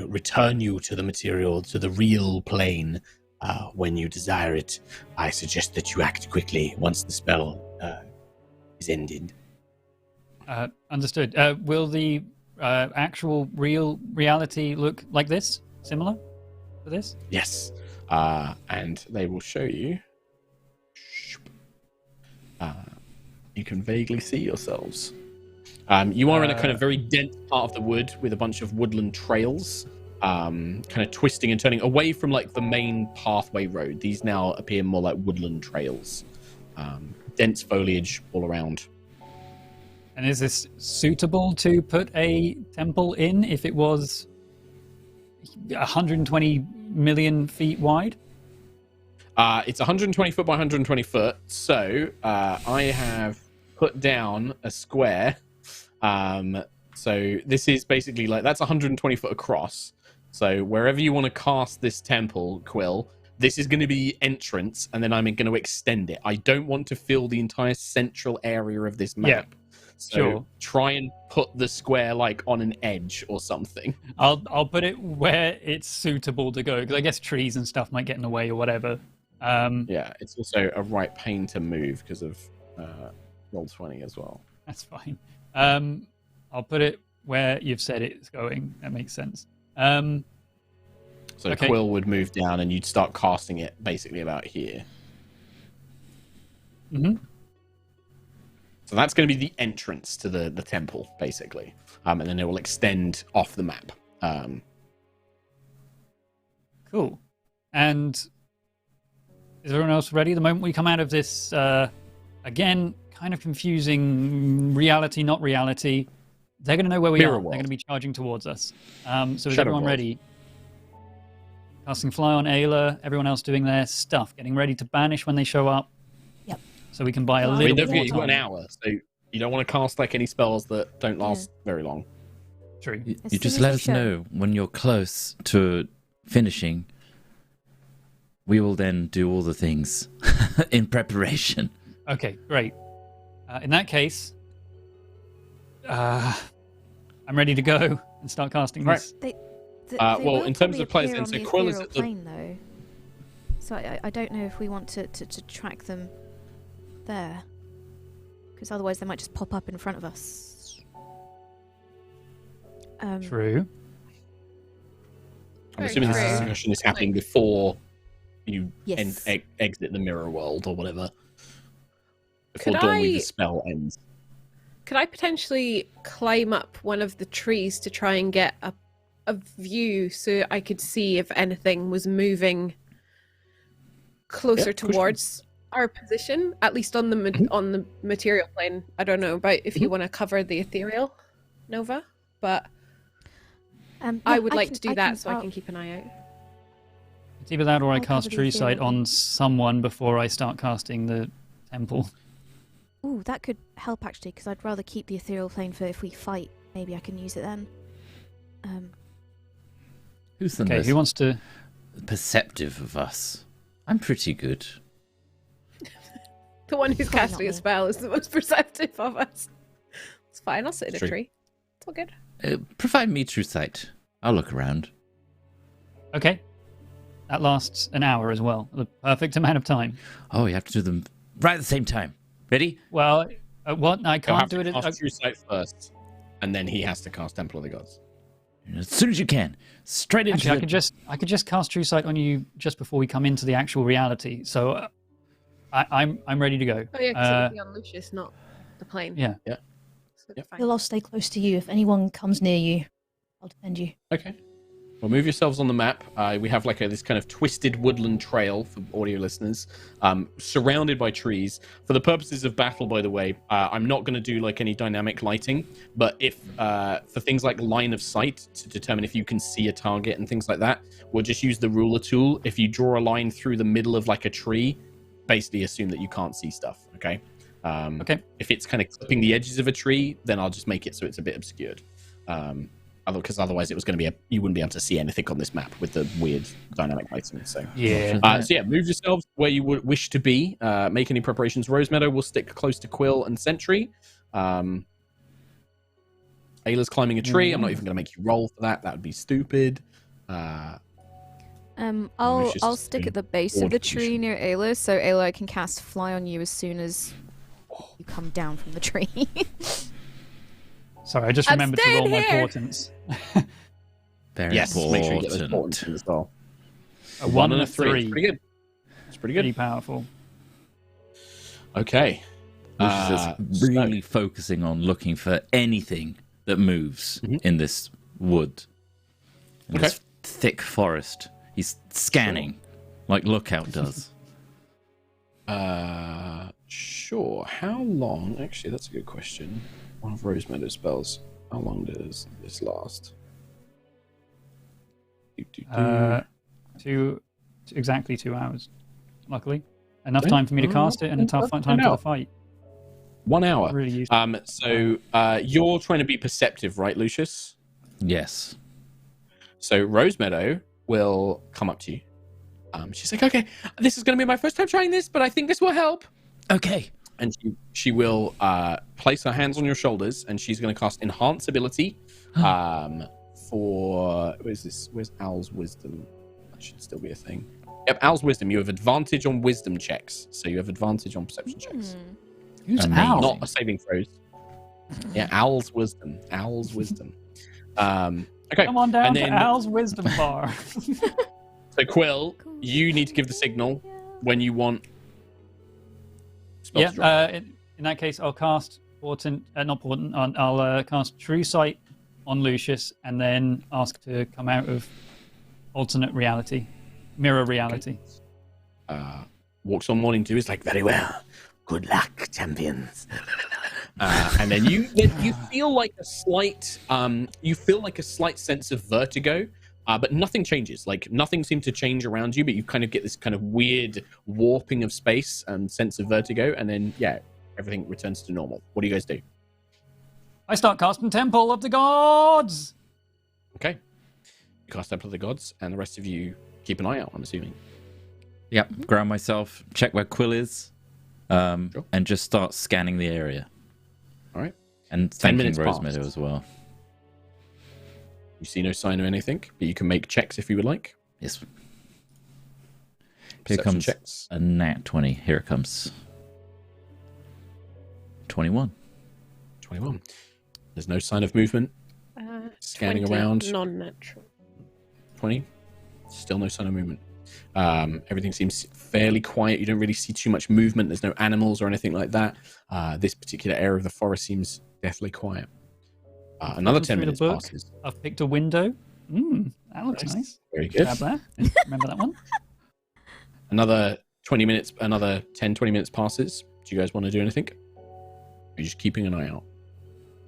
S8: return you to the material, to the real plane, when you desire it. I suggest that you act quickly once the spell is ended.
S5: Understood. Will the actual reality look like this? Similar to this?
S1: yes. And they will show you. You can vaguely see yourselves. You are in a kind of very dense part of the wood with a bunch of woodland trails, kind of twisting and turning away from like the main pathway road. These now appear more like woodland trails. Dense foliage all around.
S5: And is this suitable to put a temple in if it was 120 million feet wide?
S1: It's 120 foot by 120 foot. So I have put down a square. So this is basically like, that's 120 foot across. So wherever you want to cast this temple, Quill, this is going to be entrance, and then I'm going to extend it. I don't want to fill the entire central area of this map.
S5: Yeah.
S1: So
S5: Sure.
S1: try and put the square like on an edge or something.
S5: I'll put it where it's suitable to go, because I guess trees and stuff might get in the way or whatever.
S1: Yeah, it's also a right pain to move because of Roll20 as well.
S5: That's fine. I'll put it where you've said it's going. That makes sense.
S1: So
S5: Okay.
S1: Quill would move down and you'd start casting it basically about here.
S5: Mm-hmm.
S1: So that's going to be the entrance to the temple, basically. And then it will extend off the map.
S5: Cool. And is everyone else ready? The moment we come out of this, again, kind of confusing reality, not reality, they're going to know where we
S1: Mirror
S5: are.
S1: world.
S5: They're going to be charging towards us. So is
S1: Shadow
S5: everyone
S1: world.
S5: ready? Casting Fly on Ayla, everyone else doing their stuff, getting ready to banish when they show up.
S7: Yep.
S5: So we can buy a
S7: Well,
S1: I mean,
S5: little
S1: don't
S5: bit
S1: forget,
S5: more
S1: you've got an
S5: time.
S1: hour, so you don't want to cast like any spells that don't last very long.
S5: True.
S4: You
S2: As
S4: just
S2: soon
S4: let
S2: as
S4: us
S2: you show.
S4: know when you're close to finishing. We will then do all the things in preparation.
S5: Okay, great. In that case, I'm ready to go and start casting
S1: Right.
S5: this.
S1: Well,
S2: will
S1: in terms
S2: probably
S1: of players,
S2: appear
S1: then,
S2: on
S1: so
S2: the
S1: Quill is
S2: ethereal
S1: at the-
S2: plane, though. So I don't know if we want to track them there. because otherwise they might just pop up in front of us.
S5: True.
S1: I'm
S6: Very
S1: assuming this
S6: true.
S1: discussion is happening before you
S2: Yes.
S1: exit the mirror world or whatever. Before
S6: Could
S1: Dawnweaver's spell ends.
S6: Could I potentially climb up one of the trees to try and get a view so I could see if anything was moving closer
S1: of course you
S6: towards our position, at least on the on the material plane? I don't know about if you want to cover the ethereal, Nova, but I would like to do that so I can keep an eye out.
S5: It's either that or I
S2: I'll
S5: cast
S2: cover the
S5: True Sight
S2: ethereal.
S5: on someone before I start casting the temple.
S2: Ooh, that could help actually, because I'd rather keep the ethereal plane for if we fight. Maybe I can use it then.
S4: Who's the
S5: Okay,
S4: most
S5: who wants to?
S4: perceptive of us? I'm pretty good.
S6: The one who's
S2: Probably not
S6: casting a
S2: me.
S6: spell is the most perceptive of us. It's fine, I'll sit in a
S1: True.
S6: tree. It's all good.
S4: Provide me true sight. I'll look around.
S5: Okay, that lasts an hour as well, the perfect amount of time.
S4: Oh, you have to do them right at the same time. Ready?
S5: Well, what? I
S1: You'll
S5: can't
S1: have
S5: do
S1: to
S5: it.
S1: cast True Sight first, and then he has to cast Temple of the Gods.
S4: As soon as you can. Straight into
S5: Actually, I could just cast True Sight on you just before we come into the actual reality. So I'm ready to go.
S6: Oh yeah, because it would be on Lucius, not the plane.
S5: Yeah.
S1: Yeah.
S6: So it's fine.
S7: Bill, I'll stay close to you. If anyone comes near you, I'll defend you.
S1: Okay. Well, move yourselves on the map. We have like this kind of twisted woodland trail for audio listeners, surrounded by trees. For the purposes of battle, by the way, I'm not going to do like any dynamic lighting, but if for things like line of sight to determine if you can see a target and things like that, we'll just use the ruler tool. If you draw a line through the middle of like a tree, basically assume that you can't see stuff. Okay.
S5: Okay.
S1: If it's kind of clipping the edges of a tree, then I'll just make it so it's a bit obscured. Because otherwise it was going to be you wouldn't be able to see anything on this map with the weird dynamic lighting. So
S5: Yeah.
S1: so yeah, move yourselves where you would wish to be. Make any preparations. Rosemeadow will stick close to Quill and Sentry. Ayla's climbing a tree. I'm not even going to make you roll for that. That would be stupid.
S2: I'll
S1: Lucius
S2: stick
S1: in
S2: at the base of
S1: forward
S2: the tree
S1: position.
S2: near Ayla, so Ayla can cast Fly on you as soon as you come down from the tree.
S5: Sorry, I just
S6: I'm
S5: remembered to roll
S6: staying
S5: my
S6: here.
S5: portents.
S4: Very
S1: Yes,
S4: important.
S1: make sure you get those portents in as well.
S5: A 1 and a 3.
S1: It's pretty good. It's pretty
S5: Pretty
S1: good.
S5: powerful.
S1: Okay.
S4: Lucius is
S1: so-
S4: really focusing on looking for anything that moves in this wood. In this thick forest. He's scanning like Lookout does.
S1: Sure. How long? Actually, that's a good question. One of Rosemedow's spells. How long does this last?
S5: Exactly 2 hours. Luckily, enough
S1: Okay.
S5: time for me to cast it and a tough
S1: Let's
S5: time
S1: find
S5: for the
S1: out.
S5: fight.
S1: 1 hour.
S5: Really useful.
S1: So you're trying to be perceptive, right, Lucius?
S4: Yes.
S1: So Rosemeadow will come up to you. She's like, okay, this is going to be my first time trying this, but I think this will help.
S4: Okay.
S1: And she will place her hands on your shoulders, and she's going to cast Enhance Ability for... Where's Owl's Wisdom? That should still be a thing. Yep, Owl's Wisdom. You have advantage on Wisdom checks, so you have advantage on Perception checks.
S5: Who's
S4: Amazing.
S5: Owl?
S1: Not a saving throws. Yeah, Owl's Wisdom. Owl's Wisdom. Okay.
S5: Come on down
S1: and
S5: to
S1: then-
S5: Al's wisdom bar.
S1: So Quill, you need to give the signal when you want spells to drop.
S5: In that case, I'll cast I'll cast True Sight on Lucius, and then ask to come out of alternate reality, mirror reality.
S1: Walks on morning dew is like, very well. Good luck, champions. And then you feel like a slight sense of vertigo, but nothing changes. Like nothing seems to change around you, but you kind of get this kind of weird warping of space and sense of vertigo, and then everything returns to normal. What do you guys do?
S5: I start casting Temple of the Gods.
S1: Okay, you cast Temple of the Gods, and the rest of you keep an eye out. I'm assuming.
S4: Yep. Ground myself, check where Quill is, and just start scanning the area.
S1: All right.
S4: And
S1: 10
S4: thanking
S1: minutes passed.
S4: Rosemeadow as well.
S1: You see no sign of anything, but you can make checks if you would like.
S4: Yes. Here
S1: Perception
S4: comes
S1: checks.
S4: a nat 20. Here it comes. 21.
S1: 21. There's no sign of movement. Scanning
S6: 20,
S1: around.
S6: Non-natural.
S1: 20. Still no sign of movement. Everything seems fairly quiet. You don't really see too much movement. There's no animals or anything like that. This particular area of the forest seems deathly quiet. Another 10 minutes passes.
S5: I've picked a window. That looks nice.
S1: Very good.
S5: Grab that. Remember that one?
S1: Another 20 minutes, another 10, 20 minutes passes. Do you guys want to do anything? Or are you just keeping an eye out?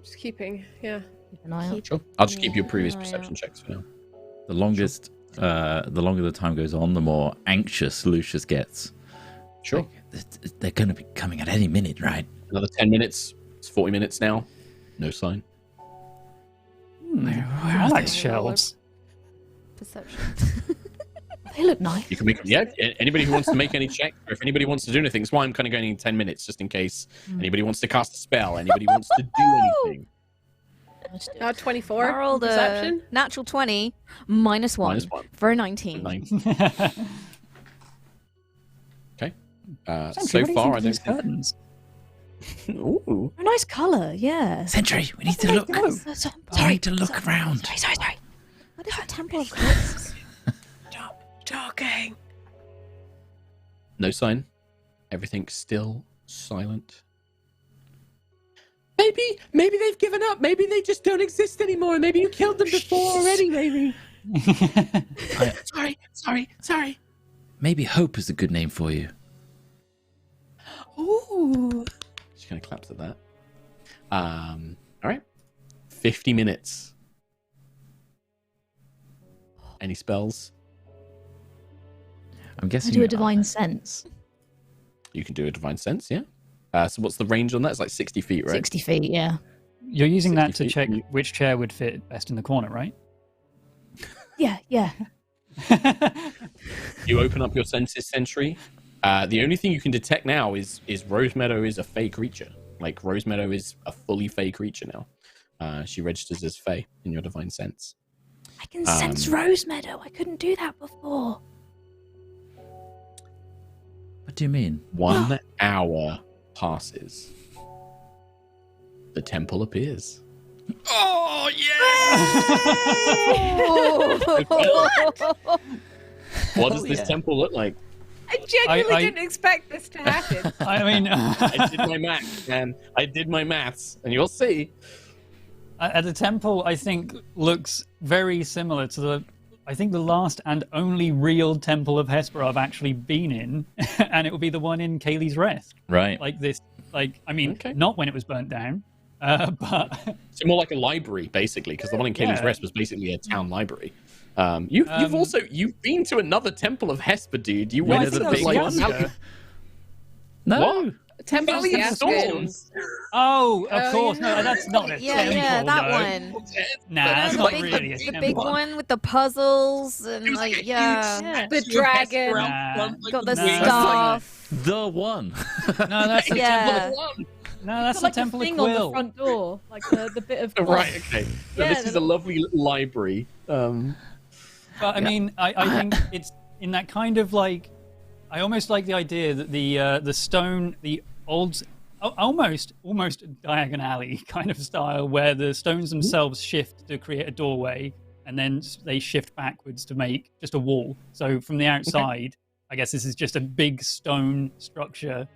S6: Just keeping, yeah.
S7: Keep an eye out.
S1: Sure. I'll just keep your previous
S2: an eye
S1: perception
S2: out.
S1: checks for now.
S4: The longest, the longer the time goes on, the more anxious Lucius gets.
S1: Sure.
S4: Like, they're going to be coming at any minute, right?
S1: Another 10 minutes. It's 40 minutes now. No sign.
S5: I like shelves.
S2: Perception.
S7: They look nice.
S1: You can make anybody who wants to make any check, or if anybody wants to do anything. That's why I'm kind of going in 10 minutes, just in case anybody wants to cast a spell, anybody wants to do anything.
S7: Let's do it.
S6: 24.
S2: I rolled a
S6: Perception.
S2: natural 20 minus 1
S1: Minus 1.
S2: for a 19.
S1: 9. Okay.
S5: Sentry,
S1: So
S5: what do you
S1: far,
S5: think
S1: I
S5: of
S1: don't
S5: these
S1: think.
S5: curtains.
S1: Ooh.
S7: A nice colour, yeah.
S4: Sentry, we need to look.
S7: Sorry,
S4: need to look around.
S7: Sorry.
S2: What is a temple of ghosts?
S6: Talking.
S1: No sign. Everything's still silent. Maybe they've given up. Maybe they just don't exist anymore. Maybe you killed them before already. Maybe. Sorry.
S4: Maybe Hope is a good name for you.
S1: Ooh. She kind of claps at that. All right. 50 minutes. Any spells?
S4: I'm
S7: I
S4: guessing.
S7: do a divine sense.
S1: You can do a divine sense, yeah. So what's the range on that? It's like 60 feet, right?
S7: 60 feet, yeah.
S5: You're using that
S1: 60
S5: to check
S1: feet.
S5: which chair would fit best in the corner, right?
S7: Yeah.
S1: You open up your senses, Sentry. The only thing you can detect now is Rosemeadow is a fey creature. Like, Rosemeadow is a fully fey creature now. She registers as fey in your divine sense.
S7: I can sense Rosemeadow. I couldn't do that before.
S4: What do you mean?
S1: 1 hour passes. The temple appears.
S4: Oh yeah!
S1: What does this temple look like?
S6: I genuinely
S5: I-
S6: didn't expect this to happen.
S5: I mean,
S1: I did my math, man. I did my maths, and you'll see.
S5: the temple, I think, looks very similar to the last and only real temple of Hesper I've actually been in, and it will be the one in Kaylee's Rest.
S4: Right.
S5: Like this,
S1: Okay.
S5: not when it was burnt down, but
S1: So more like a library, basically, because the one in Kaylee's
S5: Yeah.
S1: Rest was basically a town library. You've been to another temple of Hesper, dude. You
S5: No, I
S1: went to
S5: think
S1: the
S5: that was
S1: big
S5: Yaska.
S1: one.
S4: No.
S1: What?
S6: Temple of
S1: Valley of
S6: Yaska.
S1: Storms.
S5: Oh, of
S6: Oh,
S5: course.
S6: yeah.
S5: No, that's not a temple.
S2: Yeah, that
S5: no.
S2: one.
S5: Nah, that's
S2: the
S5: not
S2: big,
S5: really a
S2: the
S5: temple.
S2: big one with the puzzles and
S1: It was like a
S2: like, yeah.
S1: huge
S6: The
S1: statue of Hesper
S6: dragon.
S1: out front, like
S2: Got the
S5: No.
S2: staff.
S4: The one.
S5: No, that's the
S2: Yeah.
S5: temple. No, that's
S3: Got,
S5: the
S3: like
S5: temple
S3: the
S5: of
S3: thing on the
S5: Quill.
S3: front door, like the bit of
S1: Oh,
S3: cloth.
S1: right, okay. So
S3: Yeah,
S1: this is a lovely little library.
S5: But I mean, I think it's in that kind of like, I almost like the idea that the stone, the old, almost Diagon Alley kind of style, where the stones themselves shift to create a doorway, and then they shift backwards to make just a wall. So from the outside, I guess this is just a big stone structure,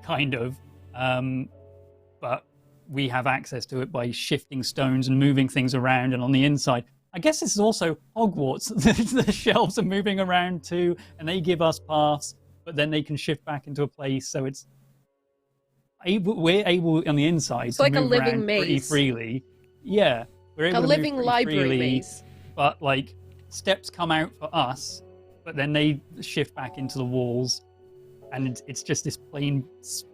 S5: kind of, but we have access to it by shifting stones and moving things around, and on the inside. I guess this is also Hogwarts. The shelves are moving around too, and they give us paths, but then they can shift back into a place. So we're able on the inside to
S6: like a
S5: move
S6: living
S5: around pretty
S6: maze.
S5: freely. Yeah, we're able
S6: A
S5: to move
S6: living
S5: pretty
S6: library
S5: freely,
S6: maze.
S5: but like steps come out for us, but then they shift back into the walls, and it's just this plain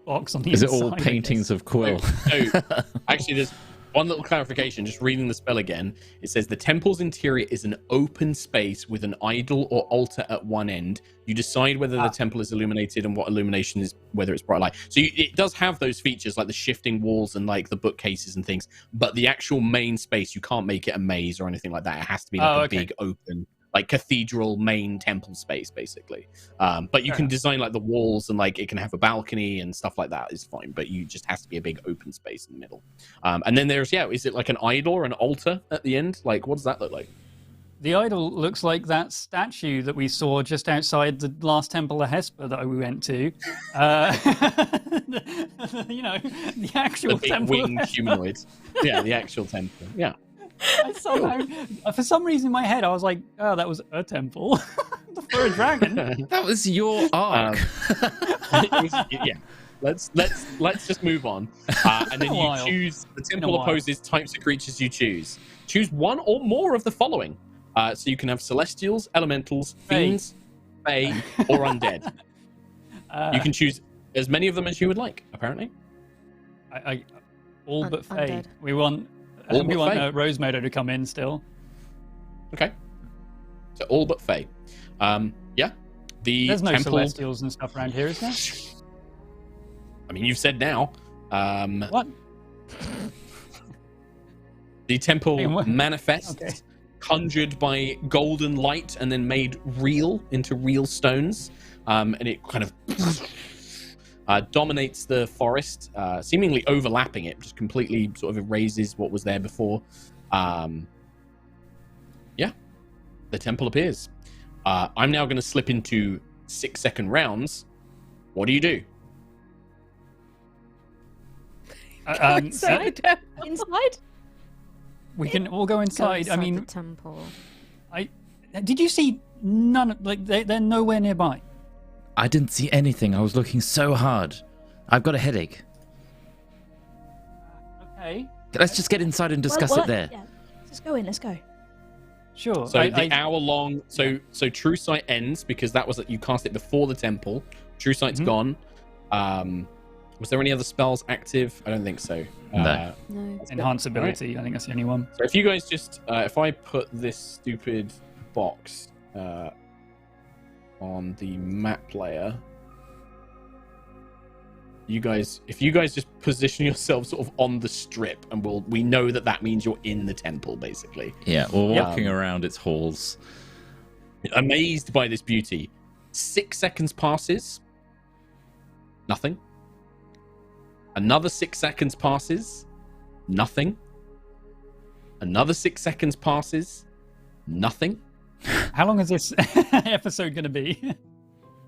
S5: box on the
S4: Is it
S5: inside.
S4: all
S5: I guess.
S4: paintings of Quill?
S1: So, actually, there's one little clarification. Just reading the spell again, it says the temple's interior is an open space with an idol or altar at one end. You decide whether the temple is illuminated and what illumination is, whether it's bright light. So it does have those features like the shifting walls and like the bookcases and things. But the actual main space, you can't make it a maze or anything like that. It has to be like
S5: Oh,
S1: a
S5: okay.
S1: big open like cathedral main temple space, basically. But you can design like the walls and like it can have a balcony and stuff like that is fine. But you just has to be a big open space in the middle. And then there's is it like an idol or an altar at the end? Like what does that look like?
S5: The idol looks like that statue that we saw just outside the last temple of Hesper that we went to. You know, the actual
S1: The big
S5: temple.
S1: winged humanoid. Yeah, the actual temple. Yeah.
S5: For some reason in my head, I was like, oh, that was a temple for a dragon.
S4: That was your arc.
S1: Yeah. Let's just move on. And then you choose the temple opposes types of creatures you choose. Choose one or more of the following. So you can have celestials, elementals, fiends, fae, or undead. You can choose as many of them as you would like, apparently.
S5: All but fae.
S2: Undead.
S5: We want Rosemeadow to come in still.
S1: Okay. So all but fae. Yeah. The
S5: There's no
S1: temple...
S5: celestials and stuff around here, is there?
S1: I mean, you've said now.
S5: What?
S1: The temple
S5: Hey, what?
S1: manifests, conjured by golden light and then made real into real stones. And it kind of dominates the forest, seemingly overlapping it, just completely sort of erases what was there before. Yeah, the temple appears. I'm now going to slip into 6-second rounds. What do you do?
S6: Inside?
S7: Inside?
S5: We can all go
S2: Go
S5: inside. I
S2: the
S5: mean,
S2: temple.
S5: did you see none? Like they're nowhere nearby.
S4: I didn't see anything. I was looking so hard. I've got a headache.
S5: Okay,
S4: Let's just get inside and discuss it there.
S7: Yeah. Let's go in. Let's go.
S5: sure.
S1: So the hour-long... So True Sight ends because that was... You cast it before the temple. True Sight's gone. Was there any other spells active? I don't think so.
S4: No.
S2: No.
S5: Enhance ability. I think that's the only one.
S1: So if you guys just... if I put this stupid box on the map layer... If you guys just position yourselves sort of on the strip, and we know that means you're in the temple, basically.
S4: Yeah, we're walking around its halls.
S1: Amazed by this beauty. 6 seconds passes. Nothing. Another 6 seconds passes. Nothing. Another 6 seconds passes. Nothing.
S5: How long is this episode going to be?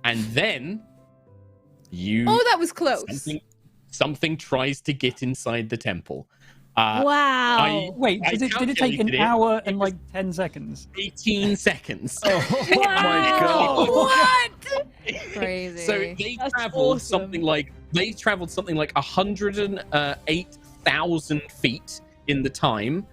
S1: And then
S6: Oh, that was close.
S1: Something tries to get inside the temple.
S6: Wow.
S5: Wait, did it take an hour and like 10 seconds?
S1: 18 seconds.
S5: Oh
S4: my God.
S6: What?
S2: Crazy.
S1: So they
S3: That's
S1: traveled
S3: awesome.
S1: something like 108,000 feet in the time,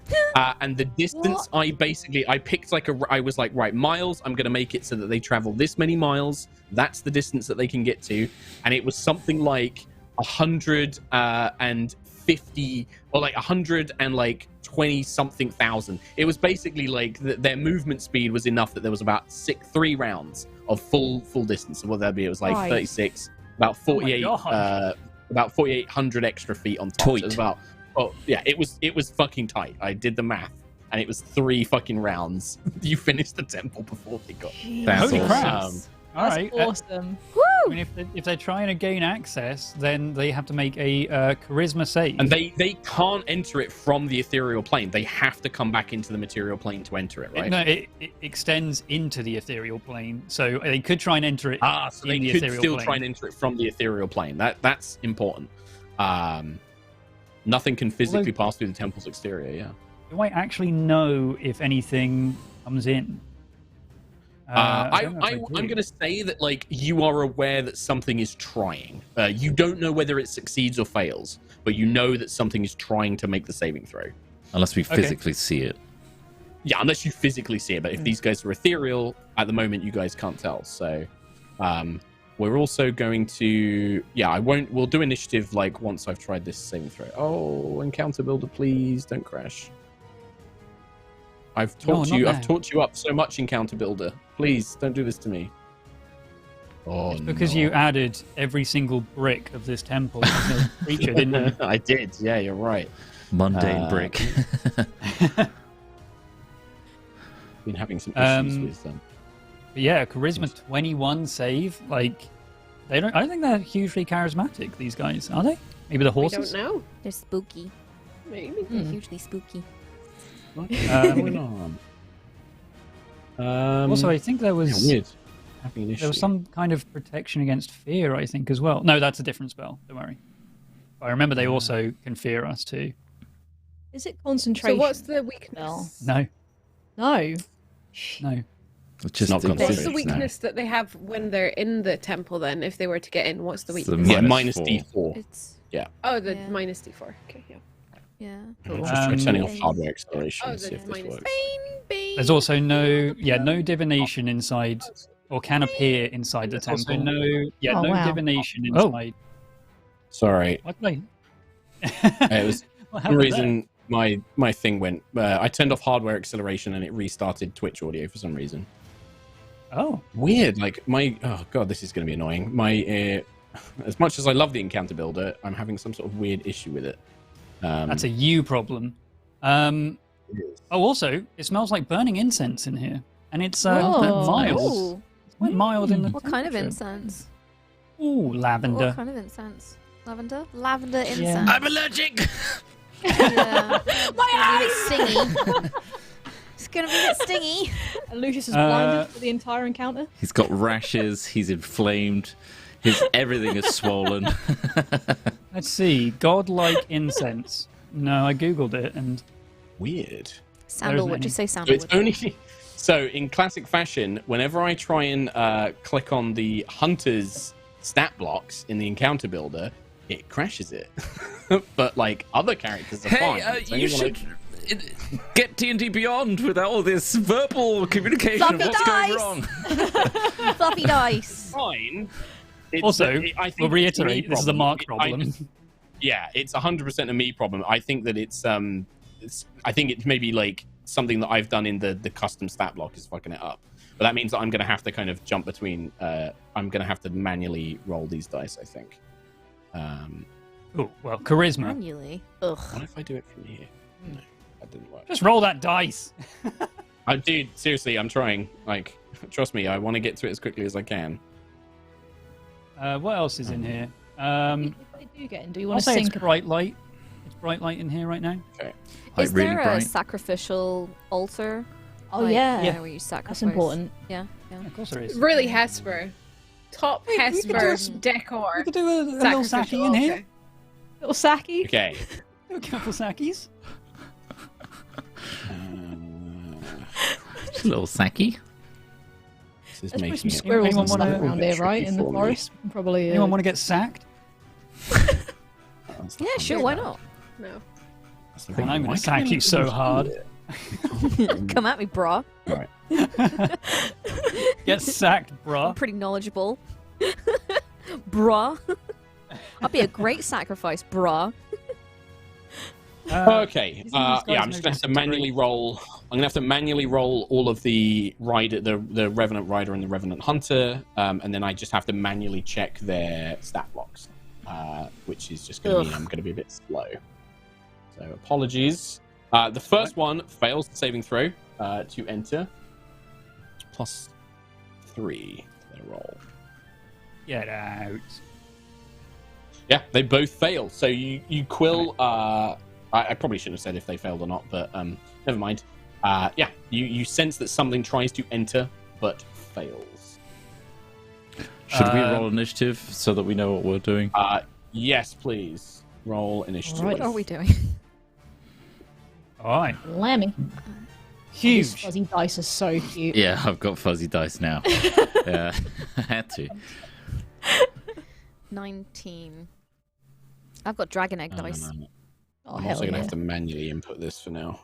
S1: and the distance I picked I was like, right, miles. I'm gonna make it so that they travel this many miles. That's the distance that they can get to, and it was something like 150 or like 120 something thousand. It was basically like their movement speed was enough that there was about 3 rounds of full distance. So what that'd be, it was like 36, about 48, about 4,800 extra feet on top. So it was about, it was fucking tight. I did the math, and it was 3 fucking rounds. You finished the temple before they got.
S4: That's
S5: Holy crap.
S4: awesome.
S5: All
S3: That's
S5: right.
S3: awesome.
S5: I mean, if they're trying to gain access, then they have to make a charisma save.
S1: And they can't enter it from the ethereal plane. They have to come back into the material plane to enter it, right?
S5: No, it extends into the ethereal plane, so they could try and enter it.
S1: So they
S5: in the
S1: could
S5: ethereal
S1: still
S5: plane.
S1: try and enter it from the ethereal plane. That's important. Nothing can physically pass through the temple's exterior. Yeah.
S5: Do I actually know if anything comes in?
S1: I'm going to say that like you are aware that something is trying. You don't know whether it succeeds or fails, but you know that something is trying to make the saving throw.
S4: Unless we physically see it.
S1: Yeah, unless you physically see it. But if these guys are ethereal, at the moment you guys can't tell. So we're also going to... Yeah, we'll do initiative like once I've tried this saving throw. Oh, encounter builder, please don't crash. I've taught you up so much, encounter builder. Please don't do this to me. Oh,
S5: because you added every single brick of this temple to the creature, didn't you?
S1: I did. Yeah, you're right.
S4: Mundane brick.
S1: been having some issues with them.
S5: But yeah, charisma 21 save. Like, I don't think they're hugely charismatic. These guys, are they? Maybe the
S6: We
S5: horses.
S6: don't know.
S2: They're spooky.
S6: Maybe.
S2: They're hugely spooky.
S1: What's going on?
S5: Also, I think there was
S1: weird. Having an issue.
S5: there was some kind of protection against fear. I think as well. No, that's a different spell. Don't worry. But I remember they also can fear us too.
S7: Is it
S6: So
S7: concentration?
S6: what's the weakness?
S5: No,
S7: No.
S5: no.
S4: It's just
S1: not
S4: the-
S1: considered.
S6: What's the weakness that they have when they're in the temple then, if they were to get in? What's the
S4: It's the
S6: weakness?
S1: Yeah, minus
S4: -4.
S1: D4.
S2: It's
S6: Oh, the
S2: Yeah.
S6: minus D4. Okay, yeah.
S2: yeah.
S1: Just turning off
S2: Bane.
S1: hardware acceleration
S6: Oh,
S1: and see
S6: the
S1: if this
S6: minus
S1: works.
S6: Bane.
S5: There's also no divination inside, or can appear inside the
S1: There's
S5: temple.
S1: also
S7: Oh,
S5: no
S7: wow.
S5: divination Oh. inside.
S1: Sorry,
S5: What did
S1: it was
S5: What
S1: for some
S5: happened
S1: reason my thing went. I turned off hardware acceleration and it restarted Twitch audio for some reason.
S5: there? Oh,
S1: Weird. Like oh god, this is going to be annoying. As much as I love the encounter builder, I'm having some sort of weird issue with it.
S5: that's a you problem. Also, it smells like burning incense in here, and it's
S7: Whoa.
S5: mild.
S2: Ooh,
S5: It's quite mild in the
S2: what kind of
S5: temperature.
S2: incense?
S5: Ooh, lavender.
S2: What kind of incense? Lavender? Lavender incense.
S4: I'm allergic.
S2: Yeah. My eyes! Stingy. It's gonna be a bit stingy.
S7: And Lucius is blinded for the entire encounter.
S4: He's got rashes. He's inflamed. Everything is swollen.
S5: Let's see, godlike incense. No, I googled it, and
S1: Weird.
S2: Sandalwood.
S5: any.
S2: Just say
S1: So
S2: sandalwood.
S1: it's only so in classic fashion. Whenever I try and click on the hunter's stat blocks in the encounter builder, it crashes it. But like other characters are fine. It's only
S4: You
S1: when
S4: should get D&D Beyond without all this verbal communication of
S2: Fluffy
S4: what's
S2: dice!
S4: going wrong.
S2: Fluffy dice.
S1: fine.
S5: also,
S1: I think
S5: we'll
S1: it's
S5: reiterate,
S1: me
S5: this is a
S1: problem.
S5: Mark
S1: I
S5: problem.
S1: just- yeah, it's 100% a me problem. I think that it's I think it's maybe like something that I've done in the custom stat block is fucking it up. But that means that I'm going to have to kind of jump between. I'm going to have to manually roll these dice, I think.
S5: Oh, well, charisma.
S2: Manually. Ugh.
S1: What if I do it from here? No, that didn't work.
S5: Just roll that dice.
S1: Dude, seriously, I'm trying. Like, trust me, I want to get to it as quickly as I can.
S5: What else is in here?
S7: If they do get in, do you
S5: I'll
S7: want to
S5: say
S7: sync?
S5: it's bright light. It's bright light in here right now.
S4: Like
S2: Is
S4: really
S2: there a
S4: bright.
S2: sacrificial altar?
S7: Oh
S2: Like,
S7: yeah.
S2: where you sacrifice?
S7: That's important.
S2: Yeah, yeah.
S5: Yeah, of course there is.
S6: Really Hesper. Top
S5: we could do
S6: Hesper
S5: a-
S6: decor.
S5: We could do a little
S6: Sacrificial
S5: saki in here.
S6: altar.
S7: Little Saki.
S1: Okay.
S5: Do a couple sakis.
S4: Just a little sacky.
S1: This is
S7: There's probably
S1: making
S7: some
S1: it
S7: squirrels
S5: Anyone
S7: and stuff
S5: wanna-
S7: around here, right? In the
S1: for me.
S7: forest. We can probably.
S5: Anyone want to get sacked?
S1: That's the
S2: Yeah,
S1: fun
S2: sure.
S1: bit.
S2: Why not?
S6: No.
S1: That's the
S5: And
S1: thing.
S5: I'm
S1: Why
S5: going to
S1: can't
S5: sack
S1: I
S5: you
S1: not
S5: so
S1: do
S5: hard.
S1: it?
S2: Come at me, brah.
S5: Get sacked,
S2: I'm
S5: bruh.
S2: pretty knowledgeable. Brah. I'll be a great sacrifice, brah.
S1: Okay.
S5: Isn't these
S1: Yeah,
S5: guys
S1: I'm just gonna have to
S5: no
S1: manually roll. I'm gonna have to manually roll all of the rider, the Revenant Rider and the Revenant Hunter, and then I just have to manually check their stat blocks, which is just gonna mean I'm gonna be a bit slow. So apologies. The first one fails the saving throw to enter. +3 to their roll.
S5: Get out.
S1: Yeah, they both fail. So you Quill. I probably shouldn't have said if they failed or not, but never mind. Yeah, you sense that something tries to enter but fails.
S4: Should we roll initiative so that we know what we're doing?
S1: Yes, please roll initiative.
S2: What are we doing?
S5: All right.
S7: Lammy. These
S5: Huge.
S7: fuzzy dice are so cute.
S4: Yeah, I've got fuzzy dice now. Yeah, I had to.
S2: 19. I've got dragon egg dice.
S7: Oh
S1: I'm
S7: hell
S1: also gonna
S7: yeah.
S1: have to manually input this for now.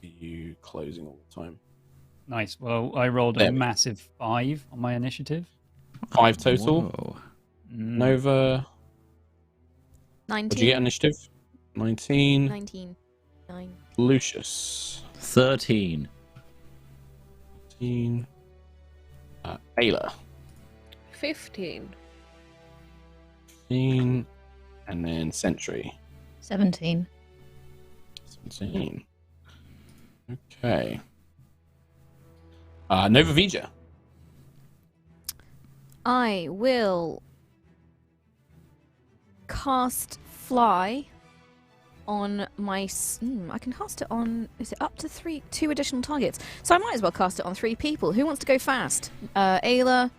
S1: You closing all the time.
S5: Nice. Well, I rolled
S1: There
S5: a
S1: we go.
S5: massive 5 on my initiative.
S1: 5 total.
S4: Whoa.
S1: Nova.
S2: 19.
S1: What'd you get initiative? 19.
S2: 19. 9.
S1: Lucius.
S4: 13.
S1: 13. Ayla.
S6: 15.
S1: 15. And then Sentry.
S7: 17.
S1: 17. Okay. Nova Vija.
S2: I will cast fly on my. I can cast it on. Is it up to 2 additional targets? So I might as well cast it on 3 people. Who wants to go fast? Ayla,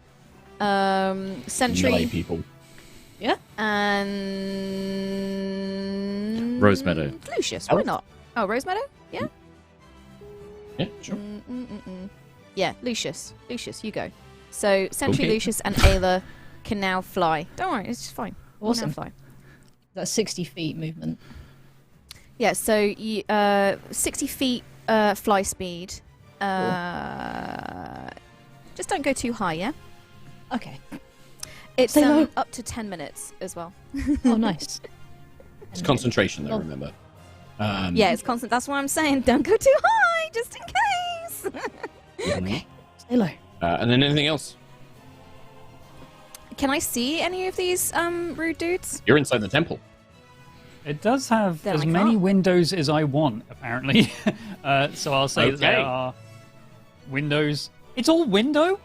S2: Sentry,
S1: Melee people.
S7: Yeah.
S2: and
S4: Rosemeadow.
S2: Lucius. Why not? Oh, Rosemeadow. Yeah.
S1: Yeah, sure.
S2: Yeah, Lucius. Lucius, you go. So Sentry,
S1: Okay.
S2: Lucius, and Ayla can now fly. Don't worry, it's just fine. We'll now
S7: Awesome.
S2: fly.
S7: That's 60 feet movement.
S2: Yeah, so you, 60 feet fly speed. Just don't go too high, yeah?
S7: Okay.
S2: It's
S7: Stay low.
S2: up to 10 minutes as well.
S7: Oh, nice.
S1: It's concentration, though,
S7: Oh.
S1: remember.
S2: Yeah, it's constant. That's what I'm saying. Don't go too high, just in case.
S1: Okay.
S7: Stay low.
S1: And then anything else?
S2: Can I see any of these rude dudes?
S1: You're inside the temple.
S5: It does have
S2: Then
S5: as
S2: I
S5: many
S2: can't.
S5: windows as I want, apparently. So I'll say that there
S1: Okay.
S5: are windows. It's all window?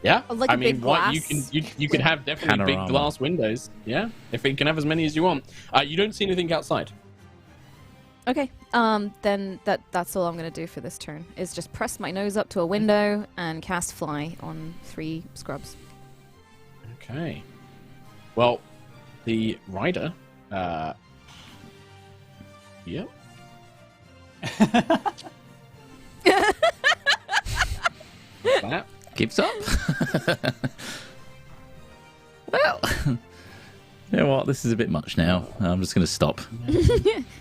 S1: Yeah,
S2: Oh, like
S1: I
S2: a
S1: mean,
S2: big
S1: what you
S2: glass
S1: can you can have definitely
S4: Panorama.
S1: big glass windows. Yeah, if you can have as many as you want. You don't see anything outside.
S2: Okay. Then that's all I'm gonna do for this turn. Is just press my nose up to a window and cast fly on 3 scrubs.
S1: Okay. Well, the rider. Yep. That.
S4: Keeps up. Well, you know what? This is a bit much now. I'm just going to stop.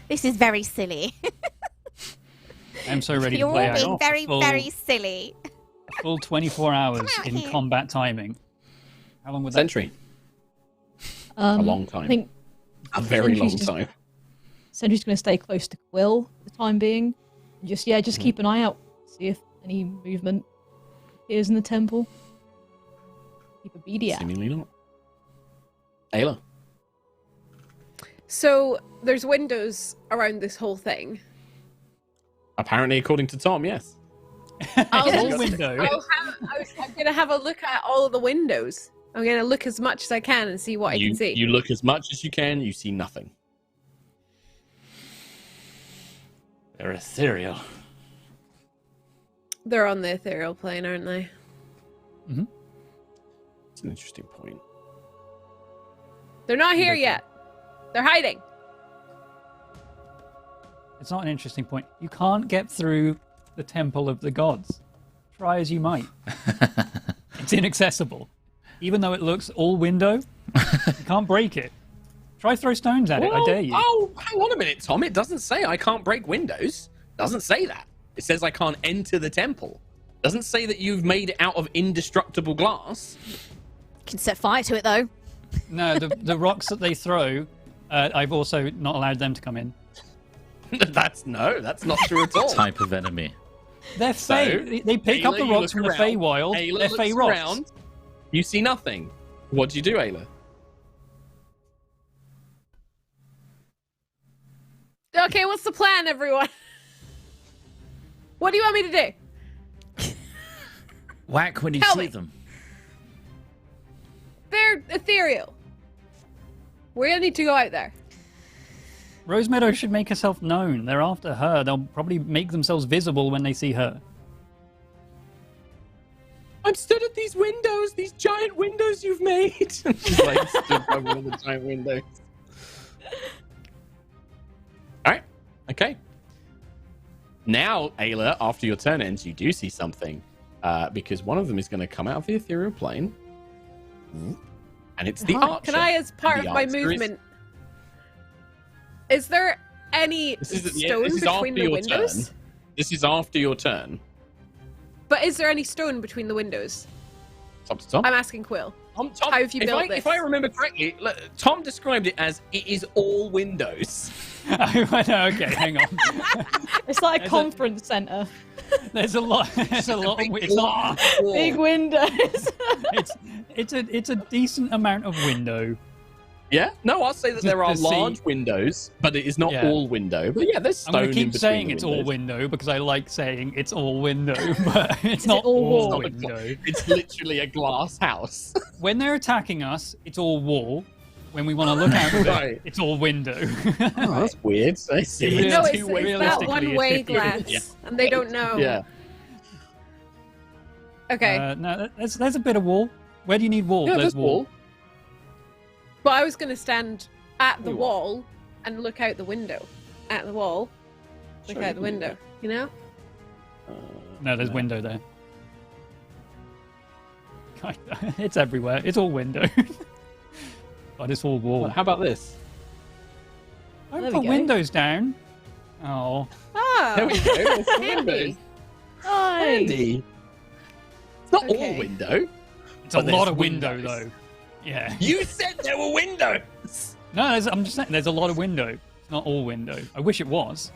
S2: This is very silly.
S5: I'm so ready to
S2: You're
S5: play
S2: all
S5: out
S2: being
S5: a
S2: very,
S5: full,
S2: very silly.
S5: full 24 hours
S2: out
S5: in
S2: here.
S5: combat timing. How long would that
S1: Sentry. A long time.
S7: I think
S1: A very long
S7: Sentry's just-
S1: time.
S7: Sentry's going to stay close to Quill for the time being. Just keep an eye out. See if any movement appears in the temple. Keep a beady out.
S1: Seemingly not. Ayla.
S6: So there's windows around this whole thing.
S1: Apparently, according to Tom, yes.
S6: I'll
S5: Full
S6: just-
S5: window.
S6: I'm gonna have a look at all of the windows. I'm gonna look as much as I can and see what I can see.
S1: You look as much as you can. You see nothing.
S4: They're ethereal.
S6: They're on the ethereal plane, aren't they?
S1: It's an interesting point.
S6: They're not here yet. They're hiding.
S5: It's not an interesting point. You can't get through the Temple of the Gods. Try as you might. It's inaccessible. Even though it looks all window, you can't break it. Try throw stones at it, I dare you.
S1: Oh, hang on a minute, Tom. It doesn't say I can't break windows. It doesn't say that. It says I can't enter the temple. It doesn't say that you've made it out of indestructible glass.
S2: Can set fire to it though.
S5: No, the rocks that they throw, I've also not allowed them to come in.
S1: That's not true at all.
S4: Type of enemy.
S5: They're Fey. They pick up
S1: Ayla,
S5: the
S1: you
S5: rocks
S1: look
S5: from the
S1: around.
S5: Fey wild.
S1: Ayla
S5: They're
S1: looks
S5: Fey rocks.
S1: around. You see nothing. What do you do, Ayla?
S6: Okay, what's the plan, everyone? What do you want me to do?
S4: Whack when you
S6: Tell
S4: see
S6: me.
S4: them.
S6: They're ethereal. We're gonna need to go out there.
S5: Rosemeadow should make herself known. They're after her. They'll probably make themselves visible when they see her.
S1: I'm stood at these windows, these giant windows you've made. She's like stood by one of the giant windows. All right. Okay. Now, Ayla, after your turn ends, you do see something. Because one of them is going to come out of the ethereal plane. And it's the archer.
S6: Can I, as part
S1: And
S6: of
S1: the
S6: my
S1: answer is-
S6: movement, is there any
S1: This is
S6: stone
S1: after
S6: between the
S1: your
S6: windows?
S1: turn. This is after your turn.
S6: But is there any stone between the windows?
S1: Top to top.
S6: I'm asking Quill.
S1: Tom,
S6: How have you built
S1: if
S6: this?
S1: I remember correctly, Tom described it as it is all windows.
S5: I know, okay, hang on.
S7: It's like a
S5: There's a-
S7: conference center.
S5: There's a lot. There's a lot. It's not.
S7: Big windows.
S5: It's a decent amount of window.
S1: Yeah, no, I'll say that there are
S5: To see-
S1: large windows, but it is not
S5: Yeah.
S1: all window. But yeah, there's
S5: I'm
S1: stone
S5: going to
S1: in
S5: keep
S1: between
S5: saying
S1: the
S5: it's all
S1: windows.
S5: window because I like saying it's all window, but it's
S7: it
S5: not
S7: all
S5: all
S7: wall?
S5: window.
S1: It's literally a glass house.
S5: When they're attacking us, it's all wall. When we want to look out of it,
S1: Right.
S5: it's all window.
S1: Oh, that's weird. I see.
S5: It
S6: No,
S5: is
S6: it's
S5: two-way.
S6: that
S5: Realistically,
S6: one-way
S5: it's 50-50.
S6: glass, and they don't know.
S1: Yeah.
S6: Okay,
S5: No, there's a bit of wall. Where do you need wall?
S1: Yeah,
S5: There's
S1: there's wall.
S6: but I was going to stand at the
S1: You are.
S6: wall and look out the window. At the wall, look
S1: Sure,
S6: out
S1: you
S6: the
S1: can do
S6: window. You know?
S5: No, there's window there. It's everywhere. It's all window. But it's all wall.
S1: How about this?
S5: Don't
S7: There we
S5: put
S7: go.
S5: windows down. Oh.
S6: Ah,
S1: There we go. There's some
S6: handy.
S1: windows.
S7: Nice.
S1: Handy. It's not
S6: Okay.
S1: all window.
S5: It's a
S1: But
S5: lot
S1: there's
S5: of window,
S1: windows.
S5: though. Yeah.
S1: You said there were windows.
S5: No, I'm just saying there's a lot of window. It's not all window. I wish it was.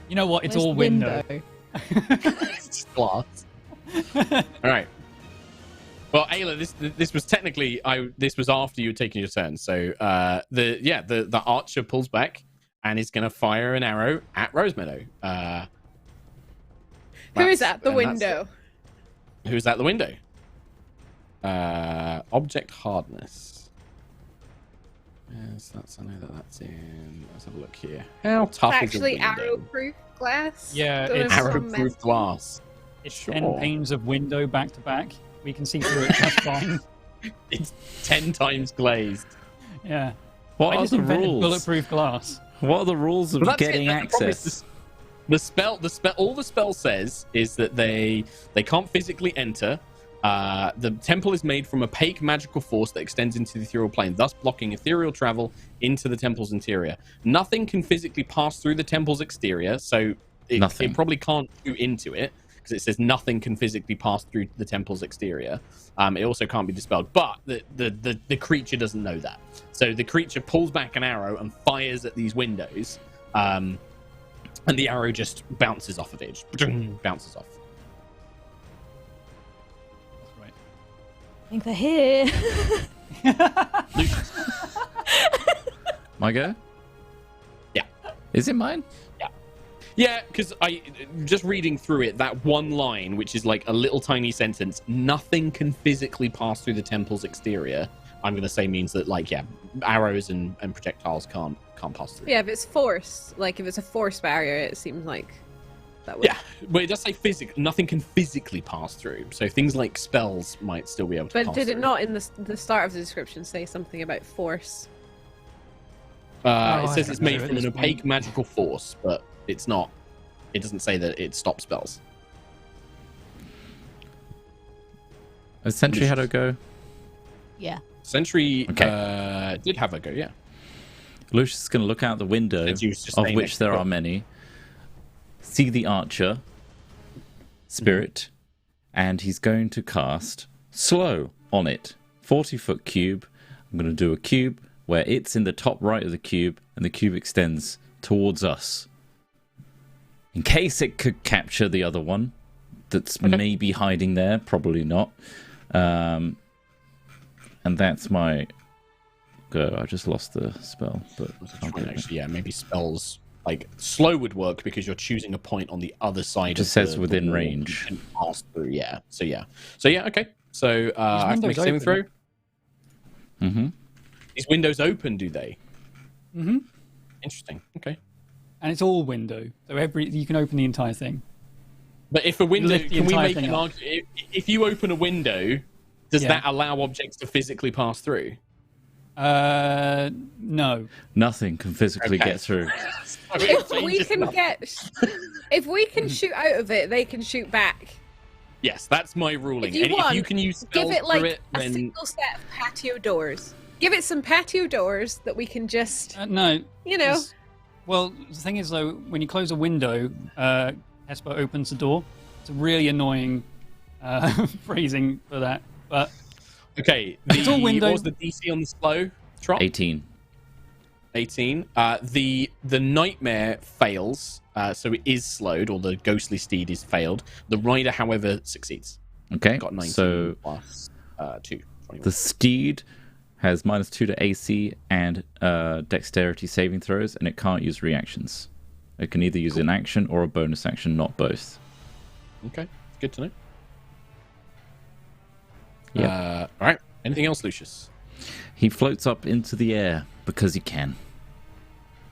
S5: You know what? It's
S7: Where's
S5: all window.
S1: It's just glass. All right. Well, Ayla, this was technically this was after you had taken your turn. So the archer pulls back and is going to fire an arrow at Rosemeadow.
S6: Who is at the window?
S1: Who's at the window? Object hardness. Yes, I know that's in. Let's have a look here. How tough
S6: It's
S1: is a
S6: actually
S1: window?
S6: arrow-proof glass.
S5: Yeah,
S6: Don't
S5: it's
S6: have some
S1: Arrow-proof glass.
S5: It's
S1: Sure.
S5: 10 panes of window back to back. We can see through it just fine.
S1: It's 10 times glazed.
S5: Yeah.
S4: What
S5: I
S4: are
S5: just
S4: the
S5: invented
S4: rules?
S5: bulletproof glass.
S4: What are the rules of
S1: Well, that's
S4: getting
S1: it. The problem is
S4: access?
S1: The spell. All the spell says is that they can't physically enter. The temple is made from opaque magical force that extends into the ethereal plane, thus blocking ethereal travel into the temple's interior. Nothing can physically pass through the temple's exterior, so
S4: Nothing.
S1: it probably can't shoot into it because it says nothing can physically pass through the temple's exterior. It also can't be dispelled, but the creature doesn't know that. So the creature pulls back an arrow and fires at these windows, and the arrow just bounces off of it. Just bounces off.
S5: That's right.
S7: I think they're here.
S1: Lucius.
S4: My go?
S1: Yeah.
S4: Is it mine?
S1: Yeah, because I just reading through it, that one line, which is like a little tiny sentence, nothing can physically pass through the temple's exterior. I'm going to say means that, like, yeah, arrows and projectiles can't pass through.
S6: Yeah, if it's force, like if it's a force barrier, it seems like that would.
S1: Yeah, but it does say nothing can physically pass through. So things like spells might still be able to
S6: But
S1: pass
S6: did it
S1: through.
S6: not in the start of the description say something about force?
S1: It
S5: I
S1: says
S5: don't
S1: it's made
S5: know at
S1: from an
S5: this
S1: opaque
S5: point.
S1: magical force, but it's not. It doesn't say that it stops spells.
S4: Has Sentry had a go?
S7: Yeah.
S1: Sentry
S4: Okay.
S1: did have a go, yeah.
S4: Lucius is going to look out the window,
S1: As you was just
S4: of
S1: saying
S4: which
S1: next
S4: there
S1: to
S4: are
S1: it.
S4: many, see the archer, spirit, and he's going to cast slow on it. 40-foot cube. I'm going to do a cube where it's in the top right of the cube, and the cube extends towards us. In case it could capture the other one that's maybe hiding there, probably not. And that's my go. I just lost the spell, but I'll get it.
S1: Actually, yeah, maybe spells like slow would work because you're choosing a point on the other side.
S4: It just
S1: of
S4: says
S1: the
S4: within
S1: wall
S4: range.
S1: and pass through. Yeah. So yeah. Okay. So I have to make a saving
S5: windows
S1: throw.
S4: Mm-hmm.
S1: These windows open, do they?
S5: Mm-hmm.
S1: Interesting. Okay.
S5: And it's all window, so you can open the entire thing.
S1: But if a window,
S5: lift the
S1: can we
S5: entire
S1: make
S5: thing
S1: an
S5: up.
S1: argument? If you open a window, does
S5: Yeah.
S1: that allow objects to physically pass through?
S5: No.
S4: Nothing can physically
S1: Okay.
S4: get through.
S6: If we can shoot out of it, they can shoot back.
S1: Yes, that's my ruling.
S6: If you
S1: And
S6: want,
S1: if you can use spells
S6: Give it like
S1: through it,
S6: a
S1: then
S6: single set of patio doors. Give it some patio doors that we can just,
S5: No.
S6: you know.
S5: It's- Well, the thing is, though, when you close a window, Esper opens the door. It's a really annoying phrasing for that. But
S1: okay.
S5: It's all window.
S1: What was the DC on the slow? Trot?
S4: 18.
S1: 18. The nightmare fails, so it is slowed, or the ghostly steed is failed. The rider, however, succeeds.
S4: Okay,
S1: Got 19
S4: so
S1: plus 2. 21.
S4: the steed has -2 to AC and dexterity saving throws, and it can't use reactions. It can either use an action or a bonus action, not both.
S1: Okay, good to know.
S4: Yeah.
S1: All right. Anything else, Lucius?
S4: He floats up into the air because he can.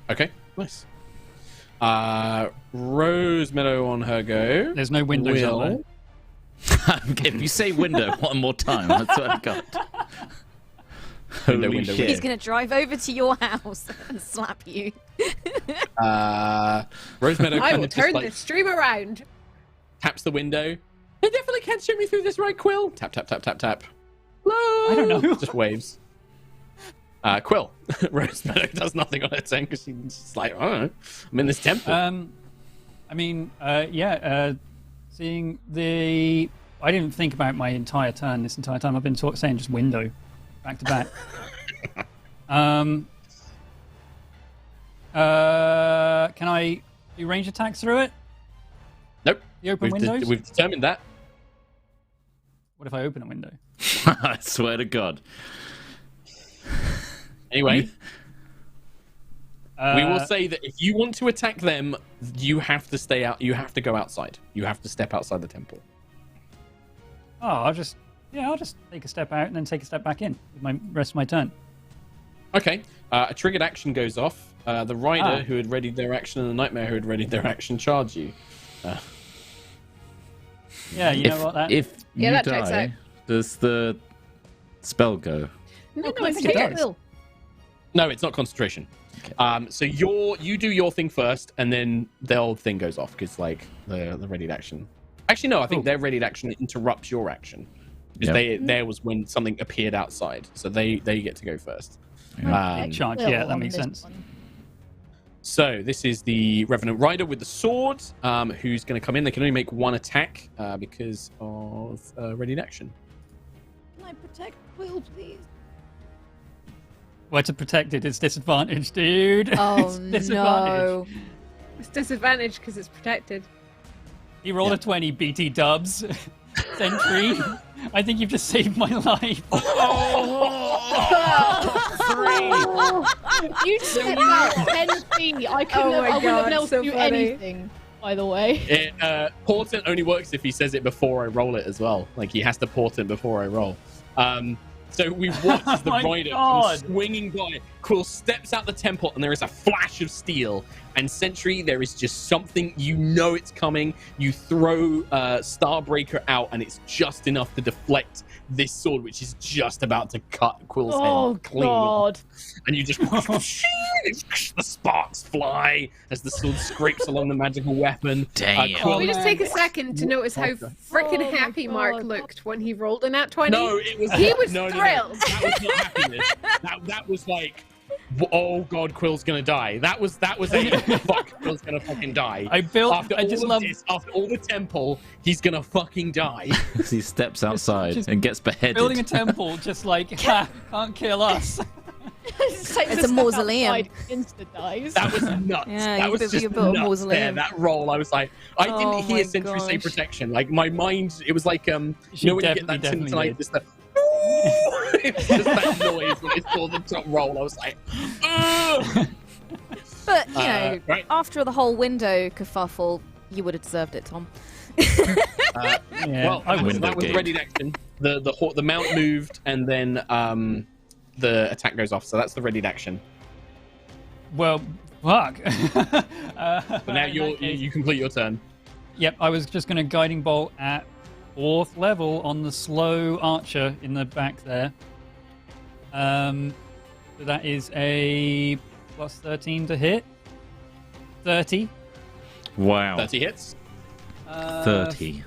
S1: Okay, nice. Rosemeadow on her go.
S5: There's no windows out there.
S4: If you say window one more time, that's what I got. Holy
S1: window,
S4: shit.
S2: He's going to drive over to your house and slap you.
S1: Rosemeadow
S6: I
S1: kind
S6: will
S1: of just
S6: turn
S1: like
S6: this stream around.
S1: taps the window. They definitely can't shoot me through this, right, Quill? Tap, tap, tap, tap, tap. Hello?
S5: I don't know.
S1: Just waves. Quill. Rosemeadow does nothing on its own because she's just like, I don't know. I'm in this temple.
S5: I mean, seeing the... I didn't think about my entire turn this entire time. I've been saying just window, back to back. Can I do range attacks through it?
S1: Nope.
S5: The open windows?
S1: We've determined that.
S5: What if I open a window?
S4: I swear to God.
S1: Anyway, we will say that if you want to attack them, you have to stay out. You have to go outside. You have to step outside the temple.
S5: Oh, I'll just take a step out and then take a step back in with my rest of my turn.
S1: Okay. A triggered action goes off. The rider who had readied their action and the nightmare who had readied their action charge you.
S5: Yeah, you know what that...
S4: If you
S6: that checks
S4: die,
S6: out.
S4: does the spell go?
S6: No,
S5: I
S6: it's
S5: think it
S6: here.
S5: does.
S1: No, it's not concentration. So you do your thing first, and then their thing goes off because like the readied action. Actually, no, I think their readied action interrupts your action. Because there was when something appeared outside, so they get to go first.
S5: Charge, yeah, that makes sense.
S1: So this is the Revenant Rider with the sword, who's going to come in. They can only make one attack because of readied action.
S7: Can I protect Quill, please?
S5: Well, to protect it, it's disadvantage, dude.
S2: Oh,
S5: It's disadvantage.
S2: no.
S6: It's disadvantage because it's protected.
S5: He rolled a 20, BT dubs. Sentry. I think you've just saved my life.
S7: You stepped out 10 feet. I couldn't
S6: Oh my
S7: I wouldn't have
S6: God,
S7: been able
S6: so
S7: to do
S6: funny.
S7: anything, by the way.
S1: Portent only works if he says it before I roll it as well. Like he has to portent before I roll. So we watch as the
S5: my
S1: rider
S5: God.
S1: comes swinging by. Quill steps out the temple, and there is a flash of steel. And Sentry, there is just something, you know it's coming. You throw Starbreaker out, and it's just enough to deflect this sword, which is just about to cut Quill's
S7: Oh,
S1: head clean off.
S7: God.
S1: And you just the sparks fly as the sword scrapes along the magical weapon.
S4: Damn.
S1: Quill-
S6: Can we just take a second to notice how freaking
S7: Oh my
S6: happy Mark
S7: God.
S6: looked when he rolled in that 20?
S1: No, it was
S6: He was
S1: no.
S6: thrilled.
S1: That was not happiness. That was like, oh God, Quill's gonna die. That was a fuck. Quill's gonna fucking die.
S5: After
S1: all the temple, he's gonna fucking die.
S4: He steps outside
S5: Just
S4: and gets beheaded.
S5: building a temple, just like, ha, can't kill us.
S2: It's a mausoleum.
S7: Insta dies.
S1: That was nuts.
S2: Yeah,
S1: that
S2: you
S1: was
S2: built
S1: just
S2: a
S1: nuts
S2: mausoleum.
S1: there. That roll, I was like, I
S2: Oh
S1: didn't hear
S2: my
S1: Sentry say
S2: gosh.
S1: protection. Like my mind, it was like you know when you get that
S5: definitely
S1: tonight,
S5: did.
S1: just the. It was just that noise when I saw the top roll. I was like, ugh!
S2: But, you know,
S1: right.
S2: after the whole window kerfuffle, you would have deserved it, Tom.
S5: Yeah,
S1: Well,
S5: I
S1: that
S5: would.
S1: was ready action. The mount moved, and then the attack goes off. So that's the readied action.
S5: Well, fuck.
S1: But now you complete your turn.
S5: Yep, I was just going to guiding bolt at 4th level on the slow archer in the back there. So that is a plus 13 to hit. 30.
S4: Wow.
S1: 30 hits.
S4: 30.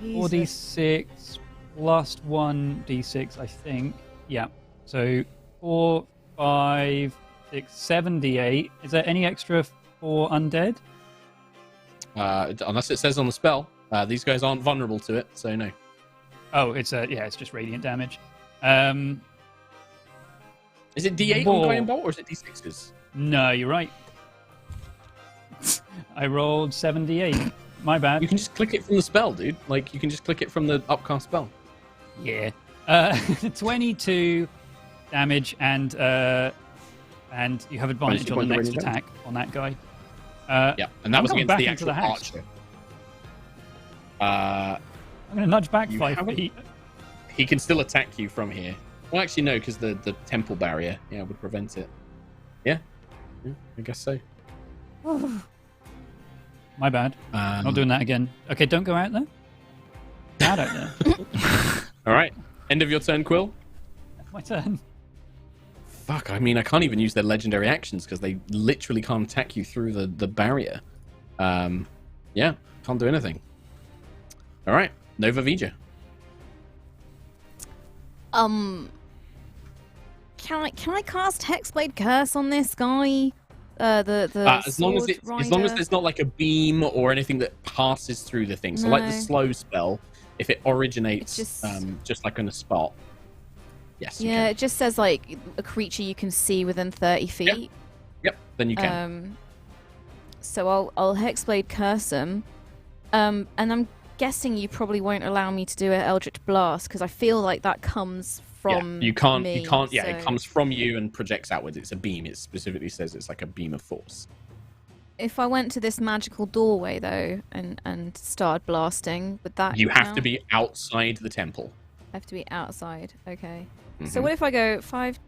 S5: 4d6 plus 1d6, I think. Yeah. So 4, 5, 6, 7 d8. Is there any extra for undead?
S1: Unless it says on the spell. These guys aren't vulnerable to it, so no.
S5: Oh, it's it's just radiant damage.
S1: Is it D8
S5: Whoa.
S1: on Guiding Bolt, or is it D6s?
S5: No, you're right. I rolled 7d8. My bad.
S1: You can just click it from the spell, dude. Like, you can just click it from the upcast spell.
S5: Yeah. 22 damage, and you have advantage on the next attack on that guy.
S1: Yeah, and that
S5: I'm
S1: was
S5: going
S1: against
S5: back
S1: the
S5: into
S1: actual
S5: the house.
S1: archer.
S5: I'm going to nudge back
S1: You
S5: 5
S1: haven't-
S5: feet.
S1: He can still attack you from here. Well, actually, no, because the temple barrier, would prevent it. Yeah, I guess so.
S5: My bad. Not doing that again. Okay, don't go out there. Bad out there.
S1: All right, end of your turn, Quill.
S5: My turn.
S1: Fuck, I mean, I can't even use their legendary actions because they literally can't attack you through the barrier. Yeah, can't do anything. All right, Nova Vija.
S2: Can I cast Hexblade Curse on this guy?
S1: As long as
S2: rider?
S1: there's not like a beam or anything that passes through the thing. So like the
S2: No.
S1: slow spell, if it originates
S2: It
S1: just like on a spot. Yes. you
S2: Yeah,
S1: can.
S2: it just says like a creature you can see within 30 feet.
S1: Yep. Then you can.
S2: So I'll Hexblade Curse him. And I'm guessing you probably won't allow me to do an Eldritch Blast because I feel like that comes from
S1: You can't.
S2: me,
S1: You can't. Yeah, it
S2: so
S1: comes from you and projects outwards. It's a beam. It specifically says it's like a beam of force.
S2: If I went to this magical doorway though and started blasting, would that
S1: You have
S2: count?
S1: to be outside the temple.
S2: I have to be outside. Okay.
S1: Mm-hmm.
S2: So what if I go 5,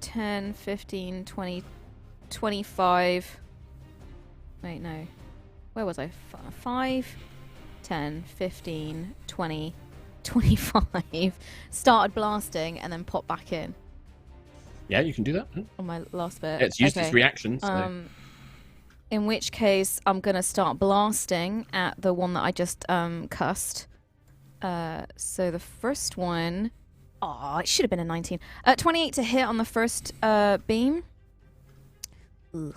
S2: 10, 15, 20, 25... Wait, no. Where was I? 5, 10, 15, 20, 25. Started blasting and then pop back in
S1: Yeah, you can do that.
S2: on my last bit.
S1: It's used
S2: Okay.
S1: its reaction. So.
S2: In which case, I'm going to start blasting at the one that I just cussed. So the first one... Oh, it should have been a 19. 28 to hit on the first beam.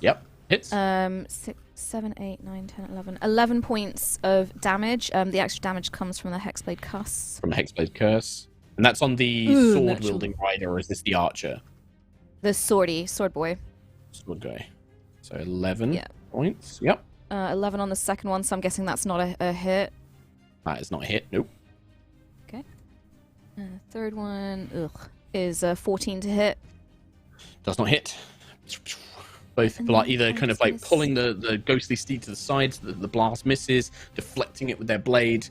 S1: Yep. Hits.
S2: 6, 7, 8, 9, 10, 11. 11 points of damage. The extra damage comes from the Hexblade Cuss.
S1: From a Hexblade Curse. And that's on the
S2: Ooh,
S1: sword-wielding rider, or is this the archer?
S2: The sword boy.
S1: Sword guy. So 11
S2: Yeah.
S1: points. Yep.
S2: 11 on the second one, so I'm guessing that's not a hit.
S1: That is not a hit. Nope.
S2: Third one is 14 to hit.
S1: Does not hit. Both
S2: And
S1: like
S2: then
S1: either kind of like
S2: miss.
S1: pulling the ghostly steed to the side so that the blast misses, deflecting it with their blade.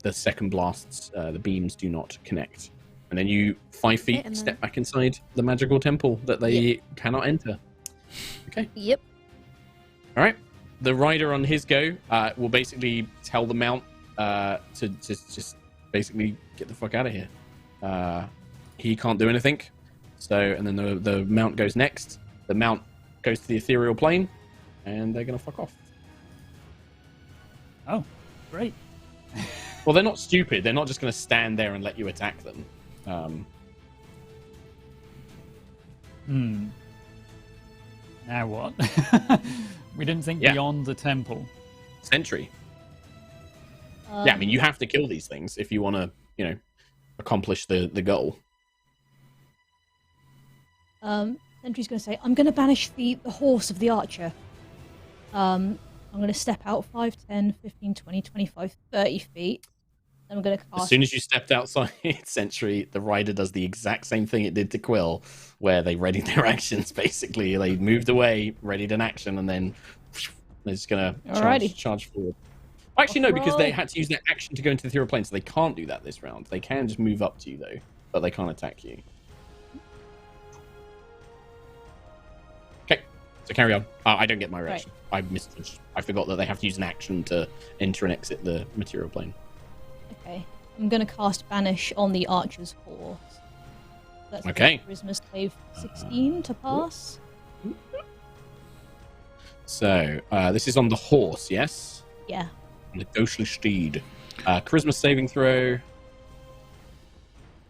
S1: The second blasts, the beams do not connect. And then you 5 feet
S2: and
S1: step back inside the magical temple that they cannot enter. Okay.
S2: Yep.
S1: All right. The rider on his go will basically tell the mount to just basically get the fuck out of here. He can't do anything. So, and then the mount goes next. The mount goes to the ethereal plane, and they're gonna fuck off.
S5: Oh, great.
S1: Well, they're not stupid. They're not just gonna stand there and let you attack them.
S5: Now what? We didn't think
S1: Yeah.
S5: beyond the temple.
S1: Sentry. Yeah, I mean, you have to kill these things if you want to, accomplish the goal.
S7: Sentry's going to say, I'm going to banish the horse of the archer. I'm going to step out 5, 10, 15, 20, 25, 30 feet. Then I'm going to cast...
S1: As soon as you stepped outside Sentry, the rider does the exact same thing it did to Quill, where they readied their actions, basically. They moved away, readied an action, and then they're just going to charge forward. Actually, no, because they had to use their action to go into the ethereal plane, so they can't do that this round. They can just move up to you, though, but they can't attack you. Okay, so carry on. I don't get my reaction. I missed. I forgot that they have to use an action to enter and exit the material plane.
S7: Okay. I'm going to cast Banish on the archer's horse. That's
S1: Okay.
S7: Charisma save 16 to pass.
S1: So, this is on the horse, yes?
S7: Yeah.
S1: The ghostly steed. Charisma saving throw.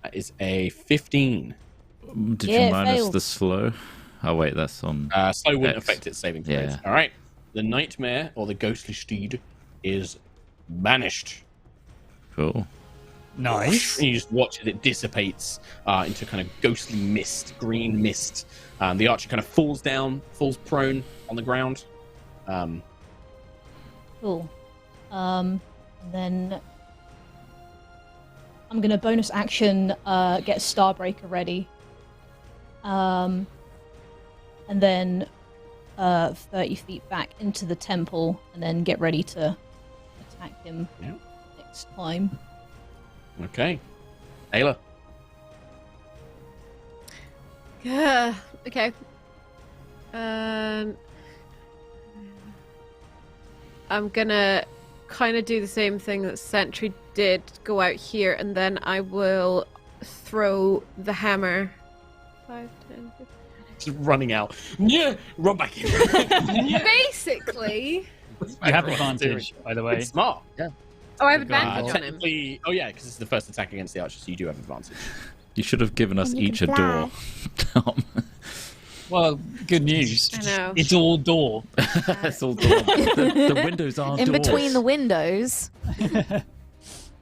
S1: That is a 15.
S4: Did
S7: Yeah,
S4: you
S7: it
S4: minus
S7: failed.
S4: the slow? Oh wait, that's on.
S1: Slow wouldn't
S4: X.
S1: affect its saving throws.
S4: Yeah.
S1: All right. The nightmare, or the ghostly steed, is banished.
S4: Cool.
S5: Nice.
S1: You just watch as it dissipates into kind of ghostly mist, green mist. The archer kind of falls down, falls prone on the ground.
S7: Cool. Then I'm gonna bonus action get Starbreaker ready. and then 30 feet back into the temple, and then get ready to attack him next time.
S1: Okay. Ayla.
S6: Yeah. Okay. I'm gonna kind of do the same thing that Sentry did. Go out here, and then I will throw the hammer. 5, 10, 15.
S1: Just running out. Yeah. Run back in.
S6: Basically.
S5: You have advantage, by the way.
S1: It's smart. Yeah.
S6: Oh, I have advantage on him.
S1: Technically, oh yeah, because it's the first attack against the archer, so you do have advantage.
S4: You should have given us
S2: And you
S4: each
S2: can
S4: a door. Tom.
S5: Well, good news.
S6: I know.
S5: It's all door.
S4: It's all door. The windows are
S2: In
S4: doors.
S2: between the windows.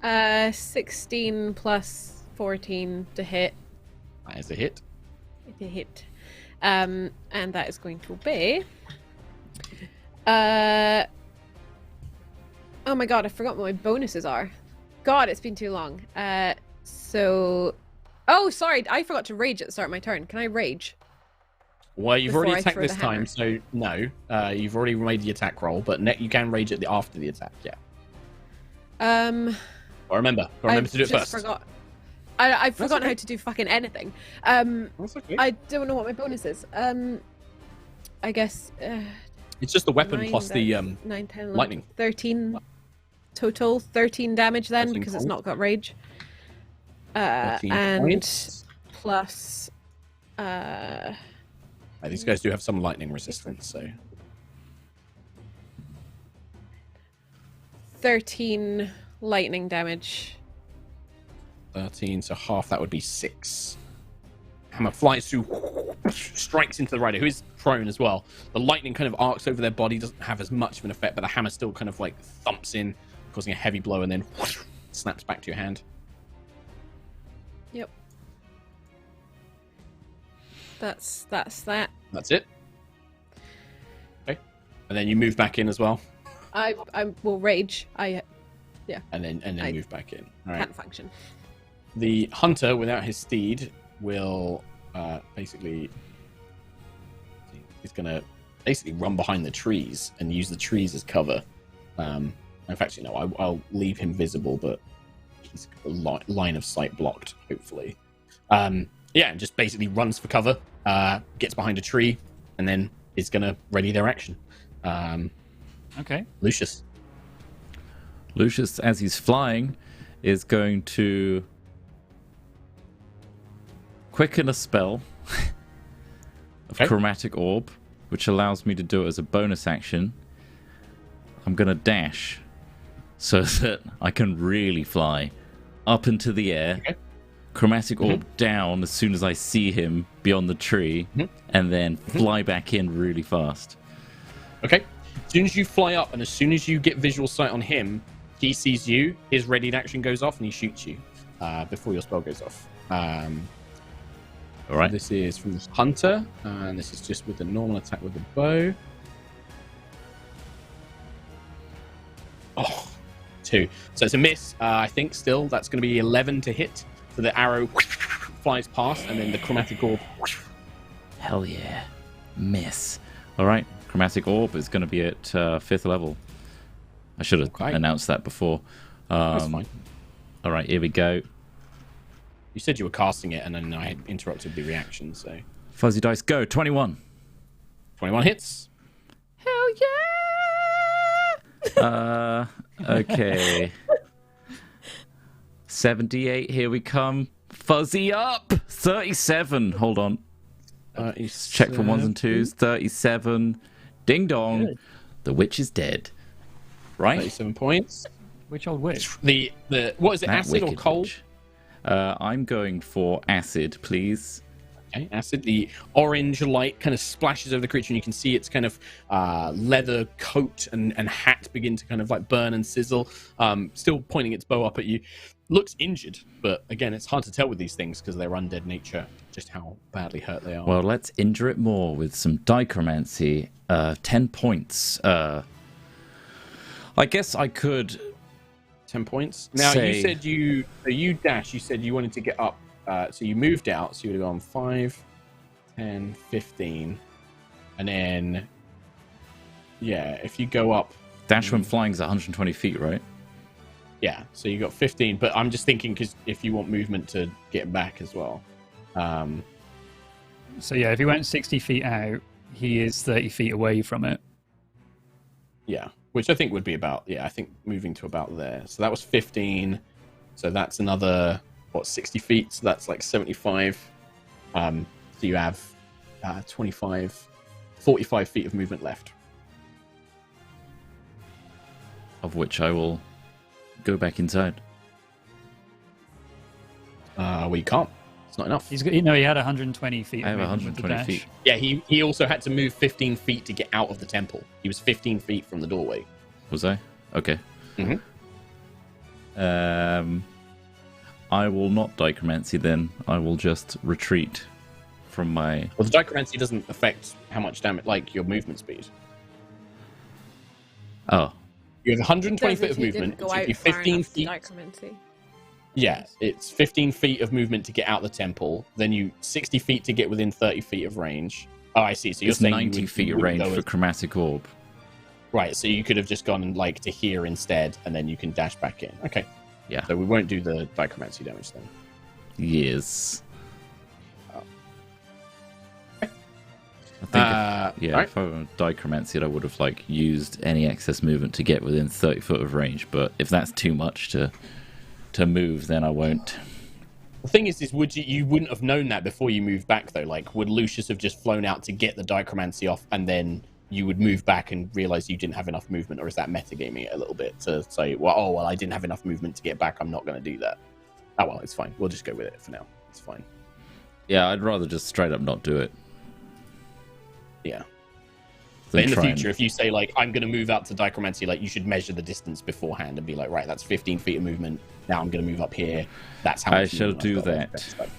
S6: 16 plus 14 to hit.
S1: That is a hit.
S6: To hit. And that is going to be. Oh my god, I forgot what my bonuses are. God, it's been too long. Oh, sorry, I forgot to rage at the start of my turn. Can I rage?
S1: Well, you've
S6: Before
S1: already
S6: I
S1: attacked
S6: throw
S1: this
S6: the
S1: time,
S6: hammer.
S1: so no. You've already made the attack roll, but you can rage it after the attack, yeah. Or remember to do it first.
S6: Forgot. I've forgotten
S1: okay.
S6: how to do fucking anything.
S1: That's okay.
S6: I don't know what my bonus is. I guess
S1: It's just the weapon
S6: 9,
S1: plus the
S6: 9, 10, 11,
S1: lightning.
S6: 13 total. 13 damage then
S1: 13
S6: because it's
S1: cold.
S6: not got rage.
S1: 13
S6: And
S1: points.
S6: plus
S1: These guys do have some lightning resistance, so
S6: 13 lightning damage.
S1: 13, so half that would be 6. Hammer flies through, strikes into the rider, who is prone as well. The lightning kind of arcs over their body, doesn't have as much of an effect, but the hammer still kind of like thumps in, causing a heavy blow, and then snaps back to your hand.
S6: Yep. That's that.
S1: That's it. Okay. And then you move back in as well.
S6: I will rage.
S1: And then
S6: I
S1: move back in. All right.
S6: Can't function.
S1: The hunter without his steed will basically he's gonna basically run behind the trees and use the trees as cover. In fact, I'll leave him visible, but he's line of sight blocked, hopefully. And just basically runs for cover, gets behind a tree, and then is gonna ready their action.
S5: Okay.
S1: Lucius,
S4: Lucius, as he's flying, is going to quicken a spell of
S1: Okay.
S4: Chromatic Orb, which allows me to do it as a bonus action. I'm going to dash so that I can really fly up into the air.
S1: Okay.
S4: Chromatic Orb down as soon as I see him beyond the tree, and then fly back in really fast.
S1: Okay. As soon as you fly up and as soon as you get visual sight on him, he sees you, his readied action goes off, and he shoots you before your spell goes off.
S4: All right.
S1: This is from the hunter, and this is just with the normal attack with the bow. Oh, 2. So it's a miss, I think, still. That's going to be 11 to hit. So the arrow flies past, and then the chromatic orb.
S4: Hell yeah. Miss. All right. Chromatic Orb is going to be at 5th level. I should have announced that before.
S1: That's fine.
S4: All right, here we go.
S1: You said you were casting it, and then I interrupted the reaction, so...
S4: Fuzzy dice, go. 21.
S1: 21 hits.
S6: Hell yeah!
S4: Okay. 78, here we come. Fuzzy up. 37. Hold on. Check for 1s and 2s. 37. Ding dong.
S5: Good.
S4: The witch is dead. Right?
S1: 37 points.
S5: Which old witch?
S1: The what is it,
S4: That
S1: acid or
S4: wicked
S1: cold?
S4: witch. I'm going for acid, please.
S1: Okay, acid. The orange light kind of splashes over the creature, and you can see its kind of leather coat and hat begin to kind of like burn and sizzle. Still pointing its bow up at you. Looks injured, but again, it's hard to tell with these things because they're undead nature, just how badly hurt they are.
S4: Well, let's injure it more with some dichromancy. 10 points. I guess I could...
S1: 10 points. Now, you said you dash. You said you wanted to get up. So you moved out. So you would have gone 5, 10, 15. And then, yeah, if you go up...
S4: Dash when flying is 120 feet, right?
S1: Yeah, so you got 15. But I'm just thinking, because if you want movement to get back as well.
S5: So yeah, if he went 60 feet out, he is 30 feet away from it.
S1: Yeah, which I think would be about, I think moving to about there. So that was 15. So that's another, 60 feet? So that's like 75. So you have 45 feet of movement left.
S4: Of which I will go back inside.
S1: Well, you can't. It's not enough.
S5: He had 120 feet.
S4: I have
S5: of movement with the
S4: 120
S5: dash.
S4: feet.
S1: Yeah, he also had to move 15 feet to get out of the temple. He was 15 feet from the doorway.
S4: Was I? Okay.
S1: Mhm.
S4: I will not dichromancy then. I will just retreat from my...
S1: Well, the dichromancy doesn't affect how much damage, like your movement speed.
S4: Oh.
S1: You have 120
S6: Does
S1: feet
S6: if
S1: of
S6: you
S1: movement.
S6: didn't go
S1: It should be
S6: out far
S1: 15
S6: enough to
S1: feet.
S6: dichromancy.
S1: Yeah, it's 15 feet of movement to get out the temple. Then you 60 feet to get within 30 feet of range. Oh, I see. So you're
S4: It's
S1: saying
S4: 90 feet of range for chromatic orb.
S1: Right, so you could have just gone like to here instead, and then you can dash back in. Okay.
S4: Yeah.
S1: So we won't do the dichromancy damage then.
S4: Yes. I think
S1: right.
S4: if I were dichromancy, I would have like used any excess movement to get within 30 foot of range. But if that's too much to move, then I won't.
S1: The thing is you wouldn't have known that before you moved back though. Like, would Lucius have just flown out to get the dichromancy off, and then you would move back and realize you didn't have enough movement, or is that metagaming it a little bit to say, well, I didn't have enough movement to get back, I'm not going to do that? Oh well, it's fine. We'll just go with it for now. It's fine.
S4: Yeah, I'd rather just straight up not do it.
S1: Yeah.
S4: than
S1: But in the
S4: try
S1: future, if you say like, I'm going to move out to dichromancy, like you should measure the distance beforehand and be like, right, that's 15 feet of movement. Now I'm going to move up here. That's how
S4: I
S1: much
S4: shall
S1: movement
S4: do
S1: I've got
S4: that.
S1: left. Like,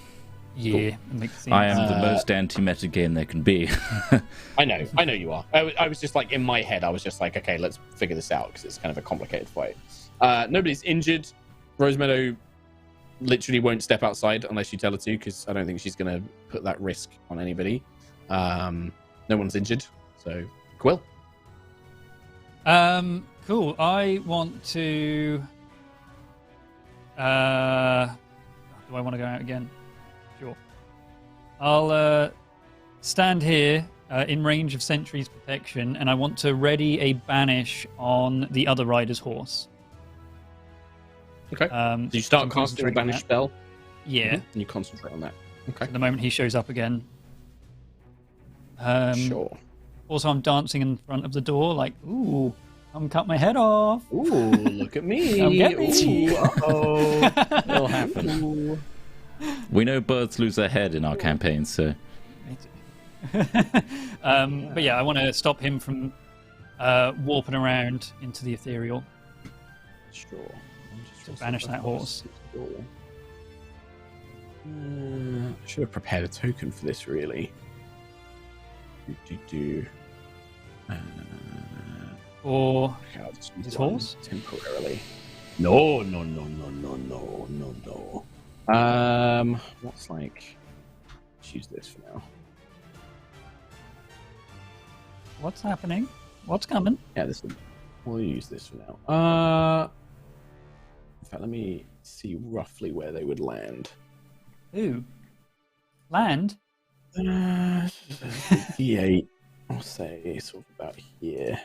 S5: Yeah, that makes sense.
S4: I am the most anti-meta game there can be.
S1: I know you are. I was just like, in my head, I was just like, okay, let's figure this out because it's kind of a complicated fight. Nobody's injured. Rosemeadow literally won't step outside unless you tell her to, because I don't think she's going to put that risk on anybody. No one's injured. So, Quill.
S5: Cool. I want to. Do I want to go out again? Sure. I'll stand here in range of Sentry's protection, and I want to ready a banish on the other rider's horse.
S1: Okay.
S5: So
S1: So you start
S5: I'm
S1: casting the
S5: concentrating on
S1: banish
S5: that.
S1: spell,
S5: Yeah.
S1: and you concentrate on that. Okay.
S5: At the moment he shows up again.
S1: Sure.
S5: Also, I'm dancing in front of the door, like, ooh, come cut my head off.
S1: Ooh, look at me.
S5: Come get me.
S1: Ooh, uh-oh.
S4: It'll happen. We know birds lose their head in our campaigns, so...
S5: But yeah, I want to stop him from warping around into the ethereal.
S1: Sure.
S5: To banish that horse.
S1: I should have prepared a token for this, really.
S5: Or
S1: Okay, I'll just use
S5: his
S1: one
S5: horse?
S1: temporarily. No. What's like? Let's use this for now.
S5: what's happening? What's coming?
S1: Yeah, we'll use this for now. In fact, let me see roughly where they would land.
S5: Ooh. Land?
S1: D8. I'll say sort of about here.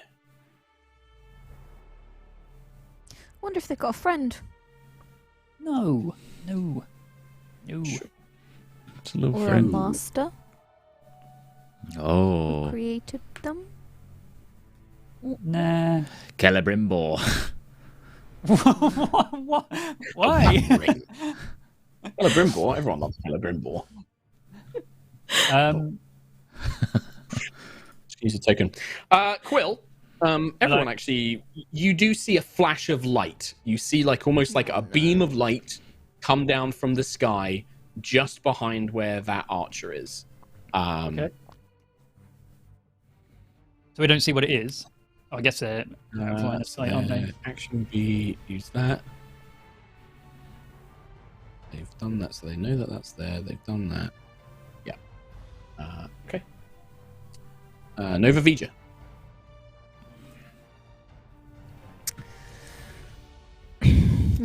S2: Wonder if they've got a friend.
S5: No.
S4: It's a little
S2: Or
S4: friend.
S2: a master
S4: Oh.
S2: created them.
S5: Nah.
S4: Celebrimbor.
S5: What? Why?
S1: Celebrimbor. Everyone loves Celebrimbor. Just use a token. Quill. Everyone actually, you do see a flash of light. You see like almost like a beam of light come down from the sky just behind where that archer is.
S5: Okay. So we don't see what it is. Oh, I guess they're out of line of sight, aren't they?
S1: Action would be use that. They've done that, so they know that that's there. They've done that. Yeah. Okay. Nova Vija.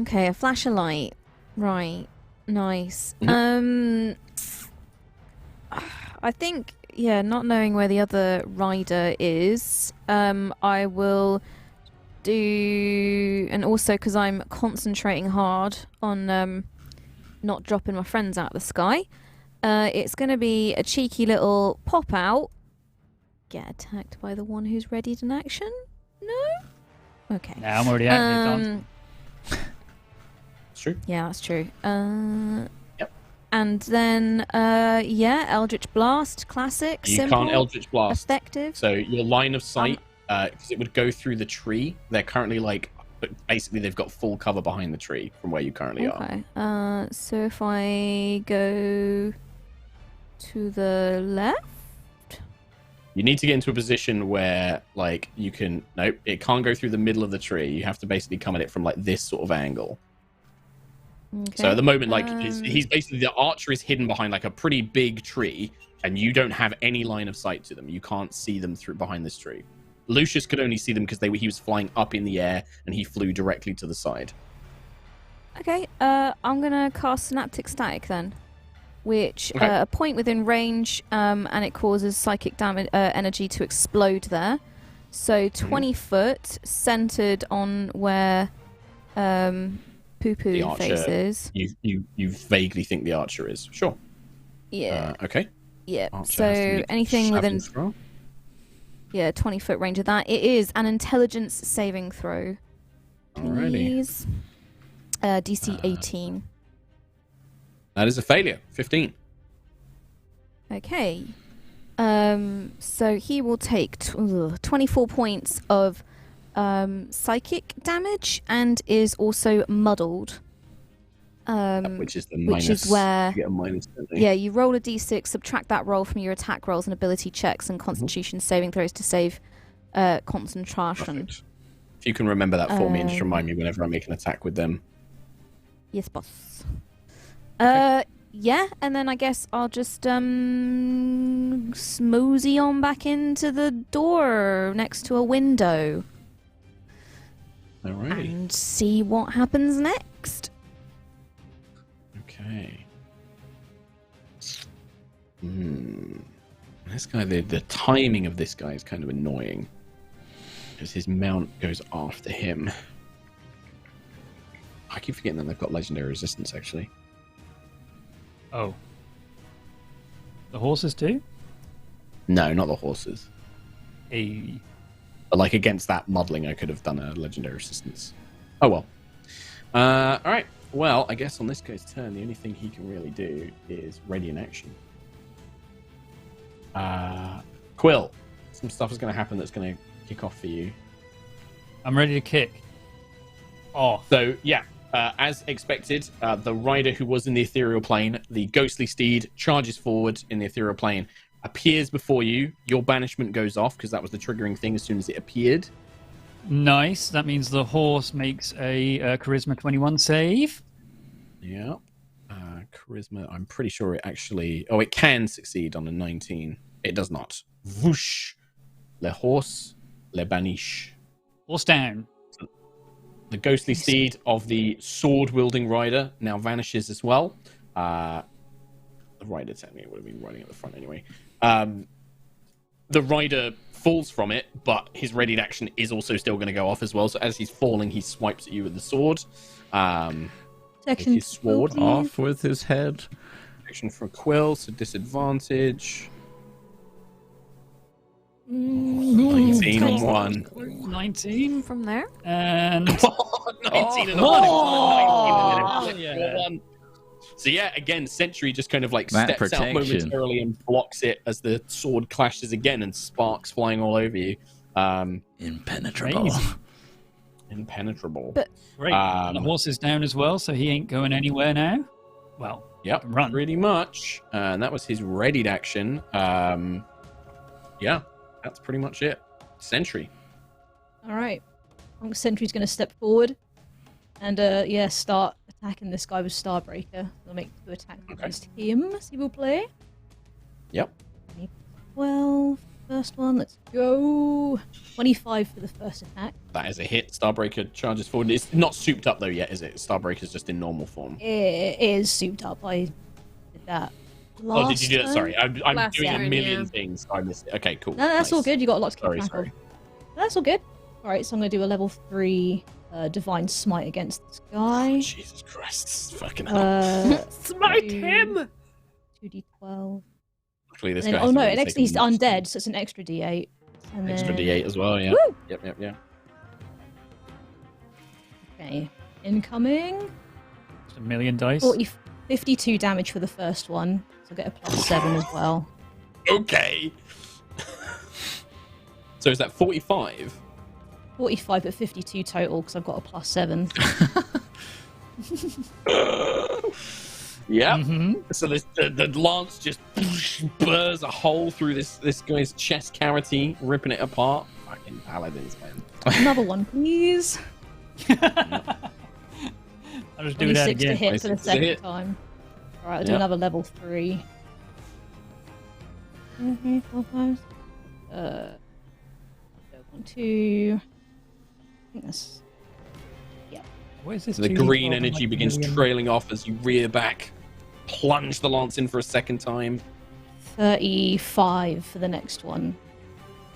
S2: Okay, a flash of light. Right. Nice. I think, yeah, not knowing where the other rider is, I will do, and also because I'm concentrating hard on not dropping my friends out of the sky, it's going to be a cheeky little pop out. Get attacked by the one who's readied in action? No? Okay.
S5: Now I'm already out here,
S1: It's true.
S2: Yeah, that's true.
S1: Yep.
S2: And then, yeah, Eldritch Blast, classic,
S1: You
S2: simple,
S1: can't Eldritch Blast.
S2: effective.
S1: So your line of sight, because it would go through the tree. They're currently but basically they've got full cover behind the tree from where you currently are.
S2: Okay. So if I go to the left.
S1: You need to get into a position where, you can... Nope, it can't go through the middle of the tree. You have to basically come at it from, this sort of angle.
S2: Okay.
S1: So at the moment, he's basically... The archer is hidden behind, a pretty big tree, and you don't have any line of sight to them. You can't see them through behind this tree. Lucius could only see them because he was flying up in the air, and he flew directly to the side.
S2: Okay, I'm gonna cast Synaptic Static then, which a point within range, and it causes psychic damage energy to explode there. So 20 foot, centered on where Poo Poo faces.
S1: You vaguely think the archer is. Sure.
S2: Yeah.
S1: Okay.
S2: Yeah.
S1: Archer has to
S2: So
S1: make
S2: anything within
S1: throw.
S2: 20 foot range of that. It is an intelligence saving throw.
S1: Alrighty.
S2: Please. DC 18.
S1: That is a failure. 15.
S2: Okay. So he will take 24 points of psychic damage and is also muddled.
S1: Which is the minus.
S2: Which is where...
S1: You get a minus, don't they?
S2: Yeah, you roll a d6, subtract that roll from your attack rolls and ability checks and constitution saving throws to save concentration.
S1: Perfect. If you can remember that for me and just remind me whenever I make an attack with them.
S2: Yes, boss.
S1: Okay.
S2: Yeah, and then I guess I'll just smoozy on back into the door next to a window
S1: Alrighty.
S2: and see what happens next.
S1: Okay. This guy, the timing of this guy is kind of annoying because his mount goes after him. I keep forgetting that they've got legendary resistance, actually.
S5: Oh. The horses too?
S1: No, not the horses.
S5: Hey.
S1: But against that muddling, I could have done a legendary resistance. Oh well. All right. Well, I guess on this guy's turn, the only thing he can really do is ready in action. Quill, some stuff is going to happen that's going to kick off for you.
S5: I'm ready to kick. Oh.
S1: So, yeah, as expected, the rider who was in the ethereal plane, the ghostly steed, charges forward in the ethereal plane, appears before you. Your banishment goes off because that was the triggering thing as soon as it appeared.
S5: Nice. That means the horse makes a Charisma 21 save.
S1: Yeah. Charisma, I'm pretty sure it actually... Oh, it can succeed on a 19. It does not. Whoosh. Le horse, le banish.
S5: Horse down.
S1: The ghostly steed of the sword-wielding rider now vanishes as well. The rider technically would have been riding at the front anyway. The rider falls from it, but his readied action is also still going to go off as well. So as he's falling, he swipes at you with the sword. With his sword.
S4: Off with his head.
S1: Action for Quill, so disadvantage. 19 on 1.
S5: 19.
S2: From there?
S5: And
S1: 19 and 1.
S5: Oh, yeah.
S1: 1. So yeah, again, Sentry just kind of
S4: That
S1: steps out
S4: protection.
S1: momentarily and blocks it as the sword clashes again and sparks flying all over you.
S4: Impenetrable.
S5: Crazy.
S1: Impenetrable.
S2: But-
S5: Great. And the horse is down as well, so he ain't going anywhere now. Well,
S1: Yep,
S5: run.
S1: pretty much. And that was his readied action. Yeah, that's pretty much it. Sentry.
S7: All right. I think Sentry's going to step forward and, start attacking this guy with Starbreaker. I'll make 2 attacks against him, s'il vous plaît.
S1: Yep.
S7: 12. First one, let's go. 25 for the first attack.
S1: That is a hit. Starbreaker charges forward. It's not souped up though yet, is it? Starbreaker's just in normal form.
S7: It is souped up. I did that last
S1: Oh, did you do that?
S7: time.
S1: Sorry, I'm
S6: Last
S1: doing a
S6: turn,
S1: million
S6: yeah.
S1: things. So I missed it. Okay, cool.
S7: No, that's all
S1: Nice.
S7: good. You got a lot to keep track
S1: Sorry.
S7: of. That's all good. All right, so I'm going to do a level 3 Divine Smite against this guy.
S1: Jesus Christ, this is fucking hell.
S6: Smite him!
S7: 2d12.
S1: Luckily, this
S7: And then,
S1: guy's
S7: oh no,
S1: already
S7: next
S1: taken
S7: he's
S1: much
S7: undead, so it's an extra d8. And
S1: Extra
S7: then...
S1: D8 as well, yeah.
S7: Woo!
S1: Yep.
S7: Okay, incoming.
S5: Just a million dice.
S7: 52 damage for the first one, so I'll get a +7 as well.
S1: Okay. So is that 45?
S7: 45 but 52 total because I've got a +7.
S1: Yeah.
S5: Mm-hmm.
S1: So the lance just burrs a hole through this guy's chest cavity, ripping it apart. Fucking paladins, man.
S7: Another one, please.
S5: I'll just do that
S7: 26 to
S5: again.
S7: hit for the
S1: 26 to
S7: second
S1: hit.
S7: time. Alright, I'll do
S1: Yeah.
S7: another level 3. 1, 3, 4, 5. 1, 2. I think that's.
S5: What is this?
S1: The
S5: 2d12
S1: green
S5: and,
S1: energy
S5: like,
S1: begins
S5: million?
S1: trailing off as you rear back, plunge the lance in for a second time.
S7: 35 for the next one.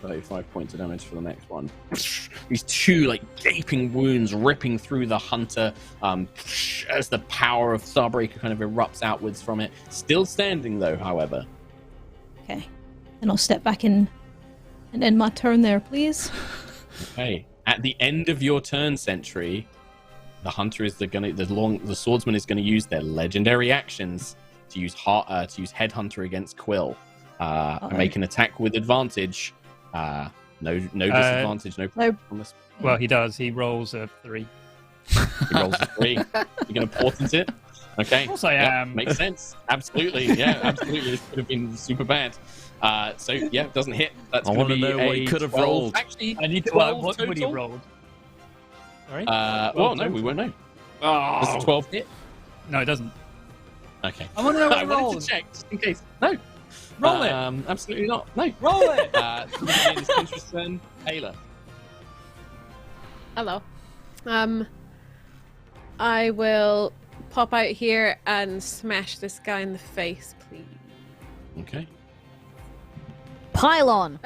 S1: 35 points of damage for the next one. These two like gaping wounds ripping through the hunter as the power of Starbreaker kind of erupts outwards from it. Still standing though, however.
S7: Okay. Then I'll step back in and end my turn there, please.
S1: Okay. At the end of your turn, Sentry, the hunter is the swordsman is gonna use their legendary actions to use Headhunter against Quill. And make an attack with advantage. No disadvantage, no problem on this.
S5: Well, he does. He rolls a 3.
S1: He rolls a 3. You're going to portent it? Okay.
S5: Of course I
S1: Yeah,
S5: am.
S1: makes sense. Absolutely. Yeah, absolutely. This could have been super bad. So, yeah, it doesn't hit. That's
S4: I
S1: going to
S4: wanna
S1: be
S4: know what he
S1: a
S4: could have
S1: 12.
S4: rolled.
S1: Actually,
S5: I need to
S1: 12
S5: what would he
S1: total.
S5: rolled? Sorry?
S1: Well, no, we won't know.
S5: Oh.
S1: Does a 12 hit?
S5: No, it doesn't.
S1: Okay.
S5: I want to know what
S1: I
S5: he
S1: wanted
S5: rolled.
S1: to check, just in case. No.
S5: Roll it.
S1: Absolutely not. No.
S5: Roll it.
S1: It's Pinterest turn. Ayla.
S6: Hello. I will pop out here and smash this guy in the face, please.
S1: Okay.
S2: Pylon.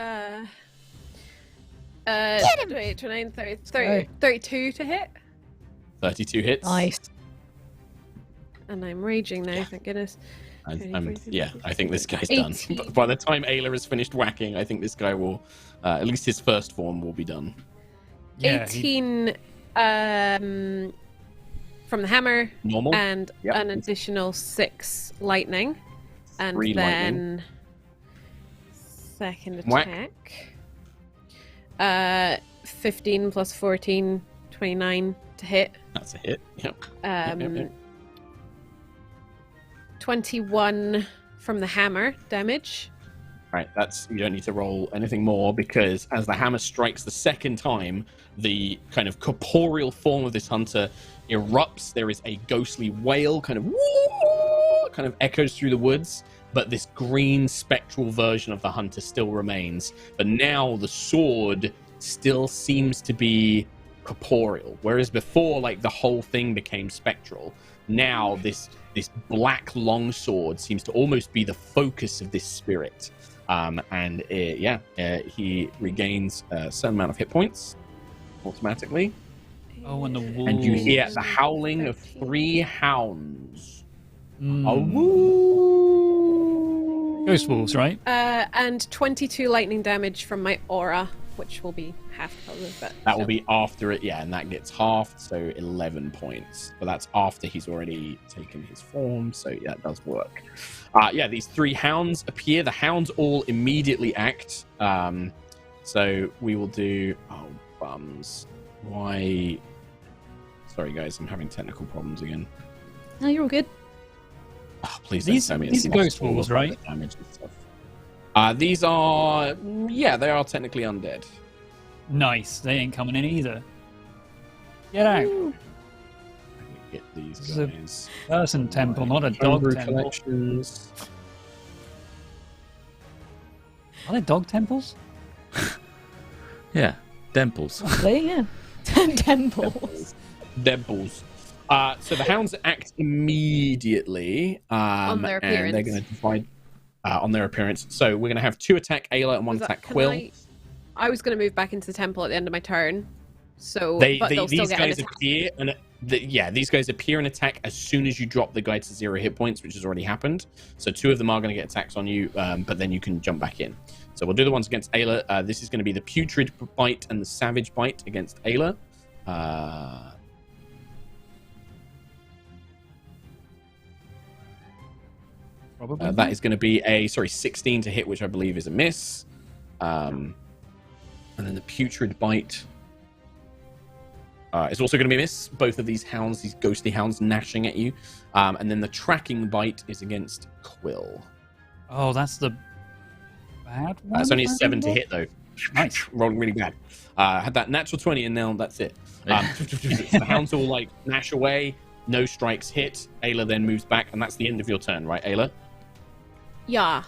S6: Wait, 29, 30, 32 to hit.
S1: 32 hits.
S7: Nice.
S6: And I'm raging now, thank goodness.
S1: I think this guy's done.
S6: 18.
S1: But by the time Ayla has finished whacking, I think this guy will, at least his first form will be done.
S5: Yeah,
S6: 18 from the hammer,
S1: Normal.
S6: and
S1: Yep.
S6: an additional 6 lightning. And
S1: 3
S6: then
S1: lightning.
S6: second
S1: Whack.
S6: attack. 15 plus 14, 29 to hit.
S1: That's a hit. Yep. Yep.
S6: 21 from the hammer damage.
S1: Right, you don't need to roll anything more because as the hammer strikes the second time, the kind of corporeal form of this hunter erupts. There is a ghostly wail, kind of echoes through the woods, but this green spectral version of the hunter still remains. But now the sword still seems to be corporeal, whereas before, like, the whole thing became spectral. Now this black longsword seems to almost be the focus of this spirit. He regains a certain amount of hit points automatically.
S5: Oh, and the wolves.
S1: And you hear the howling of 3 hounds.
S5: Mm.
S1: A woo!
S5: Ghost wolves, right?
S6: And 22 lightning damage from my aura, which will be half probably. But
S1: That will be after it, yeah, and that gets halved, so 11 points. But that's after he's already taken his form, so yeah, it does work. These 3 hounds appear. The hounds all immediately act. So we will do... Oh, bums. Why... Sorry, guys, I'm having technical problems again.
S7: No, you're all good.
S1: Oh, please
S5: These-
S1: don't tell me
S5: these
S1: it's
S5: are
S1: lost
S5: ghost wolves,
S1: all of
S5: right?
S1: the damage and stuff. These are... Yeah, they are technically undead.
S5: Nice. They ain't coming in either. Get out.
S1: I can get these
S5: This is a
S1: guys.
S5: Person temple, not a dog
S1: Homebrew
S5: temple.
S1: collections.
S5: Are there dog temples?
S4: Yeah, Demples.
S7: Probably, yeah. Temples.
S1: Debbles. So the hounds act immediately.
S6: On their
S1: and they're
S6: appearance.
S1: going to divide on their appearance. So we're going to have 2 attack Ayla and 1 attack Quill.
S6: I was going to move back into the temple at the end of my turn. So,
S1: These
S6: they'll still get an
S1: guys
S6: attack.
S1: appear, and these guys appear and attack as soon as you drop the guy to 0 hit points, which has already happened. So 2 of them are going to get attacks on you, but then you can jump back in. So we'll do the ones against Ayla. This is going to be the Putrid Bite and the Savage Bite against Ayla.
S5: Probably.
S1: That is going to be a 16 to hit, which I believe is a miss. And then the Putrid Bite is also going to be a miss. Both of these hounds, these ghostly hounds, gnashing at you. And then the Tracking Bite is against Quill.
S5: Oh, that's the bad one.
S1: It's only a
S5: if I
S1: 7 to
S5: remember?
S1: hit, though.
S5: Nice.
S1: Rolling really bad. Had that natural 20, and now that's it. The hounds all like gnash away. No strikes hit. Ayla then moves back, and that's the end of your turn, right, Ayla?
S6: Yeah.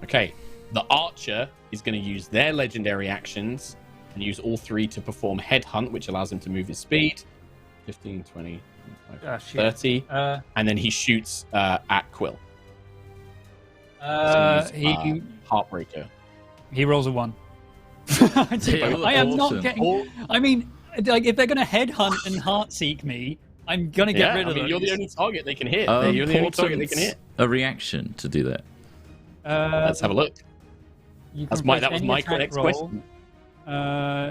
S1: Okay. The Archer is going to use their legendary actions and use all 3 to perform Headhunt, which allows him to move his speed. 15, 20, 25, 30. And then he shoots at Quill.
S5: He
S1: Heartbreaker.
S5: rolls a 1. I am not
S4: Awesome.
S5: getting. I mean, like if they're gonna headhunt and heartseek me, I'm gonna get rid of them.
S1: You're the only target they can hit.
S4: Oh,
S1: You're the only target they can hit.
S4: A reaction to do that.
S1: Let's have a look.
S5: You
S1: That
S5: can
S1: was
S5: press any
S1: my
S5: attack
S1: next
S5: roll.
S1: question.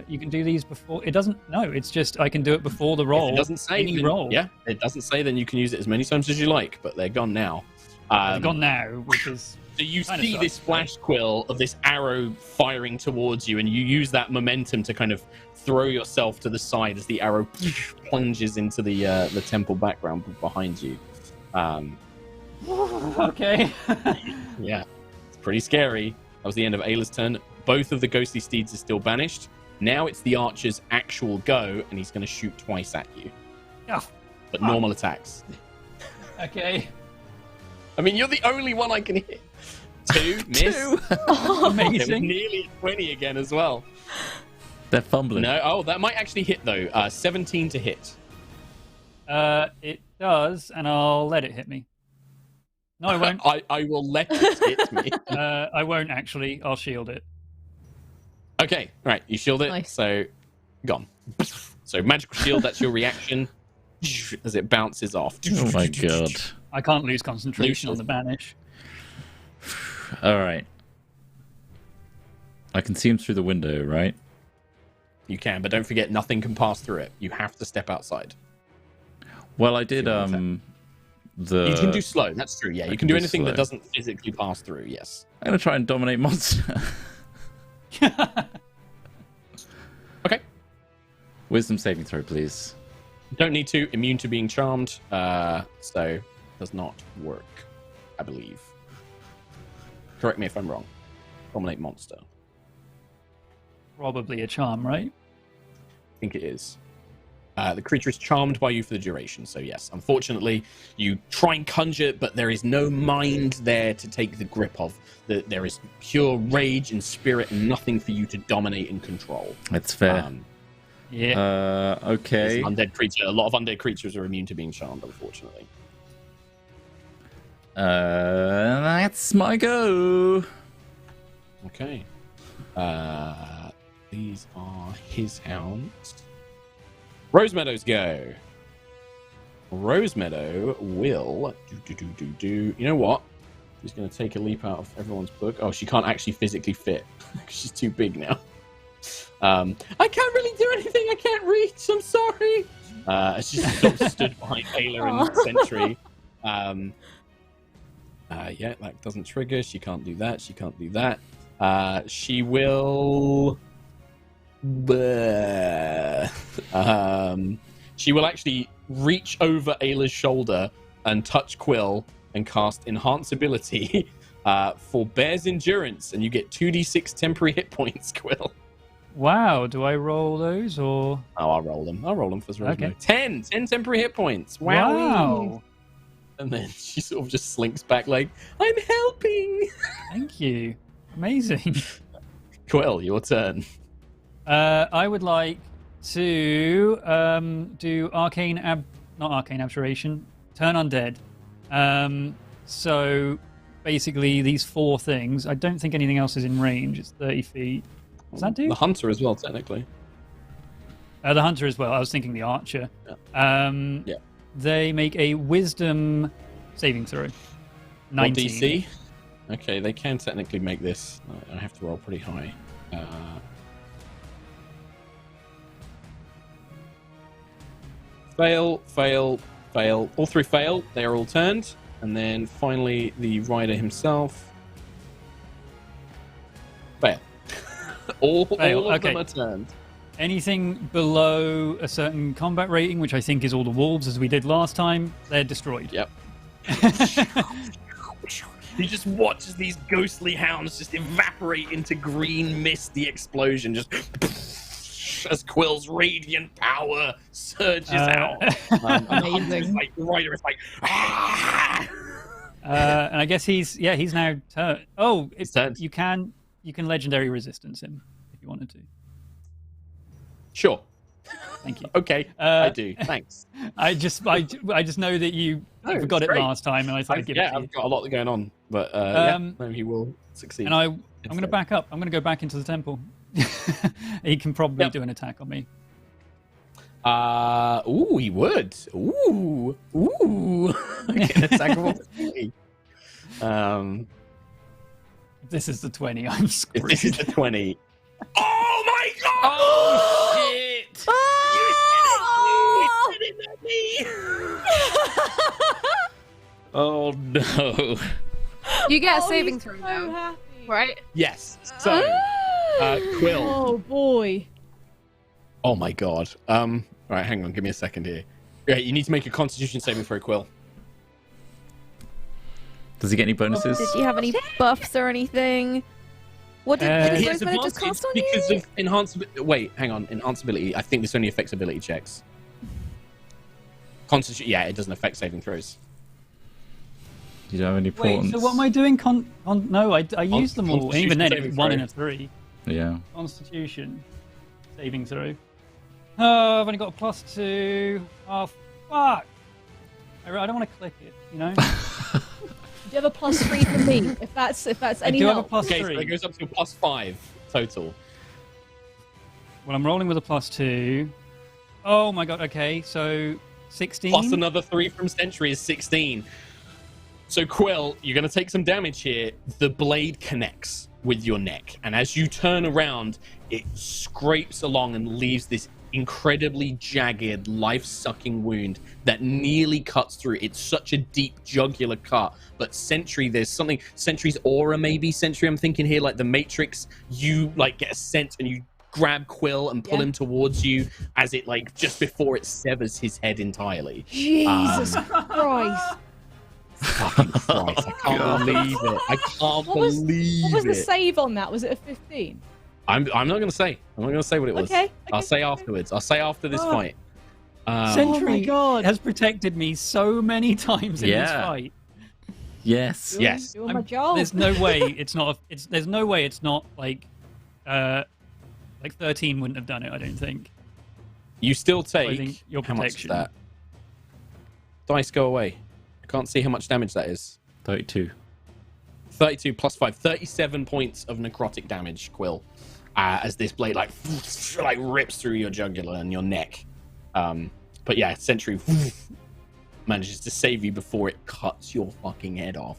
S5: You can do these before. It doesn't. No, it's just I can do it before the roll.
S1: If it doesn't say
S5: any
S1: then,
S5: roll.
S1: Yeah, it doesn't say. Then you can use it as many times as you like, but they're gone now.
S5: They're gone now, which is.
S1: So you
S5: Kinda
S1: see
S5: sucks,
S1: this flash, Quill, of this arrow firing towards you, and you use that momentum to kind of throw yourself to the side as the arrow plunges into the temple background behind you.
S5: Okay.
S1: Yeah, it's pretty scary. That was the end of Ayla's turn. Both of the ghostly steeds are still banished. Now it's the Archer's actual go, and he's going to shoot twice at you.
S5: Oh,
S1: But normal attacks.
S5: okay.
S1: I mean, you're the only one I can hit. 2, miss. It was
S5: Amazing.
S1: nearly a 20 again as well.
S4: They're fumbling.
S1: No, that might actually hit though. 17 to hit.
S5: It does, and I'll let it hit me. No, I won't.
S1: I will let it hit me.
S5: I won't actually. I'll shield it.
S1: Okay, right. You shield it.
S7: Nice.
S1: So, gone. So magical shield. That's your reaction as it bounces off.
S4: Oh my god.
S5: I can't lose concentration on the banish.
S4: All right. I can see him through the window, right?
S1: You can, but don't forget, nothing can pass through it. You have to step outside.
S4: Well, I did
S1: You can do slow. That's true. Yeah, you can do anything that
S4: slow.
S1: doesn't physically pass through. Yes.
S4: I'm gonna try and dominate monster.
S1: Okay.
S4: Wisdom saving throw, please.
S1: Don't need to. Immune to being charmed. So does not work, I believe. Correct me if I'm wrong. Dominate monster.
S5: Probably a charm, right?
S1: I think it is. The creature is charmed by you for the duration, so yes. Unfortunately, you try and conjure it, but there is no mind there to take the grip of. There is pure rage and spirit and nothing for you to dominate and control.
S4: That's fair.
S5: Yeah.
S4: Okay.
S1: It's an undead creature. A lot of undead creatures are immune to being charmed, unfortunately.
S4: That's my go.
S1: Okay. These are his hounds. Rosemeadow's go. Rosemeadow will do. You know what? She's going to take a leap out of everyone's book. Oh, she can't actually physically fit. She's too big now. I can't really do anything. I can't reach. I'm sorry. She's sort of stood behind Ayla and the sentry. Yeah, that doesn't trigger. She can't do that. She can't do that. She will. She will actually reach over Ayla's shoulder and touch Quill and cast Enhance Ability for Bear's Endurance, and you get 2d6 temporary hit points, Quill.
S5: Wow. Do I roll those or?
S1: Oh, I'll roll them. I'll roll them for Rosemeadow.
S5: Okay.
S1: 10 temporary hit points. Wow.
S5: Wow.
S1: And then she sort of just slinks back like, I'm helping.
S5: Thank you. Amazing.
S1: Quill, your turn.
S5: I would like to do not arcane abjuration, turn undead. So basically, these 4 things. I don't think anything else is in range. It's 30 feet. Does that do?
S1: The hunter as well, technically.
S5: The hunter as well. I was thinking the archer.
S1: Yeah.
S5: They make a wisdom saving throw. 19.
S1: What DC? Okay, they can technically make this. I have to roll pretty high. Fail, fail, fail. All 3 fail. They are all turned. And then finally, the rider himself. Fail. all of them are turned.
S5: Anything below a certain combat rating, which I think is all the wolves, as we did last time, they're destroyed.
S1: Yep. He just watches these ghostly hounds just evaporate into green mist, the explosion, just as Quill's radiant power surges out. And the rider is like, ah!
S5: And I guess he's now turned. Oh,
S1: He's turned.
S5: You can legendary resistance him if you wanted to.
S1: Sure.
S5: Thank you.
S1: Okay, I do. Thanks.
S5: I just know that you forgot it
S1: great.
S5: last time, and I thought I'd give it to you.
S1: I've got a lot going on, but no, he will succeed.
S5: And I'm going to back up. I'm going to go back into the temple. He can probably do an attack on me.
S1: Ooh, he would. Ooh. Get an attack of opportunity.
S5: This is the 20. I'm screwed.
S1: This is the 20. Oh my god! Oh shit! You did it at me! Oh no!
S6: You get a saving throw now,
S7: happy.
S6: right?
S1: Yes. So, Quill.
S7: Oh boy.
S1: Oh my god. Right, hang on. Give me a second here. Yeah, you need to make a Constitution saving throw, Quill.
S4: Does he get any bonuses?
S2: Did you have any buffs or anything? What did
S1: He has
S2: Rosemeadow just
S1: advantage
S2: cast on
S1: because
S2: you?
S1: of enhanceability. Wait, hang on. Enhanceability. I think this only affects ability checks. Constitution. Yeah, it doesn't affect saving throws.
S4: You don't have any
S5: Wait,
S4: portents.
S5: so what am I doing? No, I used them all. And even then, it was
S1: Constitution
S5: 1
S1: saving
S5: in a 3.
S4: Yeah.
S5: Constitution saving throw. Oh, I've only got a +2. Oh, fuck. I don't want to click it, you know?
S7: Do you have a +3 for me? If that's
S5: I
S7: any
S5: do have a
S7: help.
S1: Okay, so
S5: +3.
S1: it goes up to a +5 total.
S5: Well, I'm rolling with a +2. Oh my god, okay, so 16.
S1: Plus another 3 from Sentry is 16. So Quill, you're going to take some damage here. The blade connects with your neck, and as you turn around, it scrapes along and leaves this incredibly jagged, life-sucking wound that nearly cuts through. It's such a deep jugular cut, but Sentry, there's something, Sentry's aura maybe, Sentry, I'm thinking here, like the Matrix, you like get a sense and you grab Quill and pull him towards you as it like just before it severs his head entirely.
S7: Jesus Christ.
S1: Fucking Christ, I can't believe it. I can't believe
S7: What was the
S1: it.
S7: save on that? Was it a 15?
S1: I'm not going to say. I'm not going to say what it was.
S7: Okay.
S1: I'll say afterwards. I'll say after this fight.
S5: Sentry
S7: Oh my God.
S5: has protected me so many times in this fight.
S4: Yes.
S1: Yes.
S7: Doing my job.
S5: There's no way it's not. There's no way it's not like 13 wouldn't have done it. I don't think.
S1: You still
S5: think
S1: take
S5: your
S1: how much is
S5: protection.
S1: that? Dice go away. I can't see how much damage that is.
S4: 32.
S1: 32 plus 5. 37 points of necrotic damage, Quill. As this blade like rips through your jugular and your neck. But yeah, Sentry manages to save you before it cuts your fucking head off.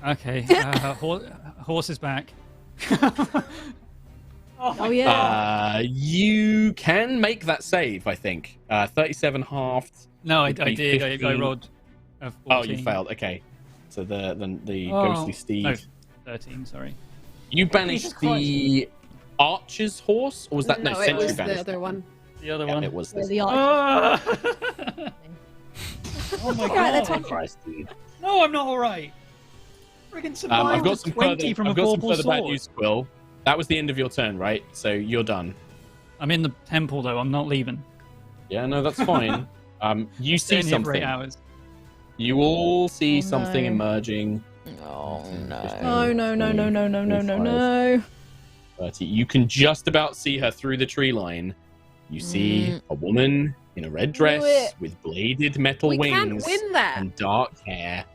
S5: Okay. Horse is back.
S7: Oh yeah.
S1: You can make that save, I think. 37 halved.
S5: No, I
S1: would be
S5: did. I
S1: 15.
S5: rolled a 14.
S1: Oh, you failed. Okay. So the ghostly steed.
S5: No, 13. Sorry.
S1: You banished the archer's horse, or was that
S6: no, it
S1: Sentry
S6: was the
S1: banished?
S6: other one.
S5: The other
S1: Yeah,
S5: one.
S1: it was
S7: Yeah,
S1: this.
S7: the
S5: Ah! Oh my
S2: Alright, they're
S5: god!
S2: talking.
S1: Christ, dude.
S5: No, I'm not all right. Friggin' survived
S1: I've got some
S5: 20
S1: further,
S5: from
S1: I've
S5: a
S1: got some
S5: vorpal
S1: further bad
S5: sword.
S1: news, Quill. That was the end of your turn, right? So you're done.
S5: I'm in the temple though. I'm not leaving.
S1: Yeah, no, that's fine. You see
S5: Staying here for 8
S1: something.
S5: hours.
S1: You all see
S2: Oh,
S1: something
S2: no.
S1: emerging
S2: Oh no.
S7: Oh no no no no no no no no.
S1: 30. You can just about see her through the tree line. You see a woman in a red dress
S7: it.
S1: with bladed metal
S6: We
S1: wings
S6: can't win that.
S1: and dark hair.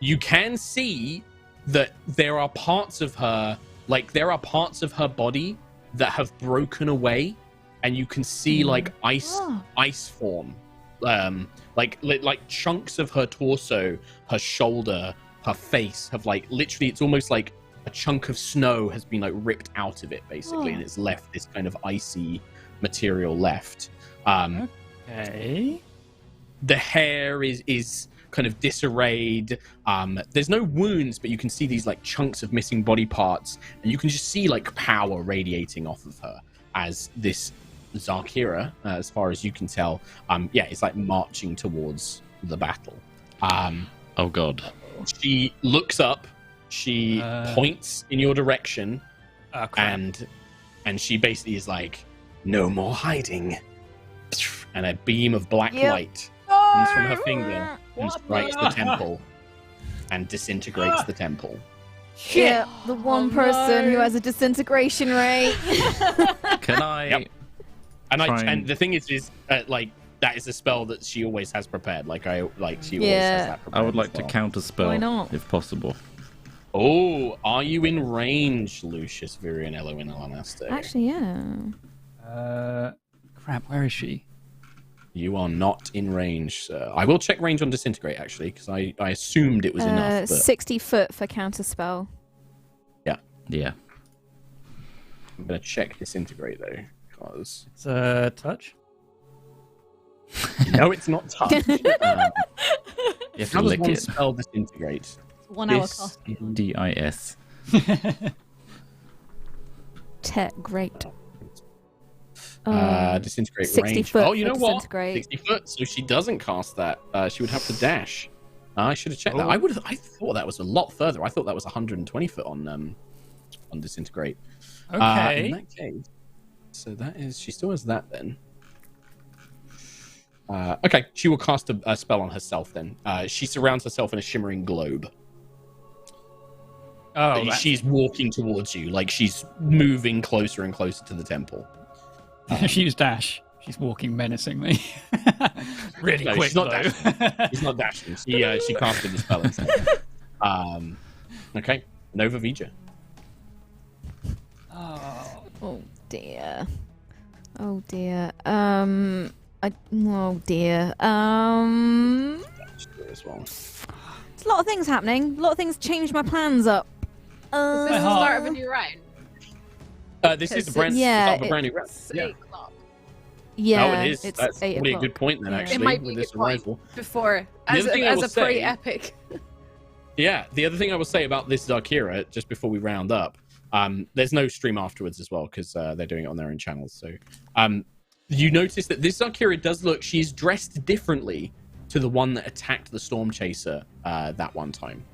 S1: You can see that there are parts of her, body that have broken away, and you can see like ice form, like chunks of her torso, her shoulder, her face have like literally. It's almost like a chunk of snow has been like ripped out of it, basically, and it's left this kind of icy material left.
S5: Okay.
S1: The hair is kind of disarrayed. There's no wounds, but you can see these like chunks of missing body parts, and you can just see like power radiating off of her as this Zarkira, as far as you can tell, it's like marching towards the battle.
S4: Oh god.
S1: She looks up, she points in your direction, and she basically is like, "No more hiding." And a beam of black light comes from her finger and strikes the temple and disintegrates the temple.
S2: Yeah, the one person who has a disintegration rate.
S4: Can I?
S1: Yep.
S4: try
S1: And the thing is like that is a spell that she always has prepared. She always has that prepared.
S4: I would like
S1: as
S4: to
S1: well.
S4: counter spell
S2: Why not?
S4: if possible.
S1: Oh, are you in range, Lucius, Virianello, and Alanaste?
S2: Actually, yeah.
S5: Crap, where is she?
S1: You are not in range, sir. I will check range on disintegrate, actually, because I assumed it was enough. But
S2: 60 foot for counter spell.
S4: Yeah.
S1: I'm going to check disintegrate, though, because...
S5: It's touch?
S1: No, it's not touch.
S4: You have to
S1: How does
S4: lick
S1: one
S4: it.
S1: spell disintegrate?
S7: It's 1 hour
S1: This
S7: cast.
S4: DIS.
S2: Great.
S1: Disintegrate
S2: 60
S1: range.
S2: foot
S1: Oh, you
S2: for
S1: know what?
S2: disintegrate.
S1: 60 foot, so she doesn't cast that. She would have to dash. I should have checked that. I thought that was a lot further. I thought that was 120 foot on disintegrate.
S5: Okay.
S1: In that case, so that is she still has that then. Okay, she will cast a spell on herself then. She surrounds herself in a shimmering globe.
S5: Oh,
S1: She's walking towards you, like she's moving closer and closer to the temple.
S5: she's dash. She's walking menacingly. Really
S1: No,
S5: quick,
S1: she's not
S5: though.
S1: dashing. She's not dashing. She casted the spell instead. Okay, Nova Vija.
S2: Oh dear. Oh dear. Oh dear.
S1: As well.
S2: There's a lot of things happening. A lot of things changed my plans up.
S6: Is this the start of a new round?
S1: This is the
S6: Because
S1: start of a brand new round.
S6: It's
S1: Yeah.
S6: 8 o'clock.
S2: Yeah,
S1: Oh, it is.
S2: it's
S1: That's
S2: 8
S1: probably a
S2: o'clock.
S1: good point then,
S2: Yeah.
S1: actually,
S6: It might be
S1: with
S6: a
S1: this
S6: good point
S1: arrival.
S6: before,
S1: The
S6: as
S1: other thing I will
S6: a
S1: say-
S6: pre-epic.
S1: Yeah, the other thing I will say about this Zarkira, just before we round up, there's no stream afterwards as well, because they're doing it on their own channels. So you notice that this Zarkira does look, she's dressed differently to the one that attacked the Storm Chaser that one time.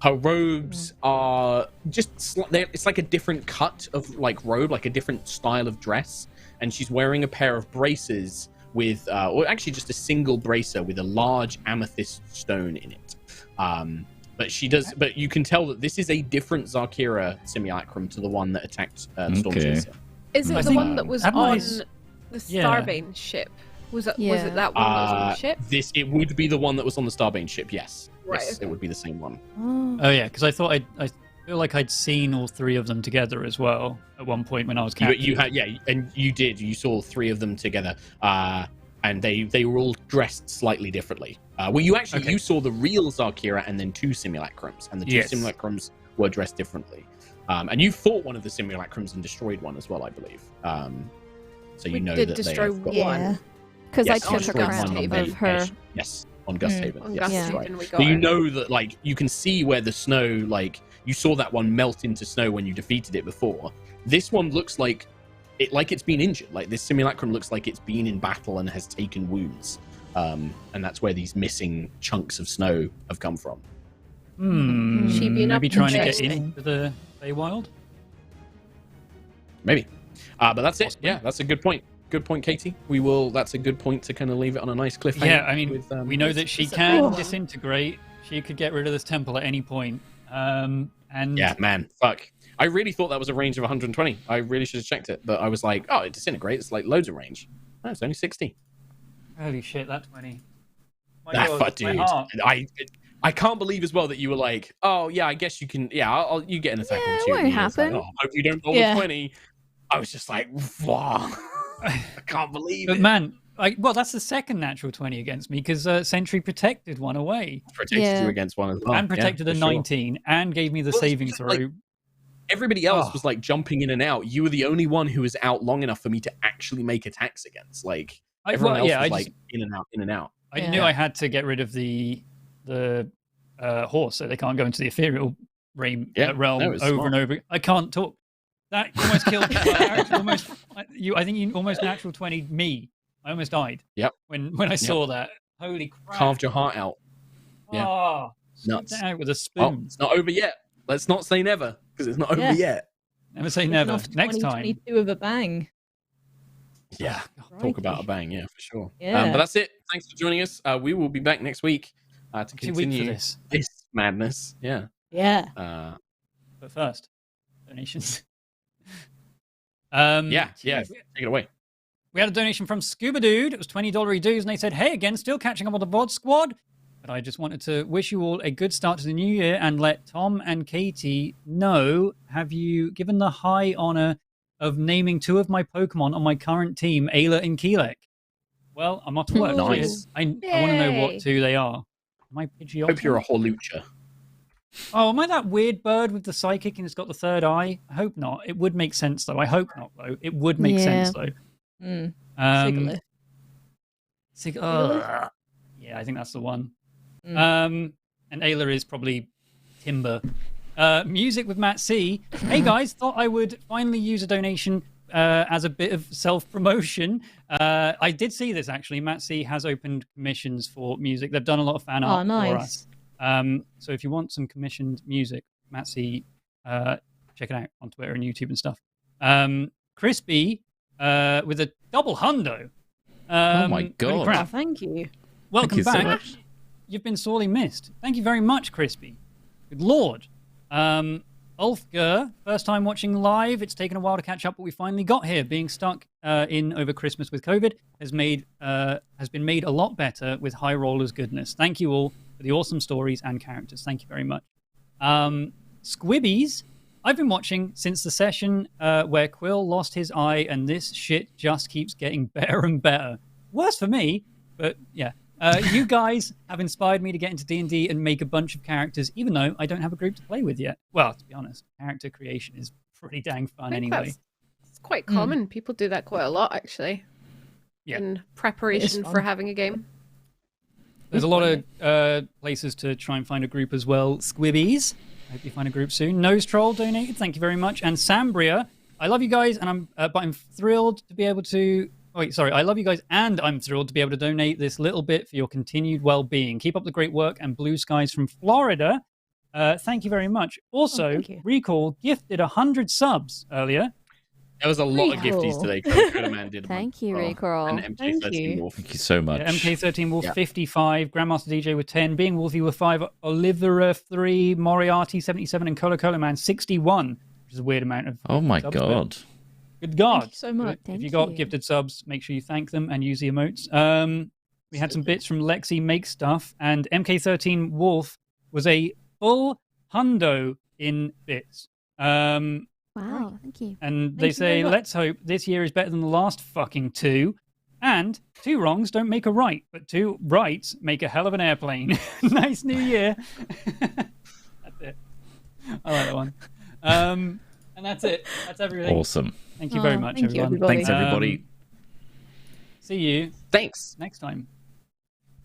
S1: Her robes are just, it's like a different cut of like robe, like a different style of dress. And she's wearing a pair of braces with, or actually just a single bracer with a large amethyst stone in it. But you can tell that this is a different Zarkira simulacrum to the one that attacked the Storm
S4: Okay.
S1: Chaser.
S6: Is it
S5: I
S6: the
S5: think-
S6: one that was
S5: Haven't I
S6: on
S5: s-
S6: the
S5: Yeah.
S6: Starbane ship? Was it
S2: Yeah.
S6: that one that was on the ship?
S1: It would be the one that was on the Starbane ship, yes.
S6: Right,
S1: Yes,
S6: okay.
S1: it would be the same one.
S5: Oh yeah, because I thought I feel like I'd seen all three of them together as well at one point when I was captain.
S1: You had, yeah, and you did. You saw three of them together, and they were all dressed slightly differently. You saw the real Zarkira and then two simulacrums, and the two
S5: Yes.
S1: simulacrums were dressed differently. And you fought one of the simulacrums and destroyed one as well, I believe. So you
S6: We
S1: know
S6: did
S1: that
S6: destroy
S1: they have got
S2: Yeah.
S1: one.
S2: Because
S1: Yes,
S2: I took a
S1: destroyed
S2: crown
S1: one on
S2: of
S1: the
S2: her.
S1: edge. Yes, on Gusthaven.
S6: On
S1: Yes,
S2: Yeah.
S1: that's right.
S6: Gusthaven we
S1: So
S6: got
S1: you
S6: her.
S1: know that, like, you can see where the snow, like, you saw that one melt into snow when you defeated it before. This one looks like it's been injured. Like, this simulacrum looks like it's been in battle and has taken wounds. And that's where these missing chunks of snow have come from.
S6: She being
S5: Maybe
S6: up
S5: trying to get
S6: interesting.
S5: into the Feywild.
S1: Maybe. But that's it.
S5: Possibly.
S1: Yeah, that's a good point. Good point, Katie. That's a good point to kind of leave it on a nice cliffhanger.
S5: Yeah, I mean,
S1: with,
S5: we know that she can disintegrate. she could get rid of this temple at any point. And
S1: Yeah, man, fuck. I really thought that was a range of 120. I really should have checked it, but I was like, oh, it disintegrates. It's like loads of range. No, it's only 60.
S5: holy shit, that 20. My
S1: Ah,
S5: God,
S1: fuck,
S5: my
S1: dude.
S5: heart.
S1: I can't believe as well that you were like, oh yeah, I guess you can. Yeah, you get an attack
S2: Yeah,
S1: on
S2: it
S1: two.
S2: won't
S1: And it's like,
S2: happen.
S1: oh, hope you don't roll
S7: Yeah.
S1: a 20. I was just like, wow. I can't believe
S5: But
S1: it.
S5: man, well, that's the second natural 20 against me because Sentry protected one away
S1: Protected
S2: Yeah.
S1: you against one as well.
S5: and protected
S1: yeah,
S5: a
S1: for sure.
S5: 19 and gave me the
S1: Well, it's
S5: saving
S1: just
S5: throw.
S1: like- Everybody else
S5: Oh.
S1: was like jumping in and out. You were the only one who was out long enough for me to actually make attacks against. Like everyone else was like in and out, in and out.
S5: I
S7: Yeah.
S5: knew I had to get rid of the horse so they can't go into the ethereal realm,
S1: Yeah,
S5: realm
S1: that was
S5: over
S1: smart.
S5: and over. I can't talk. That almost killed me. I think you almost natural 20'd me. I almost died.
S1: Yep.
S5: When I saw that. Holy crap.
S1: Carved your heart out. yeah.
S5: Oh,
S1: Nuts.
S5: Nuts. Out with a
S1: Well,
S5: spoon.
S1: it's not over yet. Let's not say never because it's not over
S7: Yeah.
S1: yet.
S5: Never say
S7: Kicking
S5: never.
S7: off
S5: Next time.
S7: 2022 with a bang.
S1: Yeah. Talk about a bang. Yeah, for sure.
S7: Yeah.
S1: But that's it. Thanks for joining us. We will be back next week to
S5: 2 weeks for
S1: continue
S5: this.
S1: madness. Yeah.
S7: Yeah.
S5: But first, donations.
S1: Yeah. Take it away.
S5: We had a donation from Scuba Dude. It was $20 dues, and they said, "Hey, again, still catching up on the VOD squad. But I just wanted to wish you all a good start to the new year and let Tom and Katie know, have you given the high honor of naming 2 of my Pokemon on my current team, Ayla and Keelek? Well, I'm off to work.
S1: Nice.
S5: I want to know
S6: Yay.
S5: what 2 they are. Am I Pidgeotto?
S1: Hope you're a Holucha.
S5: Oh, am I that weird bird with the psychic and it's got the third eye? I hope not. It would make sense, though. I hope not, though. It would make sense, though.
S7: Mm.
S5: Um,
S7: Sigilyph.
S5: yeah, I think that's the one.
S7: Mm.
S5: And Ayla is probably Timber. Music with Matt C. Hey guys, thought I would finally use a donation as a bit of self-promotion. I did see this actually. Matt C has opened commissions for music. They've done a lot of fan art for
S7: nice.
S5: us. So if you want some commissioned music, Matt C, check it out on Twitter and YouTube and stuff. Crispy with a double hundo.
S4: Oh my
S5: holy
S4: God.
S5: crap.
S7: Oh, thank you.
S5: Welcome
S4: you so
S5: back.
S4: much.
S5: You've been sorely missed. Thank you very much, Crispy. Good lord. Ulfger, first time watching live. It's taken a while to catch up, but we finally got here. Being stuck in over Christmas with COVID has been made a lot better with High Roller's goodness. Thank you all for the awesome stories and characters. Thank you very much. Squibbies, I've been watching since the session where Quill lost his eye, and this shit just keeps getting better and better. Worse for me, but yeah. You guys have inspired me to get into D&D and make a bunch of characters, even though I don't have a group to play with yet. Well, to be honest, character creation is pretty dang fun anyway.
S6: It's quite common. People do that quite a lot, actually.
S5: Yeah.
S6: In preparation
S7: fun.
S6: for having a game.
S5: There's a lot of places to try and find a group as well. Squibbies, I hope you find a group soon. Nose Troll donated, thank you very much. And Sambria, I love you guys, and I'm thrilled to be able to. Oh, wait, sorry. I love you guys, and I'm thrilled to be able to donate this little bit for your continued well-being. Keep up the great work, and Blue Skies from Florida. Thank you very much. Also,
S7: thank you.
S5: Recall gifted 100 subs earlier.
S1: There was a lot of
S7: Cool.
S1: gifties today. Codaman did.
S2: Thank you,
S1: Rick
S2: Recall.
S1: And
S7: Thank
S1: MK13
S7: you.
S1: Wolf.
S4: Thank you so much.
S5: MK13 Wolf
S1: Yeah.
S5: 55, Grandmaster DJ with 10, Being Wolfie with 5, Olivera 3, Moriarty 77, and Cola Man 61, which is a weird amount of.
S4: Oh my
S5: subs, but
S4: God.
S5: Good God.
S7: Thank you so much.
S5: If
S2: Thank
S5: you got
S2: you.
S5: gifted subs, make sure you thank them and use the emotes. We had some bits from Lexi Make Stuff, and MK13 Wolf was a full hundo in bits.
S2: Wow, thank you.
S5: And
S7: Thank
S5: they
S7: you
S5: say,
S7: very much.
S5: let's hope this year is better than the last fucking 2. And 2 wrongs don't make a right, but 2 rights make a hell of an airplane. Nice new year. That's it. I like that one. And that's it. That's everything.
S4: Awesome.
S5: Thank you very
S7: Oh,
S5: much,
S7: thank you,
S5: everyone.
S7: everybody.
S4: Thanks, everybody.
S5: See you
S1: Thanks.
S5: next time.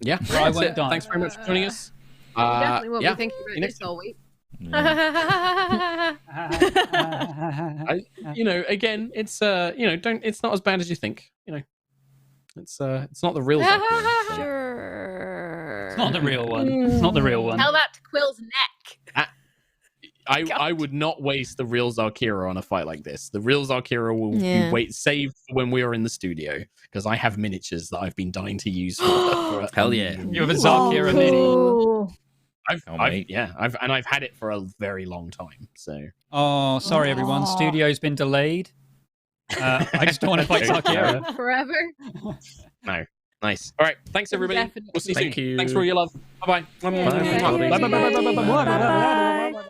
S1: Yeah.
S5: Well, I
S1: that's
S5: won't
S1: it.
S5: die.
S1: Thanks very much for joining us.
S6: We definitely won't
S1: yeah.
S6: be thinking about
S1: next
S6: this all week.
S4: Yeah.
S1: Again, it's it's not as bad as you think. It's not the real Valkyrie, so-
S6: Sure.
S5: It's not the real one. It's not the real one.
S6: Tell that to Quill's neck.
S1: I would not waste the real Zarkira on a fight like this. The real Zarkira will
S2: Yeah.
S1: be saved for when we are in the studio because I have miniatures that I've been dying to use. For
S4: Hell yeah.
S5: You have a Zarkira mini.
S7: Cool.
S1: I've had it for a very long time. So.
S5: Oh, sorry, everyone.
S7: Aw.
S5: Studio's been delayed. I just don't want to fight Sarkira.
S6: Forever.
S1: No. Nice. All right. Thanks, everybody.
S6: Definitely.
S1: We'll see you
S4: Thank
S1: soon.
S4: you.
S1: Thanks for all your love. Bye-bye.
S4: Bye,
S1: Mwah.
S4: everybody.
S1: Bye-bye.
S2: Bye-bye.